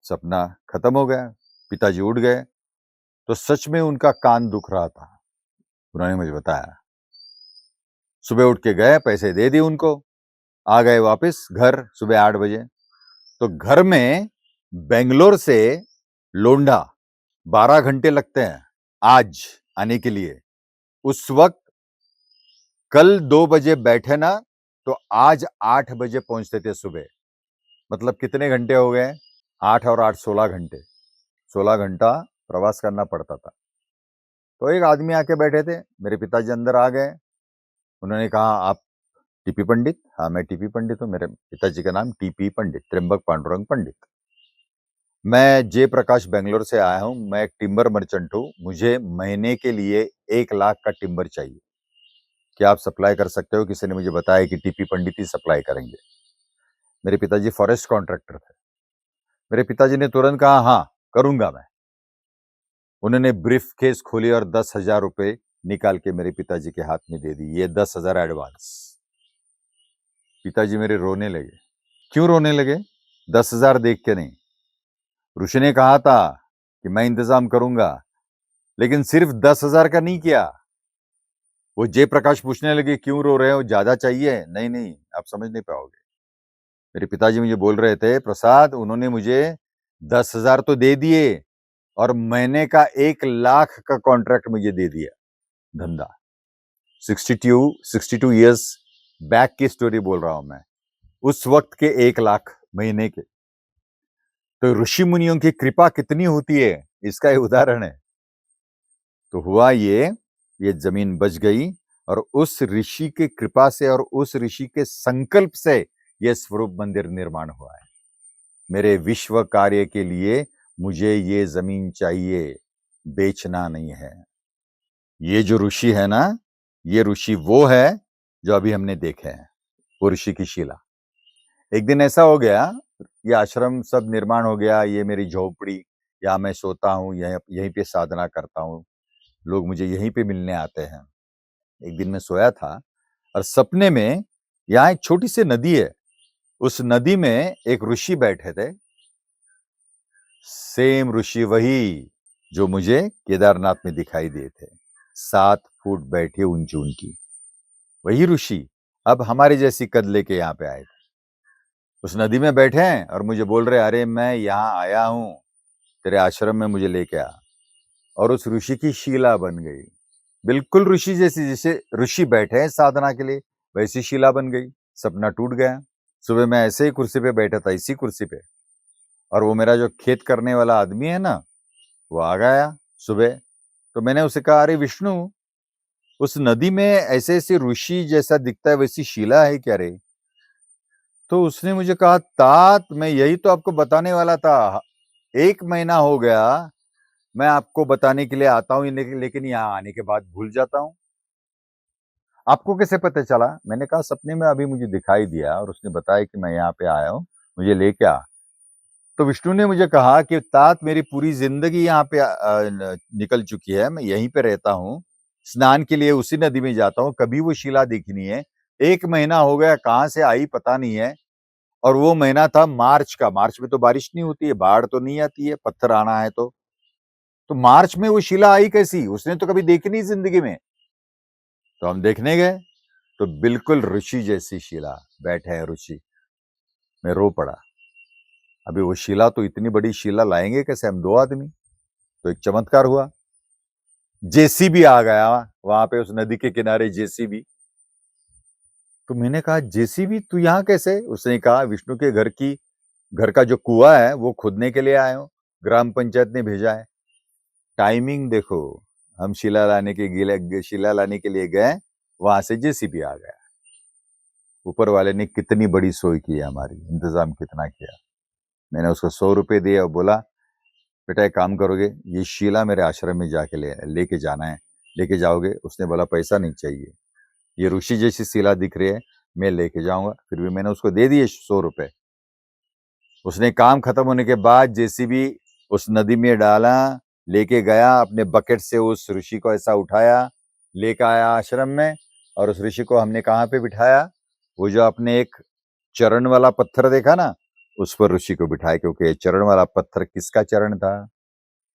सपना खत्म हो गया। पिताजी उठ गए, तो सच में उनका कान दुख रहा था। उन्होंने मुझे बताया, सुबह उठ के गए, पैसे दे दिए उनको, आ गए वापस घर सुबह 8 बजे। तो घर में बेंगलोर से लोंडा 12 घंटे लगते हैं आज आने के लिए। उस वक्त कल 2 बजे बैठे ना, तो आज 8 बजे पहुंचते थे सुबह। मतलब कितने घंटे हो गए? 8 और 8 16 घंटे, 16 घंटा प्रवास करना पड़ता था। तो एक आदमी आके बैठे थे, मेरे पिताजी अंदर आ गए। उन्होंने कहा, आप टीपी पंडित? हाँ मैं टीपी पंडित हूँ। मेरे पिताजी का नाम टीपी पंडित, त्र्यंबक पांडुरंग पंडित। मैं जयप्रकाश बेंगलोर से आया हूँ, मैं एक टिम्बर मर्चेंट हूँ, मुझे महीने के लिए 1 लाख का टिम्बर चाहिए, क्या आप सप्लाई कर सकते हो? किसी ने मुझे बताया कि टीपी पंडित ही सप्लाई करेंगे। मेरे पिताजी फॉरेस्ट कॉन्ट्रैक्टर थे। मेरे पिताजी ने तुरंत कहा, हाँ करूंगा मैं। उन्होंने ब्रीफ केस खोली और 10,000 रुपए निकाल के मेरे पिताजी के हाथ में दे दी, ये 10,000 एडवांस। पिताजी मेरे रोने लगे। क्यों रोने लगे? 10,000 देख के नहीं। ऋषि ने कहा था कि मैं इंतजाम करूंगा, लेकिन सिर्फ 10,000 का नहीं किया। वो जयप्रकाश पूछने लगे, क्यों रो रहे हो, ज्यादा चाहिए? नहीं नहीं, आप समझ नहीं पाओगे। मेरे पिताजी मुझे बोल रहे थे, प्रसाद उन्होंने मुझे 10,000 तो दे दिए और महीने का 1 लाख का कॉन्ट्रैक्ट मुझे दे दिया, धंधा। 62 इयर्स बैक की स्टोरी बोल रहा हूं मैं, उस वक्त के 1 लाख महीने के। तो ऋषि मुनियों की कृपा कितनी होती है, इसका एक उदाहरण है। तो हुआ ये जमीन बच गई और उस ऋषि की कृपा से और उस ऋषि के संकल्प से यह स्वरूप मंदिर निर्माण हुआ है। मेरे विश्व कार्य के लिए मुझे ये जमीन चाहिए, बेचना नहीं है। ये जो ऋषि है ना, ये ऋषि वो है जो अभी हमने देखे हैं, वो ऋषि की शिला। एक दिन ऐसा हो गया, ये आश्रम सब निर्माण हो गया, ये मेरी झोपड़ी, यहाँ मैं सोता हूँ, यहीं पे साधना करता हूँ, लोग मुझे यहीं पे मिलने आते हैं। एक दिन मैं सोया था और सपने में यहाँ एक छोटी सी नदी है, उस नदी में एक ऋषि बैठे थे, सेम ऋषि वही जो मुझे केदारनाथ में दिखाई दिए थे, 7 फुट बैठे ऊंची उनकी, वही ऋषि अब हमारे जैसी कद लेके यहाँ पे आए थे। उस नदी में बैठे हैं और मुझे बोल रहे, अरे मैं यहाँ आया हूं, तेरे आश्रम में मुझे लेके आ। और उस ऋषि की शिला बन गई, बिल्कुल ऋषि जैसी, जैसे ऋषि बैठे हैं साधना के लिए वैसी शिला बन गई। सपना टूट गया। सुबह मैं ऐसे ही कुर्सी पे बैठा था, इसी कुर्सी पे, और वो मेरा जो खेत करने वाला आदमी है ना, वो आ गया सुबह। तो मैंने उसे कहा, अरे विष्णु, उस नदी में ऐसे ऐसे ऋषि जैसा दिखता है, वैसी शिला है क्या रे? तो उसने मुझे कहा, तात मैं यही तो आपको बताने वाला था, 1 महीना हो गया मैं आपको बताने के लिए आता हूँ, लेकिन यहाँ आने के बाद भूल जाता हूँ। आपको कैसे पता चला? मैंने कहा, सपने में अभी मुझे दिखाई दिया और उसने बताया कि मैं यहाँ पे आया हूँ, मुझे लेके आ। तो विष्णु ने मुझे कहा कि तात मेरी पूरी जिंदगी यहाँ पे निकल चुकी है, मैं यहीं पे रहता हूँ, स्नान के लिए उसी नदी में जाता हूँ, कभी वो शिला दिखी नहीं है। 1 महीना हो गया, कहाँ से आई पता नहीं है। और वो महीना था मार्च का। मार्च में तो बारिश नहीं होती है, बाढ़ तो नहीं आती है, पत्थर आना है तो मार्च में वो शिला आई कैसी? उसने तो कभी देखी नहीं जिंदगी में। तो हम देखने गए तो बिल्कुल ऋषि जैसी शिला बैठे हैं ऋषि। मैं रो पड़ा। अभी वो शिला, तो इतनी बड़ी शिला लाएंगे कैसे हम 2 आदमी? तो एक चमत्कार हुआ, जेसीबी आ गया वहां पे, उस नदी के किनारे जेसीबी। तो मैंने कहा, जेसीबी तू यहाँ कैसे? उसने कहा, विष्णु के घर का जो कुआं है वो खोदने के लिए आए हो, ग्राम पंचायत ने भेजा है। टाइमिंग देखो, हम शिला लाने के लिए गए, वहां से जेसीबी आ गया। ऊपर वाले ने कितनी बड़ी सोई की है हमारी, इंतजाम कितना किया। मैंने उसको 100 रुपए दिए और बोला, बेटा एक काम करोगे, ये शिला मेरे आश्रम में जाके लेके जाना है, लेके जाओगे? उसने बोला, पैसा नहीं चाहिए, ये ऋषि जैसी शिला दिख रही है, मैं लेके जाऊंगा। फिर भी मैंने उसको दे दिए 100 रुपए। उसने काम खत्म होने के बाद जेसीबी उस नदी में डाला, लेके गया, अपने बकेट से उस ऋषि को ऐसा उठाया, लेके आया आश्रम में। और उस ऋषि को हमने कहाँ पे बिठाया? वो जो आपने एक चरण वाला पत्थर देखा ना, उस पर ऋषि को बिठाया, क्योंकि चरण वाला पत्थर किसका चरण था?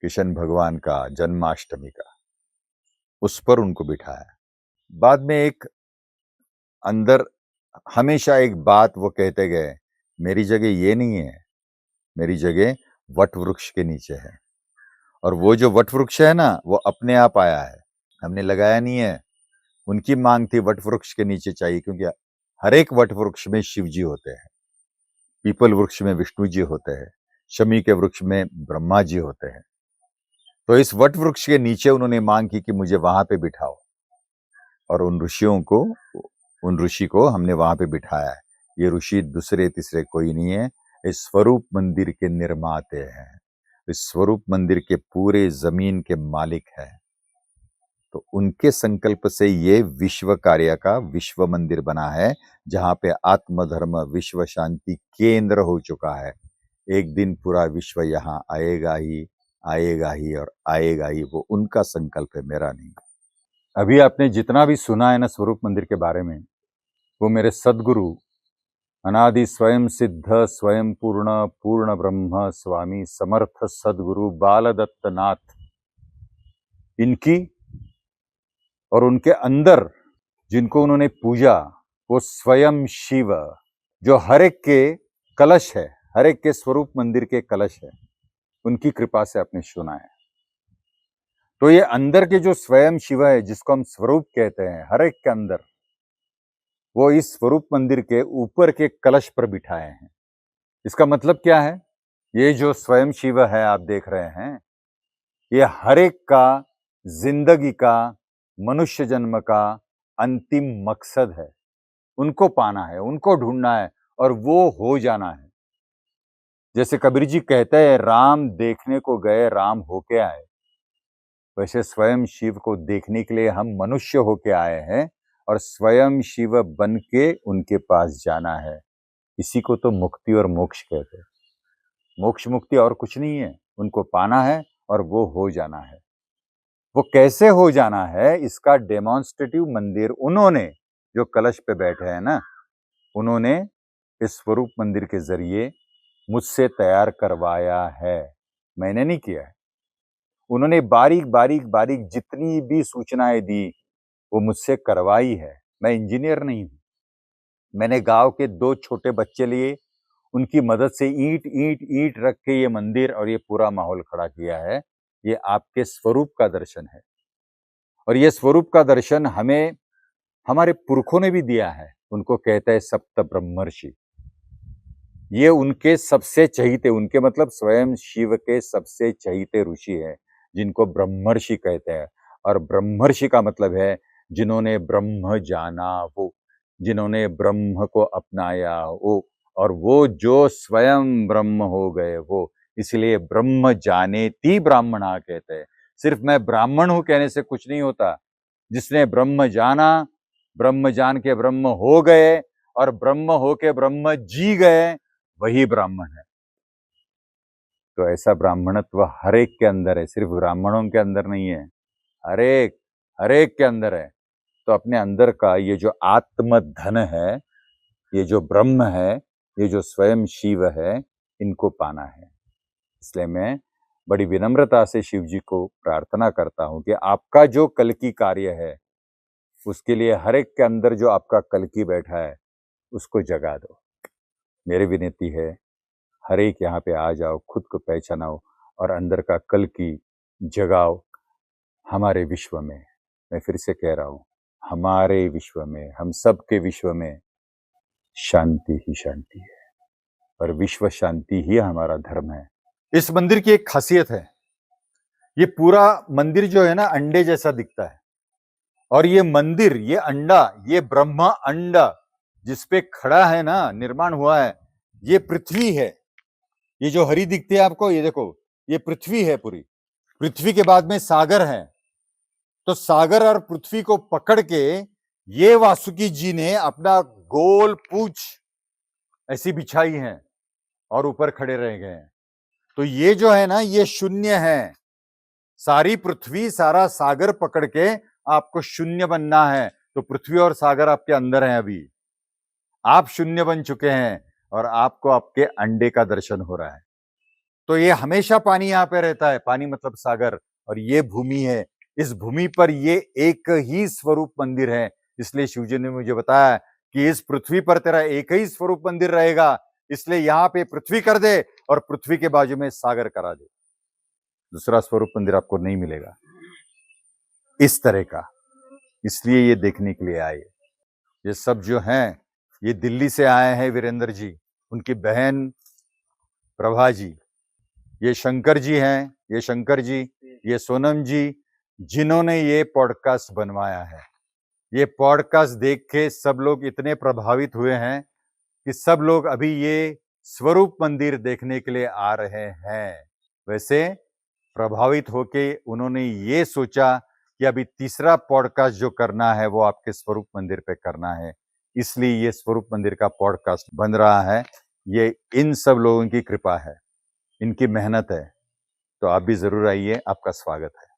कृष्ण भगवान का, जन्माष्टमी का। उस पर उनको बिठाया। बाद में एक अंदर हमेशा एक बात वो कहते गए, मेरी जगह ये नहीं है, मेरी जगह वट वृक्ष के नीचे है। और वो जो वट वृक्ष है ना, वो अपने आप आया है, हमने लगाया नहीं है। उनकी मांग थी वट वृक्ष के नीचे चाहिए, क्योंकि हर एक वट वृक्ष में शिव जी होते हैं, पीपल वृक्ष में विष्णु जी होते हैं, शमी के वृक्ष में ब्रह्मा जी होते हैं। तो इस वट वृक्ष के नीचे उन्होंने मांग की कि मुझे वहां पे बिठाओ, और उन ऋषि को हमने वहां पे बिठाया है। ये ऋषि दूसरे तीसरे कोई नहीं है, इस स्वरूप मंदिर के निर्माते हैं, इस स्वरूप मंदिर के पूरे जमीन के मालिक हैं। तो उनके संकल्प से ये विश्व कार्य का विश्व मंदिर बना है, जहां पे आत्मधर्म विश्व शांति केंद्र हो चुका है। एक दिन पूरा विश्व यहाँ आएगा ही, आएगा ही और आएगा ही। वो उनका संकल्प है, मेरा नहीं। अभी आपने जितना भी सुना है ना स्वरूप मंदिर के बारे में, वो मेरे सदगुरु अनादि स्वयं सिद्ध स्वयं पूर्ण पूर्ण ब्रह्म स्वामी समर्थ सदगुरु बालदत्त नाथ, इनकी और उनके अंदर जिनको उन्होंने पूजा, वो स्वयं शिव, जो हर एक के कलश है, हर एक के स्वरूप मंदिर के कलश है, उनकी कृपा से आपने सुना है। तो ये अंदर के जो स्वयं शिव है, जिसको हम स्वरूप कहते हैं, हर एक के अंदर, वो इस स्वरूप मंदिर के ऊपर के कलश पर बिठाए हैं। इसका मतलब क्या है? ये जो स्वयं शिव है आप देख रहे हैं, ये हर एक का जिंदगी का, मनुष्य जन्म का अंतिम मकसद है। उनको पाना है, उनको ढूंढना है और वो हो जाना है। जैसे कबीर जी कहते हैं, राम देखने को गए राम होके आए, वैसे स्वयं शिव को देखने के लिए हम मनुष्य होके आए हैं और स्वयं शिव बन के उनके पास जाना है। इसी को तो मुक्ति और मोक्ष कहते हैं। मोक्ष मुक्ति और कुछ नहीं है, उनको पाना है और वो हो जाना है। वो कैसे हो जाना है, इसका डेमोन्स्ट्रेटिव मंदिर उन्होंने, जो कलश पे बैठे हैं ना, उन्होंने इस स्वरूप मंदिर के जरिए मुझसे तैयार करवाया है। मैंने नहीं किया है। उन्होंने बारीक बारीक बारीक जितनी भी सूचनाएं दी वो मुझसे करवाई है। मैं इंजीनियर नहीं हूं। मैंने गांव के 2 छोटे बच्चे लिए, उनकी मदद से ईंट ईंट ईंट रख के ये मंदिर और ये पूरा माहौल खड़ा किया है। ये आपके स्वरूप का दर्शन है और ये स्वरूप का दर्शन हमें हमारे पुरखों ने भी दिया है। उनको कहते हैं सप्त ब्रह्मर्षि। ये उनके सबसे चहीते, उनके मतलब स्वयं शिव के सबसे चहीते ऋषि हैं, जिनको ब्रह्मर्षि कहते हैं। और ब्रह्मर्षि का मतलब है जिन्होंने ब्रह्म जाना, वो जिन्होंने ब्रह्म को अपनाया, वो, और वो जो स्वयं ब्रह्म हो गए वो। इसलिए ब्रह्म जानेति ब्राह्मणा कहते हैं। सिर्फ मैं ब्राह्मण हूं कहने से कुछ नहीं होता। जिसने ब्रह्म जाना, ब्रह्म जान के ब्रह्म हो गए और ब्रह्म होके ब्रह्म जी गए, वही ब्राह्मण है। तो ऐसा ब्राह्मणत्व हर एक के अंदर है, सिर्फ ब्राह्मणों के अंदर नहीं है, हर एक के अंदर है। तो अपने अंदर का ये जो आत्म धन है, ये जो ब्रह्म है, ये जो स्वयं शिव है, इनको पाना है। इसलिए मैं बड़ी विनम्रता से शिव जी को प्रार्थना करता हूं कि आपका जो कल की कार्य है, उसके लिए हर एक के अंदर जो आपका कल की बैठा है, उसको जगा दो। मेरी विनती है, हर एक यहाँ पे आ जाओ, खुद को पहचानाओ और अंदर का कल की जगाओ हमारे विश्व में। मैं फिर से कह रहा हूं, हमारे विश्व में, हम सब के विश्व में शांति ही शांति है और विश्व शांति ही हमारा धर्म है। इस मंदिर की एक खासियत है, ये पूरा मंदिर जो है ना, अंडे जैसा दिखता है। और ये मंदिर, ये अंडा, ये ब्रह्मा अंडा जिसपे खड़ा है ना, निर्माण हुआ है, ये पृथ्वी है। ये जो हरी दिखती है आपको, ये देखो, ये पृथ्वी है पूरी। पृथ्वी के बाद में सागर है। तो सागर और पृथ्वी को पकड़ के ये वासुकी जी ने अपना गोल पूंछ ऐसी बिछाई है और ऊपर खड़े रह गए हैं। तो ये जो है ना, ये शून्य है। सारी पृथ्वी, सारा सागर पकड़ के आपको शून्य बनना है। तो पृथ्वी और सागर आपके अंदर है। अभी आप शून्य बन चुके हैं और आपको आपके अंडे का दर्शन हो रहा है। तो ये हमेशा पानी यहाँ पे रहता है, पानी मतलब सागर, और ये भूमि है। इस भूमि पर ये एक ही स्वरूप मंदिर है। इसलिए शिवजी ने मुझे बताया कि इस पृथ्वी पर तेरा एक ही स्वरूप मंदिर रहेगा, इसलिए यहाँ पे पृथ्वी कर दे और पृथ्वी के बाजू में सागर करा दे। दूसरा स्वरूप मंदिर आपको नहीं मिलेगा इस तरह का। इसलिए ये देखने के लिए आए। ये सब जो हैं, ये दिल्ली से आए हैं, वीरेंद्र जी, उनकी बहन प्रभा जी, ये शंकर जी हैं, ये शंकर जी, ये सोनम जी, जिन्होंने ये पॉडकास्ट बनवाया है। ये पॉडकास्ट देख के सब लोग इतने प्रभावित हुए हैं कि सब लोग अभी ये स्वरूप मंदिर देखने के लिए आ रहे हैं। वैसे प्रभावित होके उन्होंने ये सोचा कि अभी तीसरा पॉडकास्ट जो करना है वो आपके स्वरूप मंदिर पे करना है। इसलिए ये स्वरूप मंदिर का पॉडकास्ट बन रहा है। ये इन सब लोगों की कृपा है, इनकी मेहनत है। तो आप भी जरूर आइए, आपका स्वागत है।